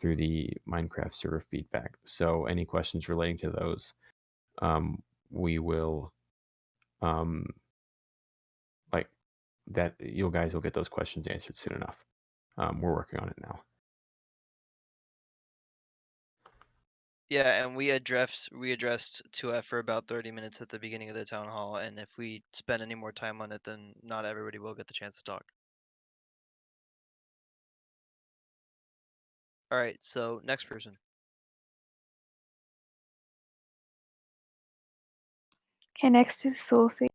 through the Minecraft server feedback. So any questions relating to those, we will like that you guys will get those questions answered soon enough. We're working on it now. Yeah, and we addressed 2F for about 30 minutes at the beginning of the town hall, and if we spend any more time on it, then not everybody will get the chance to talk. All right, so next person. Okay, next is Saucy.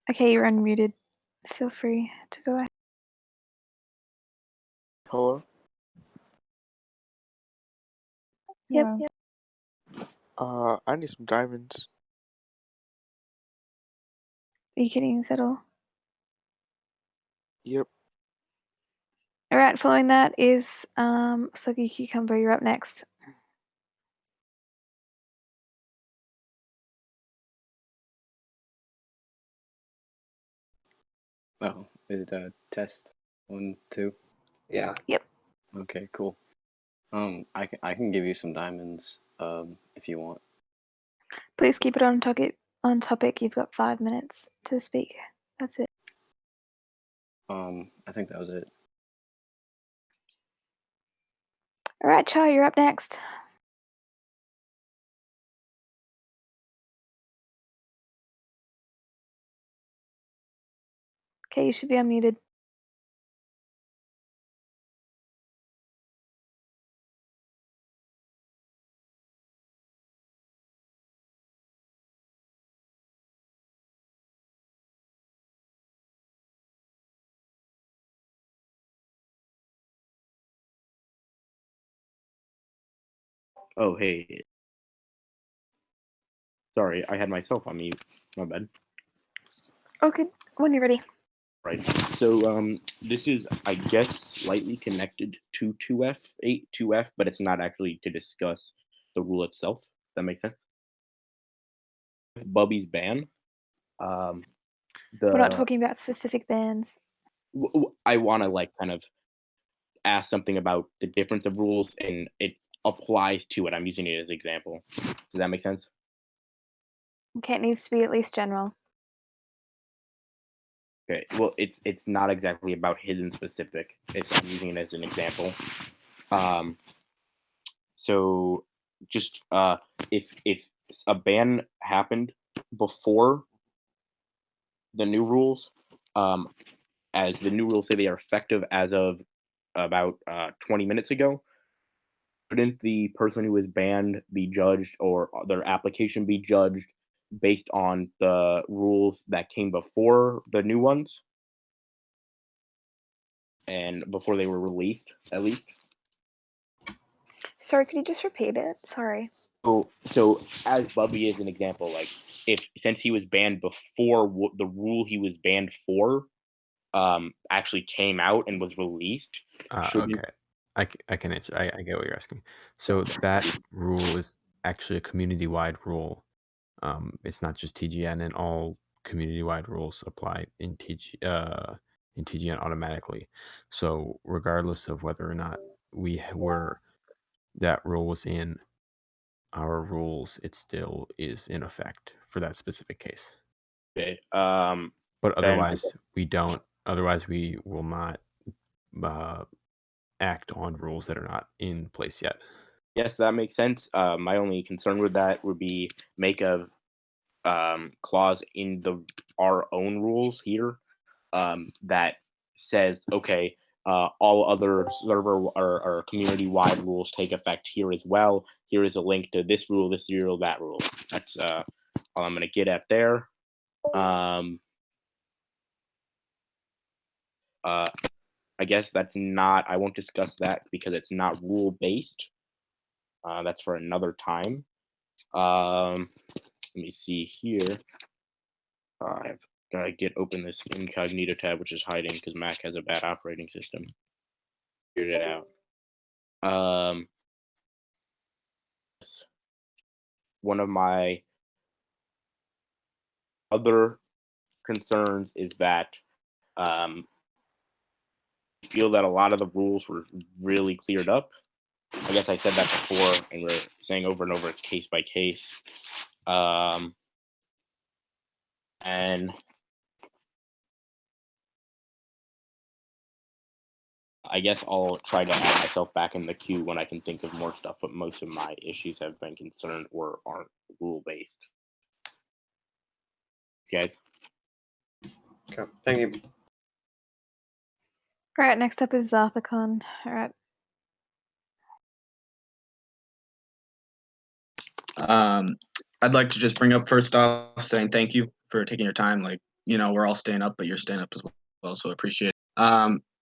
Okay, you're unmuted. Feel free to go ahead. Hello? Yep. I need some diamonds. Are you kidding? Is that all? Yep. All right. Following that is Soggy Cucumber. You're up next. Oh, is it test 1, 2? Yeah. Yep. Okay, cool. I can give you some diamonds, if you want. Please keep it on topic. On topic. You've got 5 minutes to speak. That's it. I think that was it. All right, Char. You're up next. Okay, you should be unmuted. Oh, hey. Sorry, I had myself on mute. My bad. Okay, when you're ready. Right. So this is, I guess, slightly connected to 2F, but it's not actually to discuss the rule itself. That makes sense. Bubby's ban. We're not talking about specific bands. I want to like kind of ask something about the difference of rules, and it applies to it. I'm using it as an example. Does that make sense? Okay, it needs to be at least general. Okay. Well, it's not exactly about hidden specific. I'm using it as an example. So just if a ban happened before the new rules, as the new rules say they are effective as of about 20 minutes ago, shouldn't the person who was banned be judged, or their application be judged based on the rules that came before the new ones and before they were released, at least? Sorry, could you just repeat it? Sorry. So as Bubby is an example, like since he was banned before the rule he was banned for actually came out and was released. Okay, I can answer. I get what you're asking. So that rule is actually a community-wide rule. It's not just TGN, and all community-wide rules apply in TGN automatically. So regardless of whether or not that rule was in our rules, it still is in effect for that specific case. Okay. But otherwise, Otherwise, we will not act on rules that are not in place yet. Yes, that makes sense. My only concern with that would be make a clause in our own rules here that says, okay, all other server or community-wide rules take effect here as well. Here is a link to this rule, that rule. That's all I'm going to get at there. I guess I won't discuss that because it's not rule-based. That's for another time. Let me see here. I've got to open this incognito tab, which is hiding because Mac has a bad operating system. Figured it out. One of my other concerns is that I feel that a lot of the rules were really cleared up. I guess I said that before, and we're saying over and over it's case by case. And I guess I'll try to add myself back in the queue when I can think of more stuff, but most of my issues have been concerned or aren't rule-based. Guys? Okay, thank you. All right, next up is Zarthacon. All right. I'd like to just bring up first off saying thank you for taking your time. Like, we're all staying up, but you're staying up as well, so I appreciate it.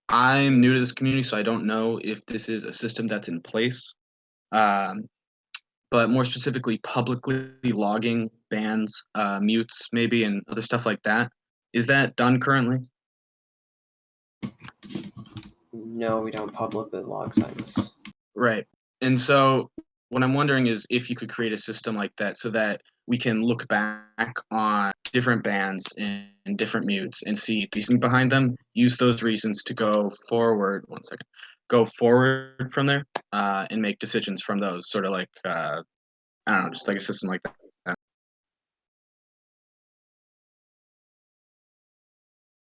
I'm new to this community, so I don't know if this is a system that's in place. But more specifically, publicly logging bans, mutes, maybe, and other stuff like that. Is that done currently? No, we don't publicly log things. Right. And so what I'm wondering is if you could create a system like that so that we can look back on different bans and different mutes and see the reasoning behind them, use those reasons to go forward from there and make decisions from those, sort of like, I don't know, just like a system like that.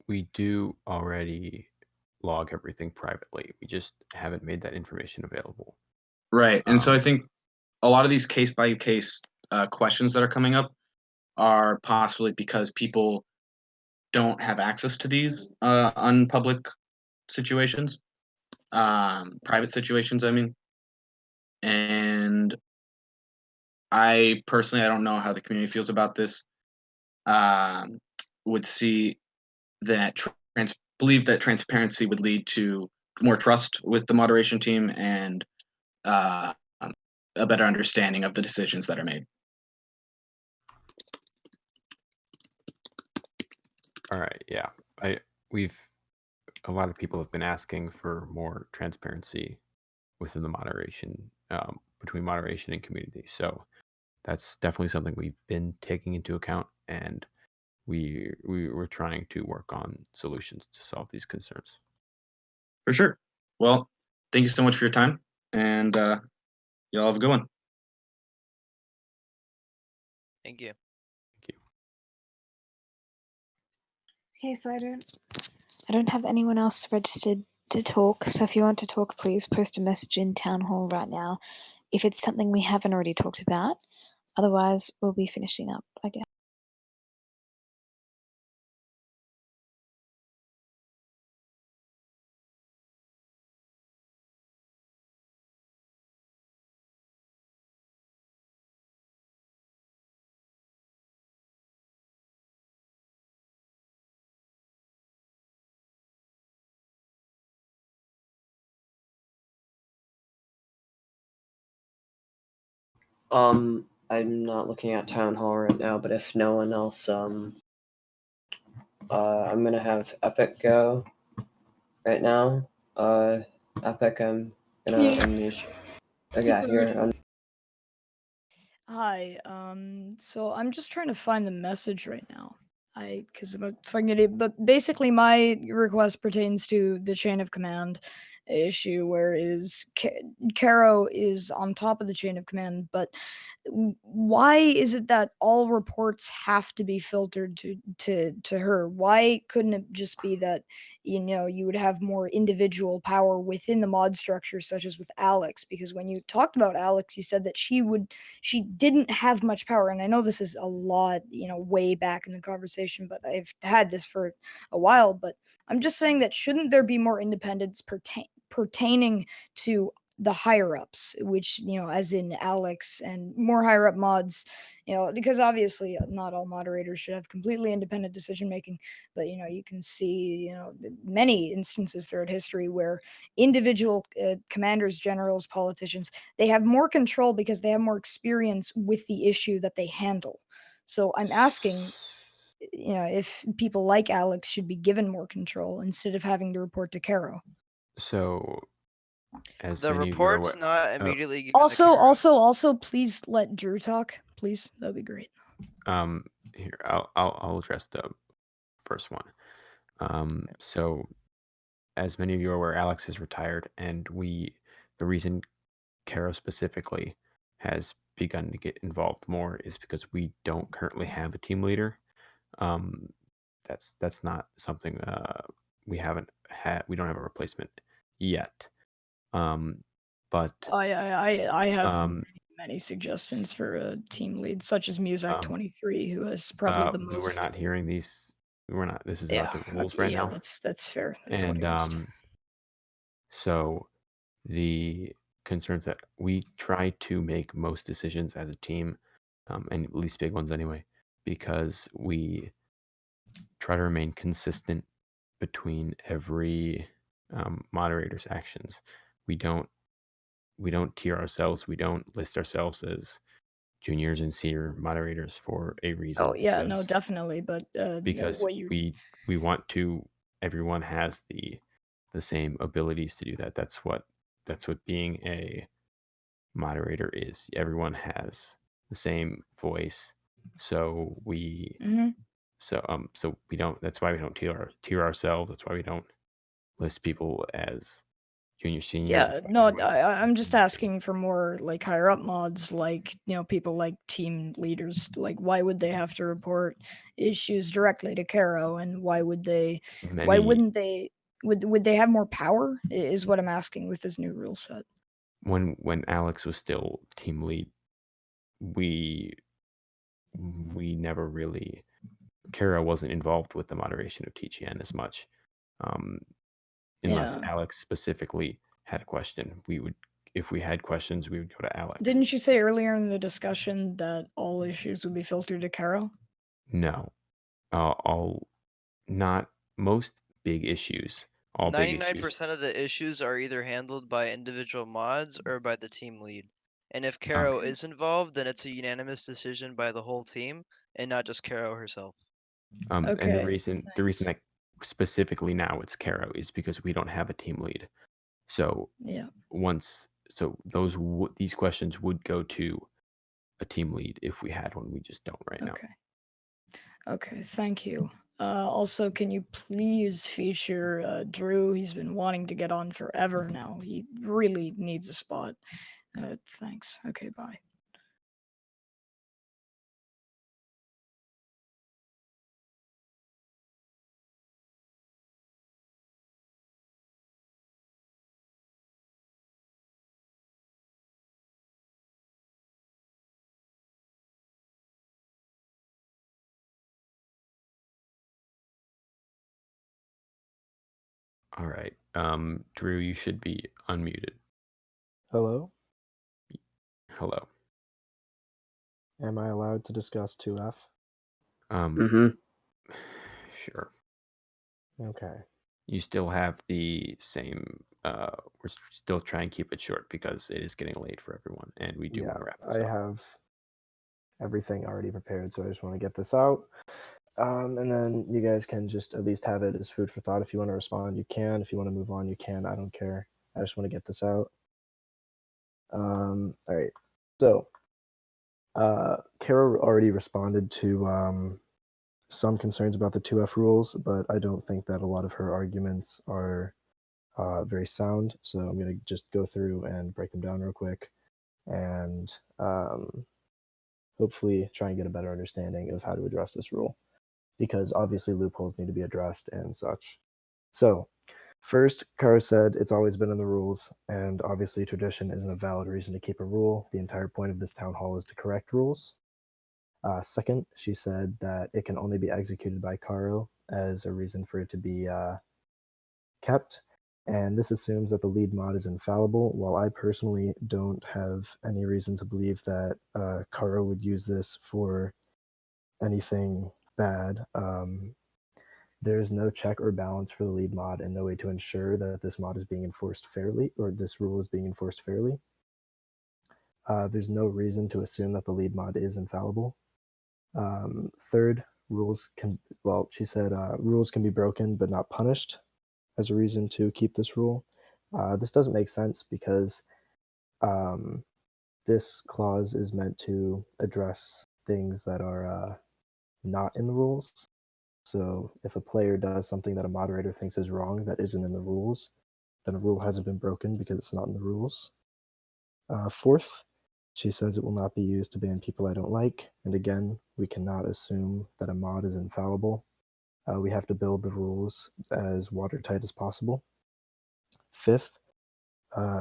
We do already log everything privately. We just haven't made that information available. Right. And so I think a lot of these case by case questions that are coming up are possibly because people don't have access to these unpublic situations, private situations, I mean. And I personally, I don't know how the community feels about this. Would see that believe that transparency would lead to more trust with the moderation team and a better understanding of the decisions that are made. All right, yeah. We've a lot of people have been asking for more transparency within the moderation, between moderation and community. So that's definitely something we've been taking into account, and we're trying to work on solutions to solve these concerns. For sure. Well, thank you so much for your time, and y'all have a good one. Thank you. Okay, so I don't have anyone else registered to talk. So if you want to talk, please post a message in Town Hall right now. If it's something we haven't already talked about, otherwise we'll be finishing up, I guess. I'm not looking at Town Hall right now, but if no one else, I'm gonna have Epic go right now. Epic, I'm gonna Yeah. unmute. It's Okay, you're Hi, so I'm just trying to find the message right now. Because I'm a fucking idiot, but basically my request pertains to the chain of command issue, where Caro is on top of the chain of command, but why is it that all reports have to be filtered to her? Why couldn't it just be that you would have more individual power within the mod structure, such as with Alex? Because when you talked about Alex, you said that she didn't have much power, and I know this is a lot, way back in the conversation, but I've had this for a while. But I'm just saying that shouldn't there be more independence pertaining to the higher ups, which, as in Alex and more higher up mods, because obviously not all moderators should have completely independent decision making, but you can see, many instances throughout history where individual commanders, generals, politicians, they have more control because they have more experience with the issue that they handle. So I'm asking, if people like Alex should be given more control instead of having to report to Caro. So, as The many of you are report's aware, not immediately given to Also, please let Drew talk, please. That'd be great. here I'll address the first one. So, as many of you are aware, Alex is retired, and the reason Caro specifically has begun to get involved more is because we don't currently have a team leader. That's not something we don't have a replacement yet. But I have um, many suggestions for a team lead, such as Muzak 23, who has probably the we're most. not hearing these. We're not. This is about Yeah, the rules okay, right yeah, now, that's fair. That's what and I missed. so the concerns that we try to make most decisions as a team, and at least big ones anyway, because we try to remain consistent between every moderator's actions. We don't tier ourselves. We don't list ourselves as juniors and senior moderators for a reason. Oh yeah, no, definitely. But Because what you we want to. Everyone has the same abilities to do that. That's what being a moderator is. Everyone has the same voice. So we Mhm. so we don't. That's why we don't tier ourselves. That's why we don't list people as junior seniors. Yeah, no, I'm just asking for more like higher up mods, like people like team leaders. Like, why would they have to report issues directly to Caro, and why would they? Why Many wouldn't they? Would they have more power? Is what I'm asking with this new rule set. when Alex was still team lead, we never really. Kara wasn't involved with the moderation of TGN as much, unless Yeah. Alex specifically had a question. If we had questions, we would go to Alex. Didn't you say earlier in the discussion that all issues would be filtered to Caro? No, all not most big issues. All big issues. 99% of the issues are either handled by individual mods or by the team lead. And if Caro Okay. is involved, then it's a unanimous decision by the whole team and not just Caro herself. And the Okay, reason thanks. that specifically now it's Caro is because we don't have a team lead. So Yeah. these questions would go to a team lead if we had one. We just don't right now. Okay. Okay, thank you. Also, can you please feature Drew? He's been wanting to get on forever now. He really needs a spot. Thanks. Okay, bye. All right. Drew, you should be unmuted. Hello? Hello. Am I allowed to discuss 2F? Sure. Okay. You still have the same. We're still trying to keep it short because it is getting late for everyone, and we do want to wrap this I up. have everything already prepared, so I just want to get this out. And then you guys can just at least have it as food for thought. If you want to respond, you can. If you want to move on, you can. I don't care. I just want to get this out. All right. So, Kara already responded to some concerns about the 2F rules, but I don't think that a lot of her arguments are very sound. So I'm going to just go through and break them down real quick and hopefully try and get a better understanding of how to address this rule, because obviously loopholes need to be addressed and such. So first, Kara said it's always been in the rules, and obviously tradition isn't a valid reason to keep a rule. The entire point of this town hall is to correct rules. Second, she said that it can only be executed by Karo as a reason for it to be kept, and this assumes that the lead mod is infallible. While I personally don't have any reason to believe that Karo would use this for anything bad, there is no check or balance for the lead mod and no way to ensure that this mod is being enforced fairly, or this rule is being enforced fairly. There's no reason to assume that the lead mod is infallible. Third, she said rules can be broken but not punished as a reason to keep this rule. This doesn't make sense because this clause is meant to address things that are not in the rules. So if a player does something that a moderator thinks is wrong that isn't in the rules, then a rule hasn't been broken because it's not in the rules. Fourth, she says it will not be used to ban people I don't like. And again, we cannot assume that a mod is infallible. We have to build the rules as watertight as possible. Fifth,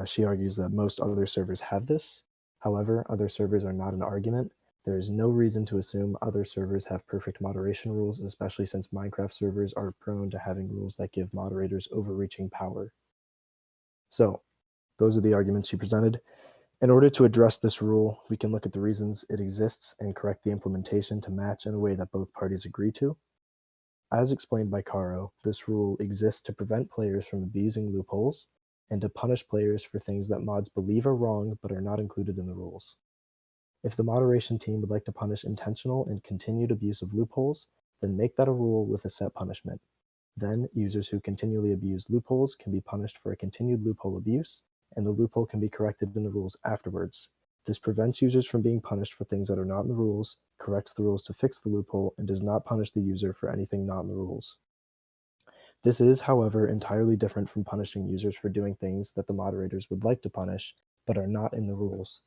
she argues that most other servers have this. However, other servers are not an argument. There is no reason to assume other servers have perfect moderation rules, especially since Minecraft servers are prone to having rules that give moderators overreaching power. So, those are the arguments she presented. In order to address this rule, we can look at the reasons it exists and correct the implementation to match in a way that both parties agree to. As explained by Caro, this rule exists to prevent players from abusing loopholes and to punish players for things that mods believe are wrong but are not included in the rules. If the moderation team would like to punish intentional and continued abuse of loopholes, then make that a rule with a set punishment. Then, users who continually abuse loopholes can be punished for a continued loophole abuse, and the loophole can be corrected in the rules afterwards. This prevents users from being punished for things that are not in the rules, corrects the rules to fix the loophole, and does not punish the user for anything not in the rules. This is, however, entirely different from punishing users for doing things that the moderators would like to punish, but are not in the rules.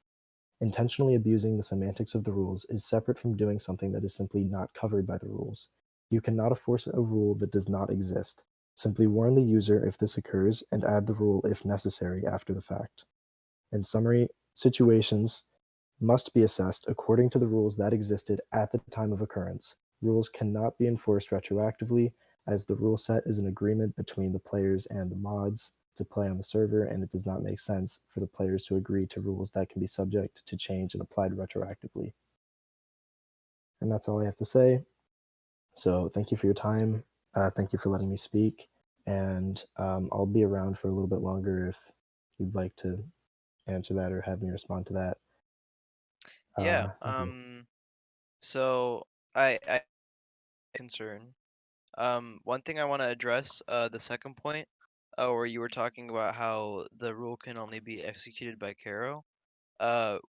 Intentionally abusing the semantics of the rules is separate from doing something that is simply not covered by the rules. You cannot enforce a rule that does not exist. Simply warn the user if this occurs and add the rule if necessary after the fact. In summary, situations must be assessed according to the rules that existed at the time of occurrence. Rules cannot be enforced retroactively, as the rule set is an agreement between the players and the mods to play on the server, and it does not make sense for the players to agree to rules that can be subject to change and applied retroactively. And that's all I have to say. So thank you for your time. Thank you for letting me speak. And I'll be around for a little bit longer if you'd like to answer that or have me respond to that. Yeah. Thank you. So I concern. One thing I want to address, the second point, where you were talking about how the rule can only be executed by Caro.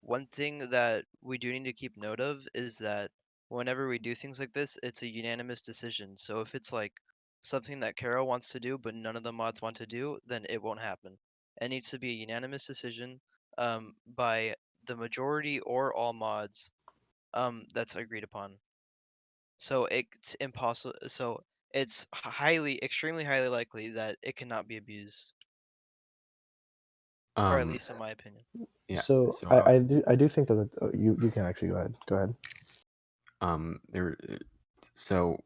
One thing that we do need to keep note of is that whenever we do things like this, it's a unanimous decision. So if it's like something that Caro wants to do, but none of the mods want to do, then it won't happen. It needs to be a unanimous decision by the majority or all mods that's agreed upon. So it's impossible. So it's extremely highly likely that it cannot be abused, or at least in my opinion. Yeah. So So I do think that you can actually go ahead. Go ahead. So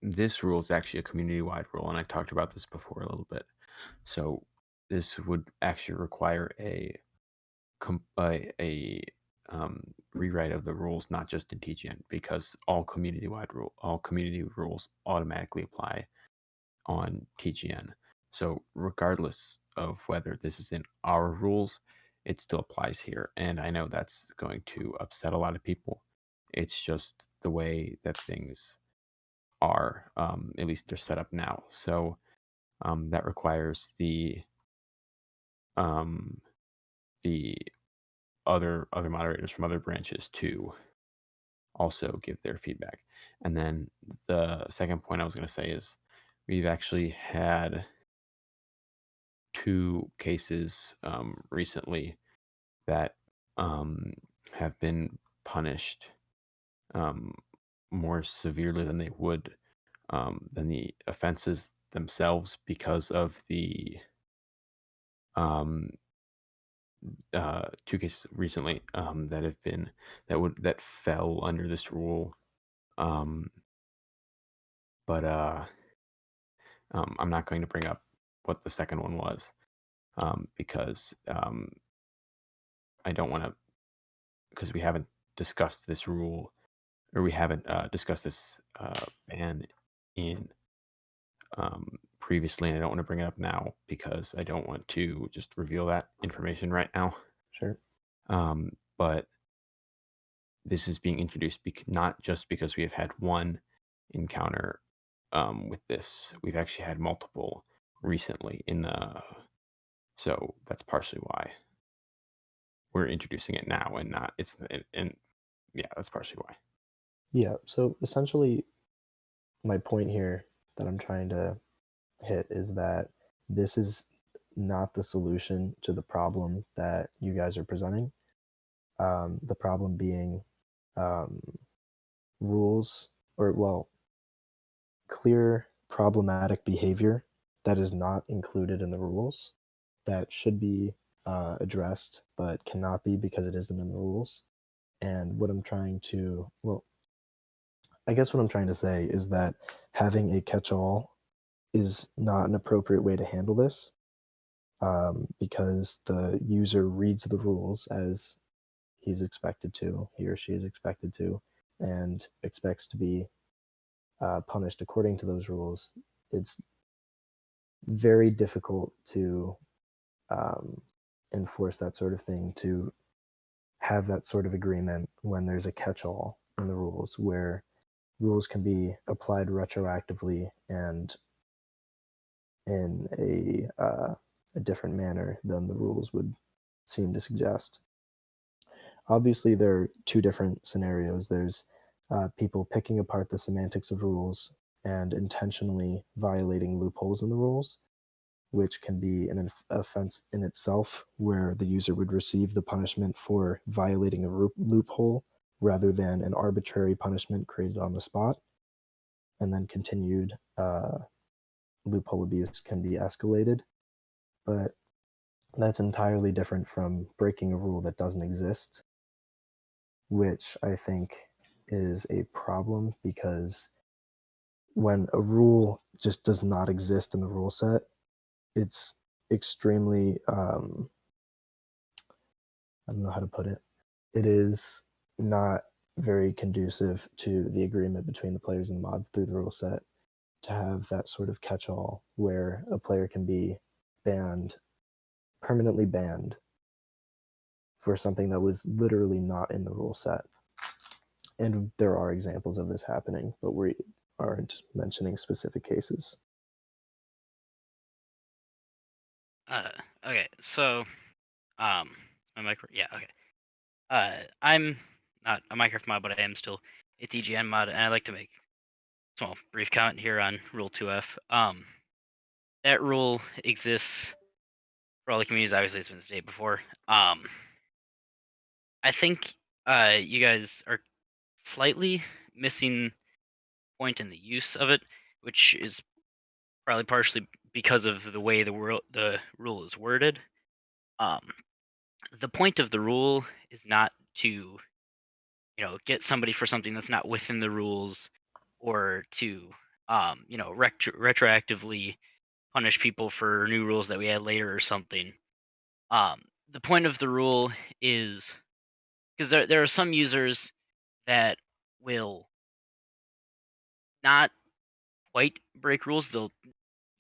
this rule is actually a community-wide rule, and I talked about this before a little bit. So this would actually require a rewrite of the rules, not just in TGN, because all community rules automatically apply on TGN. So regardless of whether this is in our rules, it still applies here. And I know that's going to upset a lot of people. It's just the way that things are, at least they're set up now. So that requires the other moderators from other branches to also give their feedback. And then the second point I was going to say is we've actually had 2 cases recently that have been punished more severely than they would than the offenses themselves because of the 2 cases recently that have been that fell under this rule. But I'm not going to bring up what the second one was because I don't want to, because we haven't discussed this rule, or we haven't discussed this ban in previously, and I don't want to bring it up now because I don't want to just reveal that information right now. Sure. But this is being introduced not just because we have had one encounter with this. We've actually had multiple recently so that's partially why we're introducing it now, and not and yeah, that's partially why. Yeah. So essentially, my point here that I'm trying to hit is that this is not the solution to the problem that you guys are presenting. The problem being rules, or well, clear problematic behavior that is not included in the rules that should be addressed but cannot be because it isn't in the rules. And what I'm trying to, well, I guess what I'm trying to say is that having a catch-all is not an appropriate way to handle this, because the user reads the rules as he or she is expected to, and expects to be punished according to those rules. It's very difficult to enforce that sort of thing, to have that sort of agreement when there's a catch-all in the rules, where rules can be applied retroactively and in a different manner than the rules would seem to suggest. Obviously, there are 2 different scenarios. There's people picking apart the semantics of rules and intentionally violating loopholes in the rules, which can be an offense in itself, where the user would receive the punishment for violating a loophole rather than an arbitrary punishment created on the spot. And then continued loophole abuse can be escalated. But that's entirely different from breaking a rule that doesn't exist, which I think is a problem, because when a rule just does not exist in the rule set, it's extremely I don't know how to put it. It is not very conducive to the agreement between the players and the mods through the rule set to have that sort of catch-all where a player can be permanently banned for something that was literally not in the rule set. And there are examples of this happening, but aren't mentioning specific cases. Okay, so my micro, yeah, okay. I'm not a Minecraft mod, but I am still a TGN mod, and I'd like to make a small brief comment here on Rule 2F. That rule exists for all the communities. Obviously, it's been stated before. I think you guys are slightly missing point in the use of it, which is probably partially because of the way the rule is worded. The point of the rule is not to, get somebody for something that's not within the rules, or to, retroactively punish people for new rules that we add later or something. The point of the rule is because there are some users that will not quite break rules. They'll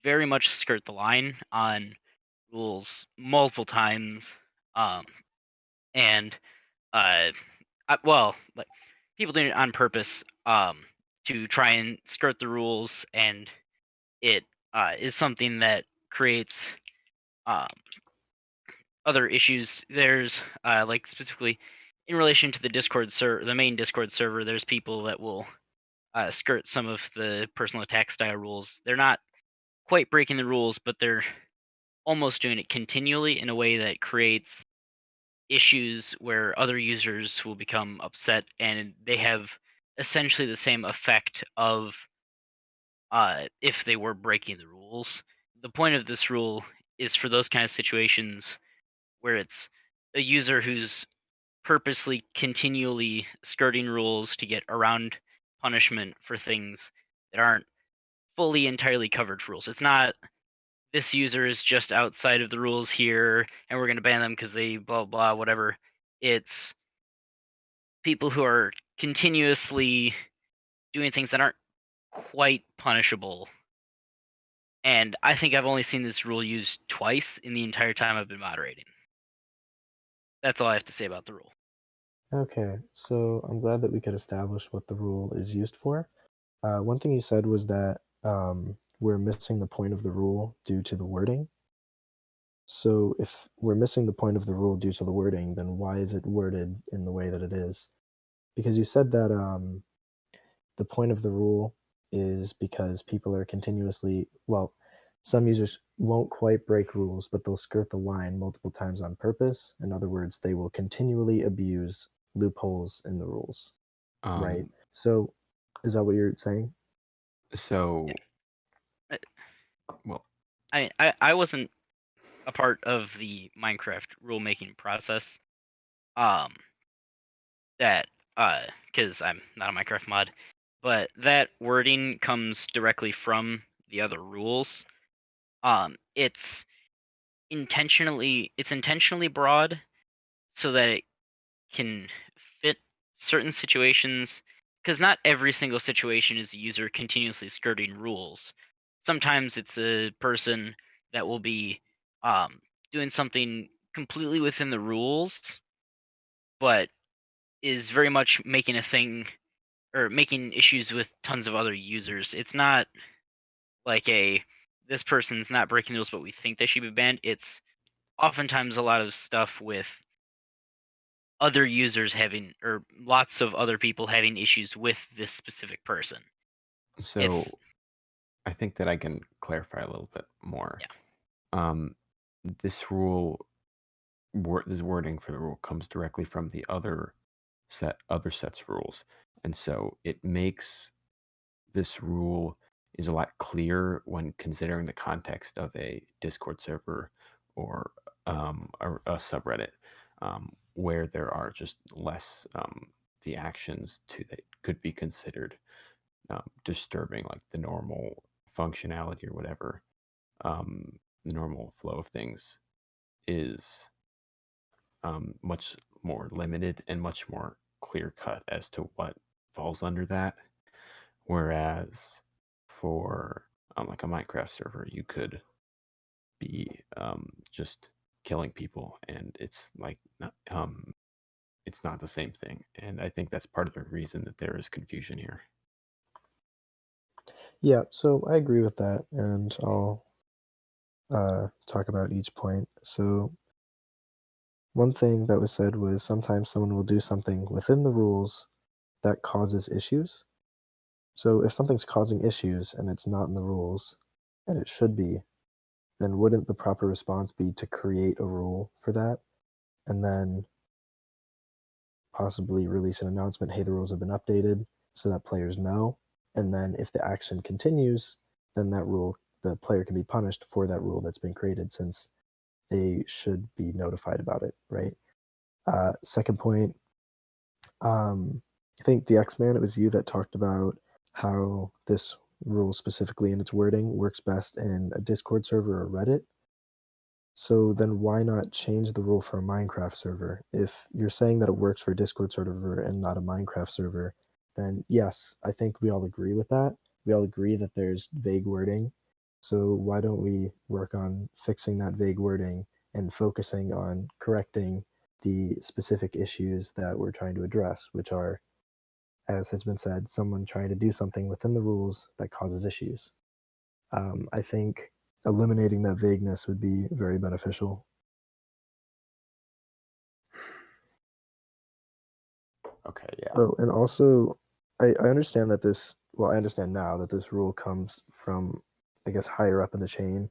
very much skirt the line on rules multiple times, and like people doing it on purpose, to try and skirt the rules, and it is something that creates other issues. There's like specifically in relation to the Discord server, the main Discord server. There's people that will skirt some of the personal attack style rules. They're not quite breaking the rules, but they're almost doing it continually in a way that creates issues where other users will become upset, and they have essentially the same effect of if they were breaking the rules. The point of this rule is for those kind of situations where it's a user who's purposely continually skirting rules to get around punishment for things that aren't fully entirely covered for rules. It's not this user is just outside of the rules here and we're going to ban them because they blah blah whatever. It's people who are continuously doing things that aren't quite punishable. And I think I've only seen this rule used twice in the entire time I've been moderating. That's all I have to say about the rule. Okay, so I'm glad that we could establish what the rule is used for. One thing you said was that we're missing the point of the rule due to the wording. So if we're missing the point of the rule due to the wording, then why is it worded in the way that it is? Because you said that the point of the rule is because people are continuously, well, some users won't quite break rules, but they'll skirt the line multiple times on purpose. In other words, they will continually abuse loopholes in the rules, right? So is that what you're saying? So, well, I wasn't a part of the Minecraft rule-making process. That because I'm not a Minecraft mod, but that wording comes directly from the other rules. It's intentionally broad so that it can fit certain situations, because not every single situation is a user continuously skirting rules. Sometimes it's a person that will be doing something completely within the rules, but is very much making a thing or making issues with tons of other users. It's not like this person's not breaking the rules, but we think they should be banned. It's oftentimes a lot of stuff with other users having, or lots of other people having issues with this specific person. So I think that I can clarify a little bit more. Yeah. This rule, this wording for the rule comes directly from the other sets of rules, and so it makes this rule is a lot clearer when considering the context of a Discord server or a subreddit, where there are just less the actions that could be considered disturbing, like the normal functionality or whatever. The normal flow of things is much more limited and much more clear cut as to what falls under that. Whereas for like a Minecraft server, you could be just killing people, and it's like it's not the same thing. And I think that's part of the reason that there is confusion here. Yeah, so I agree with that, and I'll talk about each point. So one thing that was said was sometimes someone will do something within the rules that causes issues. So if something's causing issues and it's not in the rules, and it should be, then wouldn't the proper response be to create a rule for that and then possibly release an announcement, hey, the rules have been updated so that players know. And then if the action continues, then that rule, the player can be punished for that rule that's been created since they should be notified about it, right? Second point, I think the X-Man, it was you that talked about how this rule specifically in its wording works best in a Discord server or Reddit. So then why not change the rule for a Minecraft server? If you're saying that it works for a Discord server and not a Minecraft server, then yes, I think we all agree with that. We all agree that there's vague wording. So why don't we work on fixing that vague wording and focusing on correcting the specific issues that we're trying to address, which are, as has been said, someone trying to do something within the rules that causes issues. I think eliminating that vagueness would be very beneficial. Okay, yeah. Oh, and also, I understand that this, well, I understand now that this rule comes from, I guess, higher up in the chain,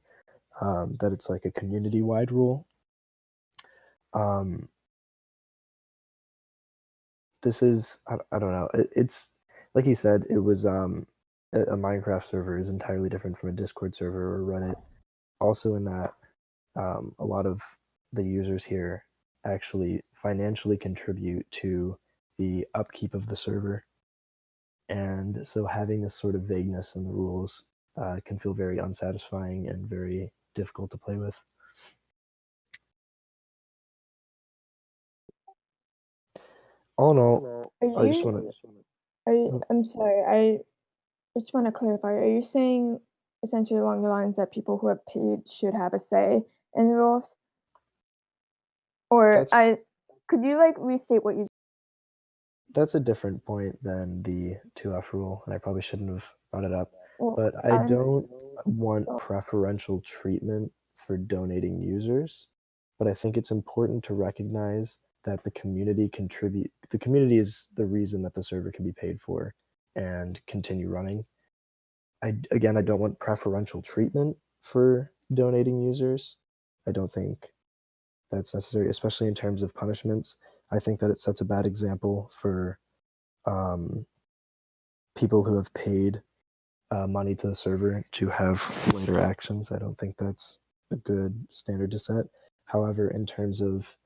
that it's like a community-wide rule. This is, I don't know, it's, like you said, it was, a Minecraft server is entirely different from a Discord server or Reddit. Also in that, a lot of the users here actually financially contribute to the upkeep of the server. And so having this sort of vagueness in the rules can feel very unsatisfying and very difficult to play with. All in all, I just want to. I'm sorry, I just want to clarify. Are you saying essentially along the lines that people who have paid should have a say in the rules? Or could you like restate what you? That's a different point than the 2F rule, and I probably shouldn't have brought it up. Well, But I don't want preferential treatment for donating users, but I think it's important to recognize that the community the community is the reason that the server can be paid for and continue running. Again, I don't want preferential treatment for donating users. I don't think that's necessary, especially in terms of punishments. I think that it sets a bad example for people who have paid money to the server to have later actions. I don't think that's a good standard to set. However, in terms of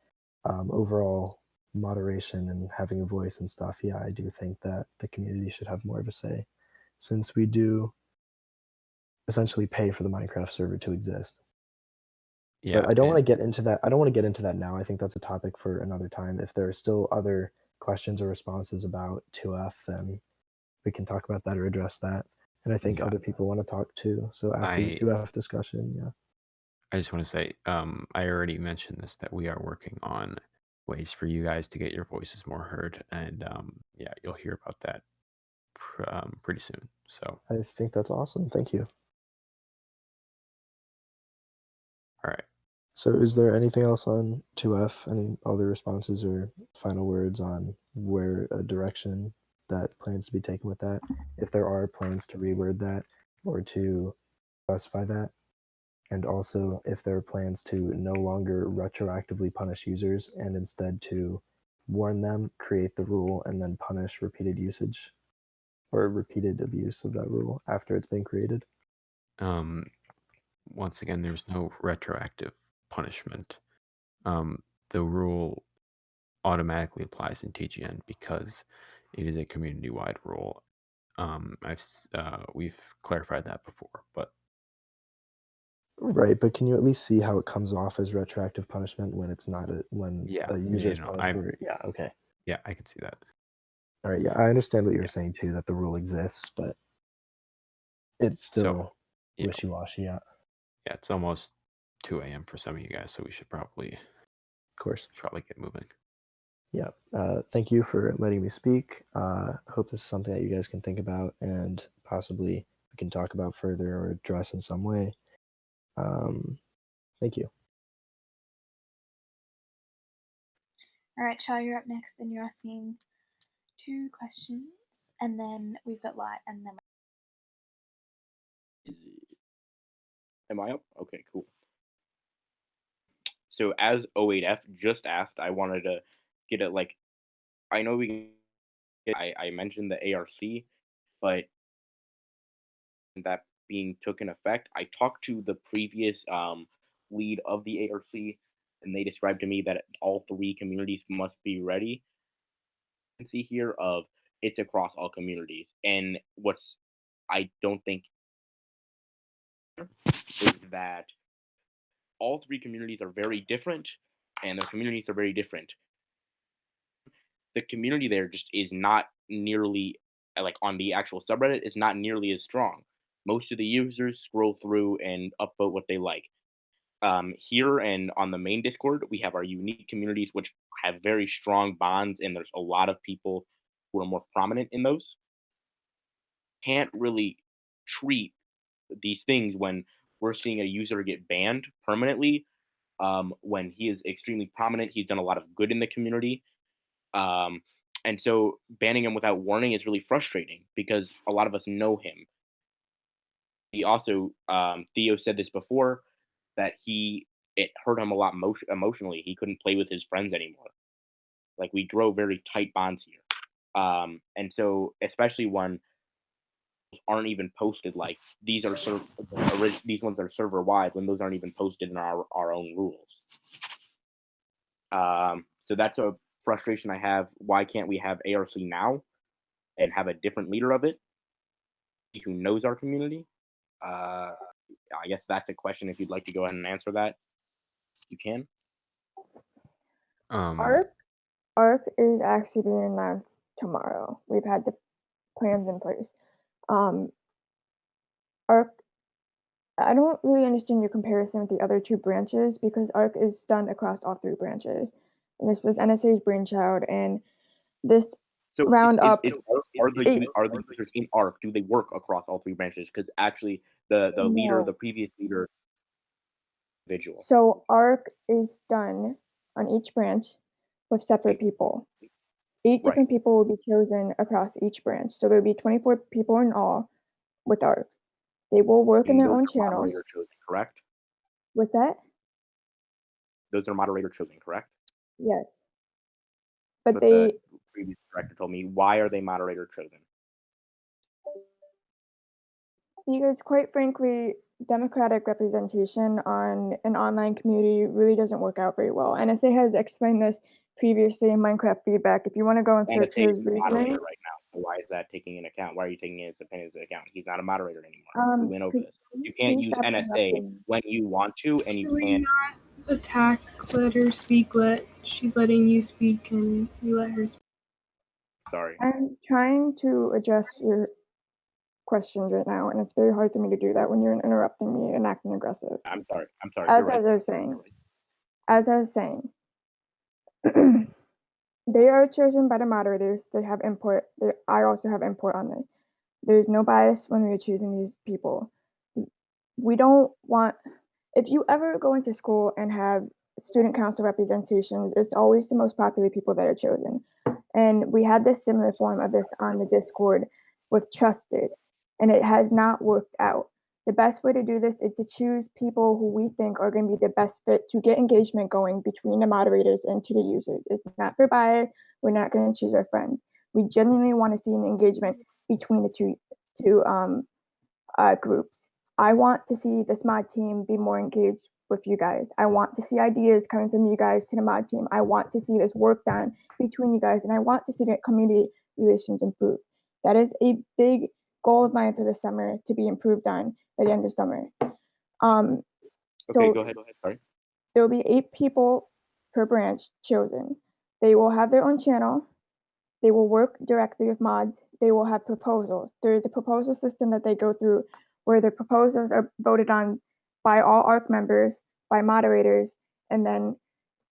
overall moderation and having a voice and stuff, yeah, I do think that the community should have more of a say, since we do essentially pay for the Minecraft server to exist. Yeah, But I don't want to get into that. I don't want to get into that now. I think that's a topic for another time. If there are still other questions or responses about 2F, then we can talk about that or address that. And I think Yeah. other people want to talk too. So after the 2F discussion, yeah. I just want to say, I already mentioned this, that we are working on ways for you guys to get your voices more heard, and yeah, you'll hear about that pretty soon. So, I think that's awesome. Thank you. all right. So is there anything else on 2F? Any other responses or final words on where a direction that plans to be taken with that? If there are plans to reword that or to specify that? And also if there are plans to no longer retroactively punish users and instead to warn them, create the rule, and then punish repeated usage or repeated abuse of that rule after it's been created? Once again, there's no retroactive punishment. The rule automatically applies in TGN because it is a community-wide rule. We've clarified that before, but Right, but can you at least see how it comes off as retroactive punishment when it's not when a user is punished for? Yeah, okay. Yeah, I can see that. All right, yeah, I understand what you're saying too, that the rule exists, but it's still wishy-washy. Yeah, yeah, it's almost 2 a.m. for some of you guys, so we should probably, of course, get moving. Yeah, thank you for letting me speak. Hope this is something that you guys can think about and possibly we can talk about further or address in some way. Thank you. All right, Shah, you're up next, and you're asking 2 questions, and then we've got Light, and then. Am I up? Okay, cool. So as O8F just asked, I wanted to get it like, I know I mentioned the ARC, but that being took in effect, I talked to the previous lead of the ARC, and they described to me that all 3 communities must be ready. You can see here of it's across all communities, and what's I don't think is that all 3 communities are very different, and their communities are very different. The community there just is not nearly like on the actual subreddit is not nearly as strong. Most of the users scroll through and upvote what they like. Here and on the main Discord, we have our unique communities which have very strong bonds, and there's a lot of people who are more prominent in those. Can't really treat these things when we're seeing a user get banned permanently. When he is extremely prominent, he's done a lot of good in the community. And so banning him without warning is really frustrating because a lot of us know him. He also, Theo said this before, that it hurt him a lot emotionally. He couldn't play with his friends anymore. Like we grow very tight bonds here. And so especially when aren't even posted, like these ones are server wide when those aren't even posted in our own rules. So that's a frustration I have. Why can't we have ARC now and have a different leader of it who knows our community? I guess that's a question. If you'd like to go ahead and answer that, you can. Arc is actually being announced tomorrow. We've had the plans in place. Arc, I don't really understand your comparison with the other 2 branches because Arc is done across all 3 branches. And this was NSA's brainchild, and this So roundup. Are the users in ARC, do they work across all 3 branches? Because actually the leader, No. the previous leader, individual. So Arc is done on each branch with separate people. 8 different people will be chosen across each branch. So there'll be 24 people in all with Arc. They will work in And their those own are channels. moderator chosen, correct? What's that? Those are moderator chosen, correct? Yes. But the previous director told me. Why are they moderator chosen? Because quite frankly, democratic representation on an online community really doesn't work out very well. NSA has explained this previously in Minecraft feedback. If you want to go and search NSA his is a moderator reasoning. right now, so why is that taking into account? Why are you taking his opinion into account? He's not a moderator anymore. We went over this. You can't use NSA when you want to, and you can't. Not attack, let her speak, she's letting you speak, and you let her speak. Sorry. I'm trying to address your questions right now, and it's very hard for me to do that when you're interrupting me and acting aggressive. I'm sorry. As I was saying, they are chosen by the moderators. They have input. I also have input on it. There's no bias when we are choosing these people. We don't want, if you ever go into school and have student council representations, it's always the most popular people that are chosen. And we had this similar form of this on the Discord with Trusted, and it has not worked out. The best way to do this is to choose people who we think are going to be the best fit to get engagement going between the moderators and to the users. It's not for bias. We're not going to choose our friends. We genuinely want to see an engagement between the two groups. I want to see this mod team be more engaged with you guys. I want to see ideas coming from you guys to the mod team. I want to see this work done between you guys, and I want to see the community relations improve. That is a big goal of mine for the summer to be improved on by the end of summer. Okay, go ahead. Sorry. There will be 8 people per branch chosen. They will have their own channel. They will work directly with mods. They will have proposals. There is a proposal system that they go through where the proposals are voted on by all ARC members, by moderators, and then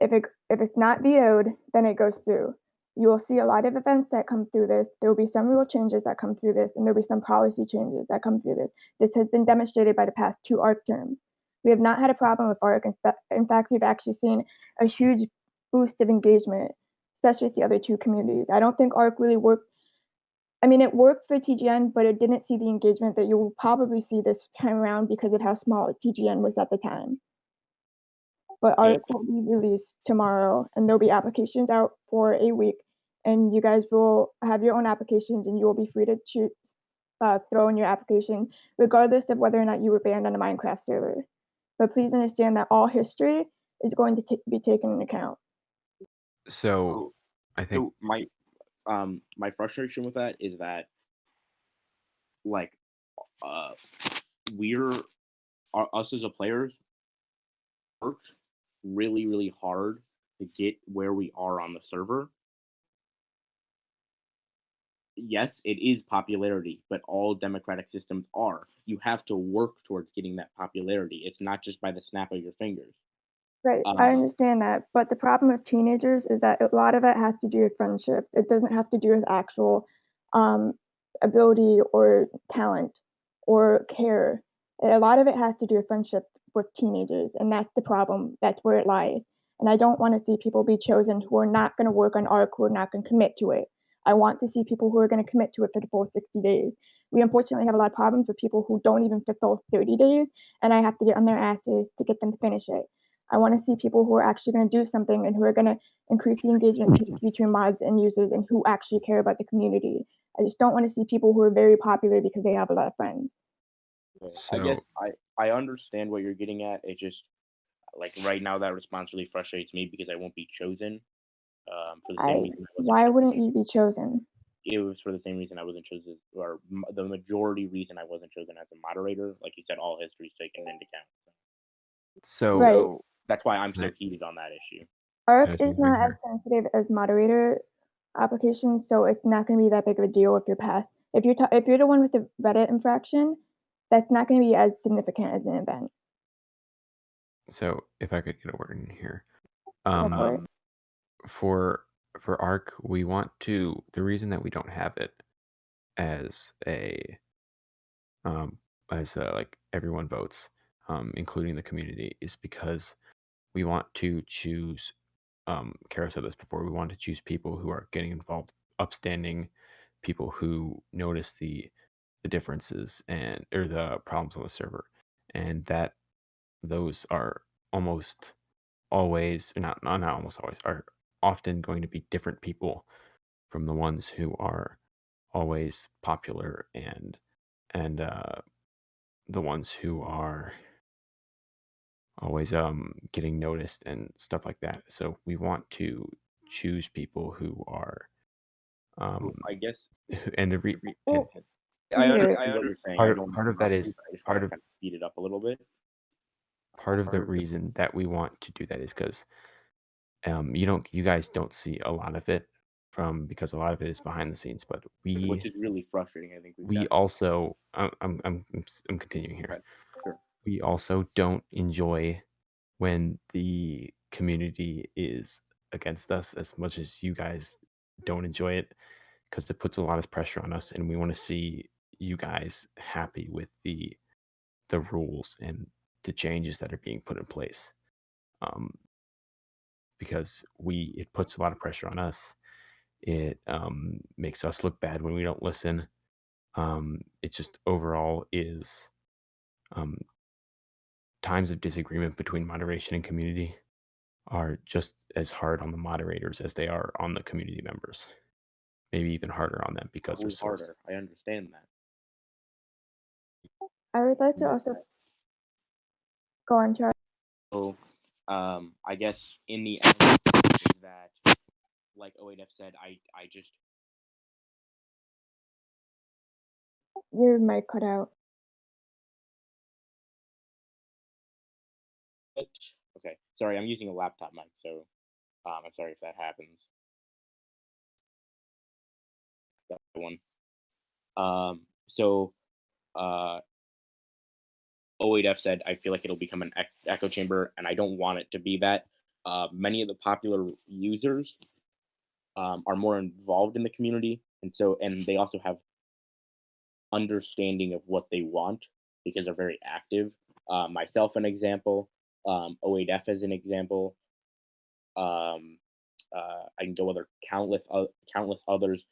if it's not vetoed, then it goes through. You will see a lot of events that come through this. There will be some rule changes that come through this, and there'll be some policy changes that come through this. This has been demonstrated by the past 2 ARC terms. We have not had a problem with ARC. In fact, we've actually seen a huge boost of engagement, especially with the other 2 communities. I don't think ARC really worked. I mean, it worked for TGN, but it didn't see the engagement that you will probably see this time around because of how small TGN was at the time. But ARC will be released tomorrow, and there'll be applications out for a week, and you guys will have your own applications, and you will be free to choose, throw in your application, regardless of whether or not you were banned on a Minecraft server. But please understand that all history is going to be taken into account. So I think So my frustration with that is that like us as a players worked really hard to get where we are on the server. Yes, it is popularity, but all democratic systems are. You have to work towards getting that popularity. It's not just by the snap of your fingers. Right, I understand that, but the problem with teenagers is that a lot of it has to do with friendship. It doesn't have to do with actual ability or talent or care. A lot of it has to do with friendship with teenagers, and that's the problem. That's where it lies. And I don't want to see people be chosen who are not going to work on ARC, who are not going to commit to it. I want to see people who are going to commit to it for the full 60 days. We unfortunately have a lot of problems with people who don't even fulfill 30 days, and I have to get on their asses to get them to finish it. I want to see people who are actually going to do something and who are going to increase the engagement between mods and users and who actually care about the community. I just don't want to see people who are very popular because they have a lot of friends. I guess I understand what you're getting at. It just like right now that response really frustrates me because I won't be chosen for the same reason I wasn't Why chosen. wouldn't you be chosen? It was for the same reason I wasn't chosen, or the majority reason I wasn't chosen as a moderator. Like you said, all history is taken into account. So that's why I'm so heated on that issue. ARC is not as sensitive as moderator applications, so it's not going to be that big of a deal if you're passed. If you're the one with the Reddit infraction, that's not going to be as significant as an event. So if I could get a word in here, for it. for ARC, we want to. The reason that we don't have it as like everyone votes, including the community, is because we want to choose. Kara said this before. We want to choose people who are getting involved, upstanding people who notice the differences or the problems on the server, and that those are almost always, not almost always, are often going to be different people from the ones who are always popular and the ones who are always getting noticed and stuff like that. So we want to choose people who are I guess, and the I understand what you're saying. Part of that is I just want to kind of speed it up a little bit. Part of the reason that we want to do that is because you guys don't see a lot of it because a lot of it is behind the scenes, but which is really frustrating. I think we also I'm continuing here. Right. Sure. We also don't enjoy when the community is against us as much as you guys don't enjoy it, because it puts a lot of pressure on us, and we want to see you guys happy with the rules and the changes that are being put in place. Because it puts a lot of pressure on us. It makes us look bad when we don't listen. It just overall is times of disagreement between moderation and community are just as hard on the moderators as they are on the community members. Maybe even harder on them because Probably they're so harder. I understand that. I would like to also go on, Charlie. So, I guess in the end, is that, like 08F said, I just Your mic cut out. okay. Sorry, I'm using a laptop mic, so I'm sorry if that happens. That one. So, 08F said, I feel like it'll become an echo chamber, and I don't want it to be that. Many of the popular users are more involved in the community, and they also have understanding of what they want because they're very active. Myself, an example. 08F as an example. I can go other countless others.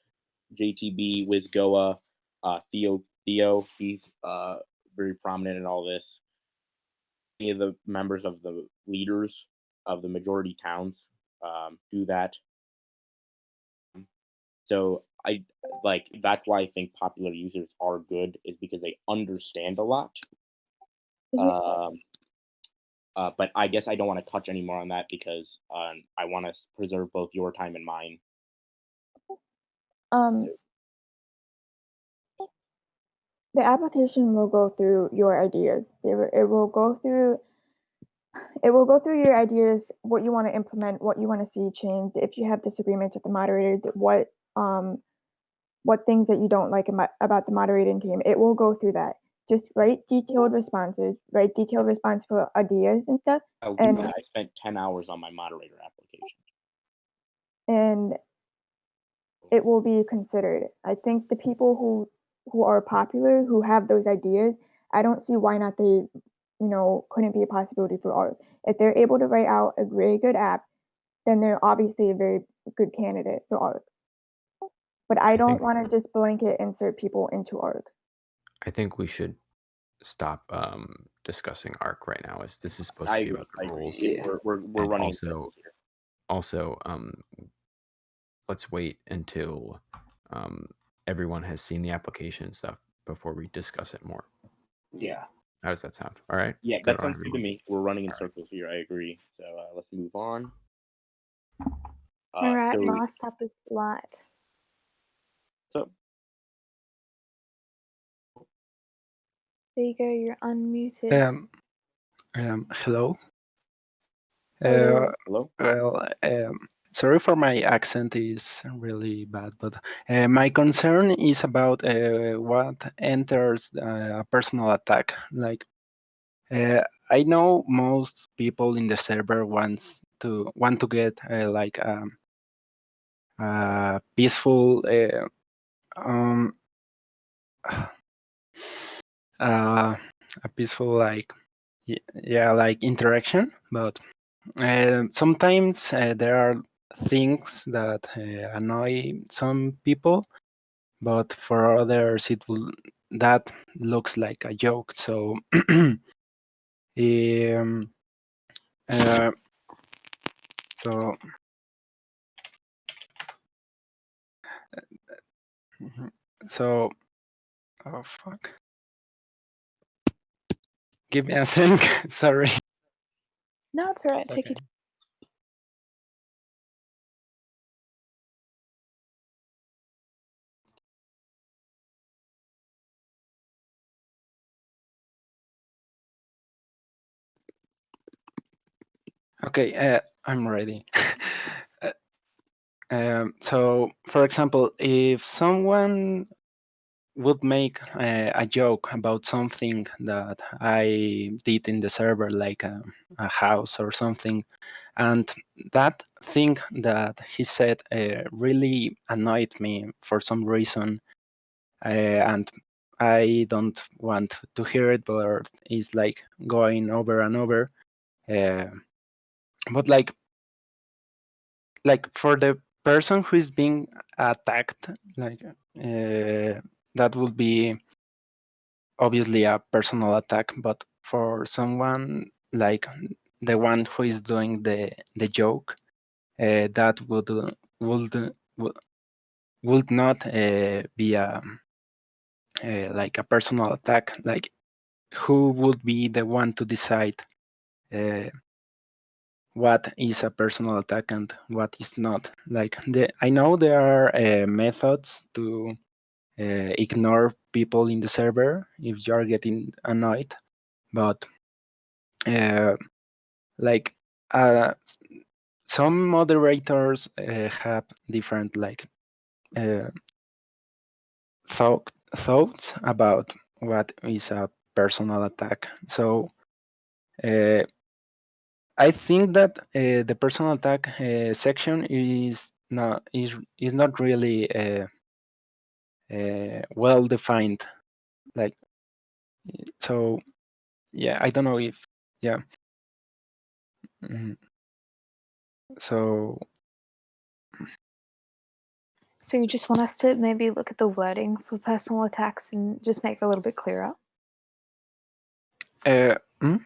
JTB, Wizgoa, Theo, he's very prominent in all this. Any of the members of the leaders of the majority towns do that. So that's why I think popular users are good, is because they understand a lot. But I guess I don't want to touch any more on that because I want to preserve both your time and mine. The application will go through your ideas. It will go through your ideas, what you want to implement, what you want to see changed. If you have disagreements with the moderators, what things that you don't like about the moderating team, it will go through that. Just write detailed responses, write detailed response for ideas and stuff. I'll do that. I spent 10 hours on my moderator application. And it will be considered. I think the people who are popular, who have those ideas, I don't see why not they, couldn't be a possibility for art. If they're able to write out a very good app, then they're obviously a very good candidate for art. But I don't want to just blanket insert people into art. I think we should stop discussing ARC right now, as this is supposed I to be agree. about the rules. Yeah. We're And running in also, circles here. also, let's wait until everyone has seen the application and stuff before we discuss it more. Yeah. How does that sound? All right. Yeah, Good that on sounds good to everyone. me. We're running in circles here. I agree. So let's move on. All right, so, last up is Light. So there you go. You're unmuted. Hello. Hello. Hello. Well, sorry for my accent is really bad, but my concern is about what enters a personal attack. Like, I know most people in the server want to get peaceful a peaceful like interaction, but sometimes there are things that annoy some people, but for others that looks like a joke. So uh, so so oh fuck, give me a sec. Sorry. No, it's all right. It's Take okay. your time. Okay, I'm ready. So, for example, if someone would make a joke about something that I did in the server, like a house or something, and that thing that he said really annoyed me for some reason, and I don't want to hear it, but it's like going over and over. But like for the person who is being attacked, like that would be obviously a personal attack, but for someone like the one who is doing the joke, that would not be like a personal attack. Like, who would be the one to decide what is a personal attack and what is not? Like, I know there are methods to ignore people in the server if you are getting annoyed, but like some moderators have different uh, thoughts about what is a personal attack. So I think that the personal attack section is no, is not really well defined. Like, so yeah, I don't know if yeah. Mhm. So So you just want us to maybe look at the wording for personal attacks and just make it a little bit clearer? hmm?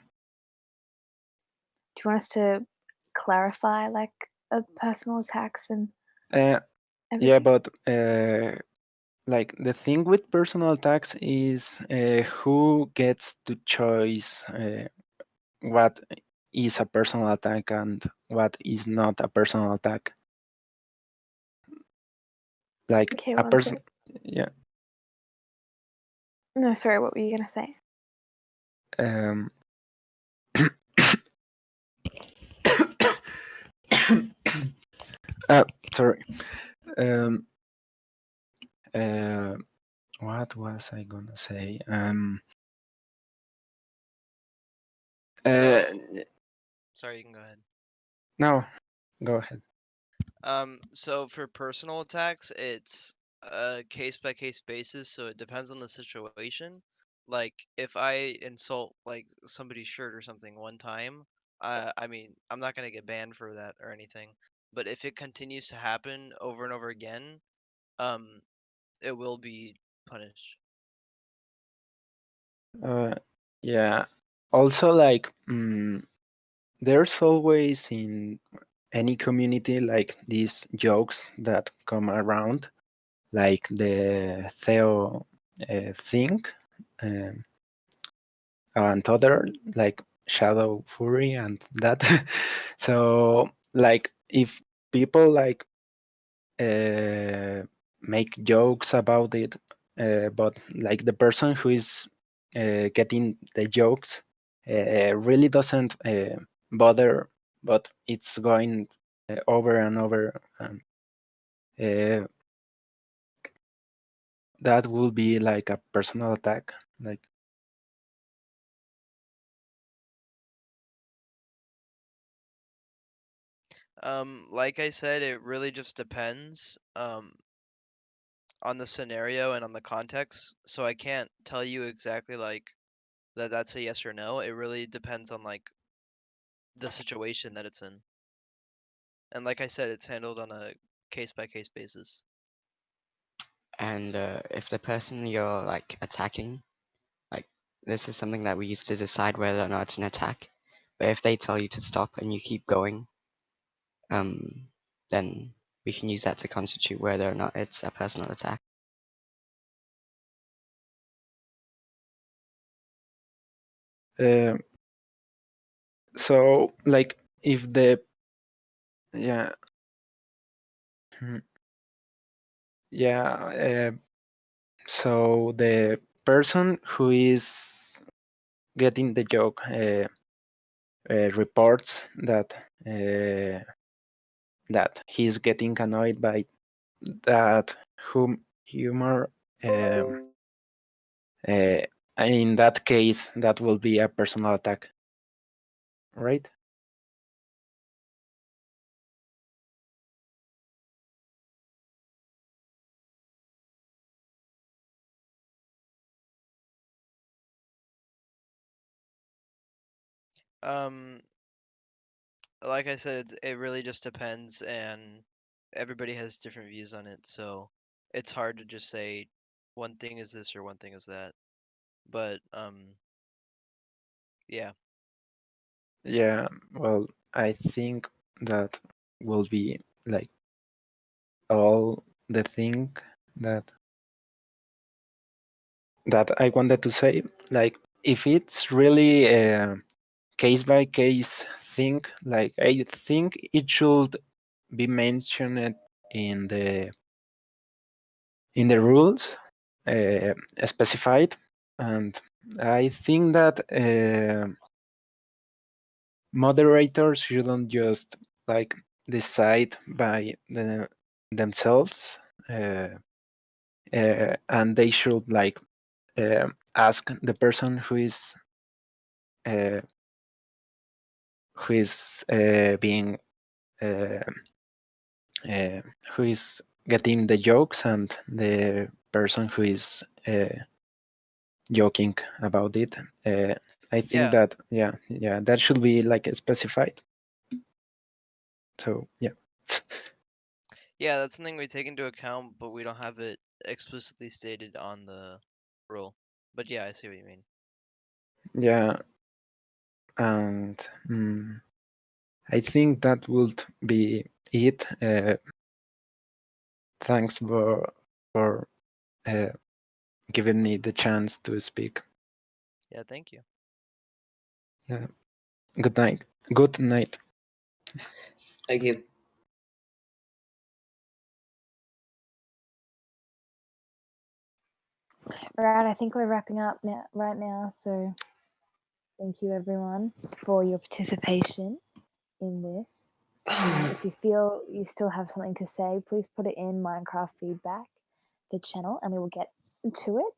Do you want us to clarify like personal attacks and Yeah, everything? but like the thing with personal attacks is who gets to choose what is a personal attack and what is not a personal attack. Like Okay, a one person, sec. yeah. No, sorry, what were you gonna say? Um, sorry. Um, uh, what was I gonna say? So, sorry, you can go ahead. No, go ahead. So for personal attacks, it's a case by case basis, so it depends on the situation. Like if I insult like somebody's shirt or something one time, I mean, I'm not gonna get banned for that or anything. But if it continues to happen over and over again, um, it will be punished. Yeah. Also, like, there's always in any community like these jokes that come around, like the Theo thing, um, and other like Shadow Fury and that. So, like, if people like make jokes about it, but like the person who is getting the jokes really doesn't bother, but it's going over and over, and that will be like a personal attack. Like, Like I said, it really just depends on the scenario and on the context. So I can't tell you exactly like that's a yes or no. It really depends on like the situation that it's in. And like I said, it's handled on a case by case basis. And if the person you're like attacking, like this is something that we used to decide whether or not it's an attack, but if they tell you to stop and you keep going, then we can use that to constitute whether or not it's a personal attack. so like if the yeah yeah so the person who is getting the joke reports that that he's getting annoyed by that humor. In that case, that will be a personal attack, right? Um, like I said, it really just depends, and everybody has different views on it. So it's hard to just say one thing is this or one thing is that. But yeah. Yeah. Well, I think that will be like all the thing that I wanted to say. Like, if it's really a case by case thing, like I think it should be mentioned in the rules specified, and I think that moderators shouldn't just like decide by themselves, and they should like ask the person uh, who is being who is getting the jokes and the person who is joking about it. I think that that should be like specified. So yeah. Yeah, that's something we take into account, but we don't have it explicitly stated on the rule. But yeah, I see what you mean. Yeah, and I think that would be it. Thanks for giving me the chance to speak. Yeah, thank you. Yeah. Good night. Good night. Thank you. Right, I think we're wrapping up now, right now. So thank you everyone for your participation in this. If you feel you still have something to say, please put it in Minecraft feedback, the channel, and we will get to it.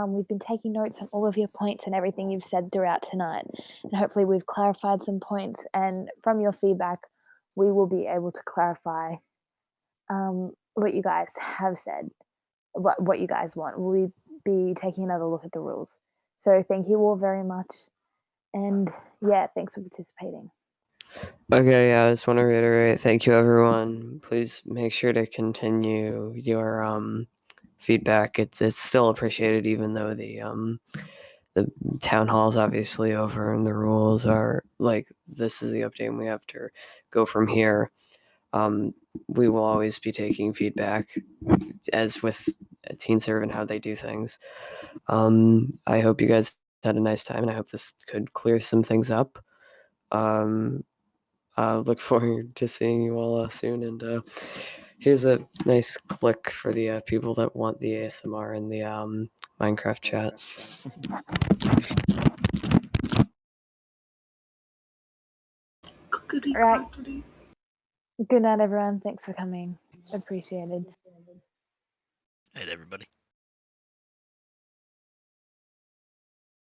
We've been taking notes on all of your points and everything you've said throughout tonight. And hopefully we've clarified some points. And from your feedback, we will be able to clarify what you guys have said, what you guys want. We'll be taking another look at the rules. So thank you all very much. And yeah, thanks for participating. Okay, yeah, I just want to reiterate, thank you everyone. Please make sure to continue your feedback. It's still appreciated, even though the town hall is obviously over and the rules are like, this is the update and we have to go from here. We will always be taking feedback, as with Teen Serve and how they do things. I hope you guys had a nice time, and I hope this could clear some things up. Look forward to seeing you all soon. And here's a nice click for the people that want the ASMR in the Minecraft chat. Right. Good night, everyone. Thanks for coming. Appreciated. Good night, everybody.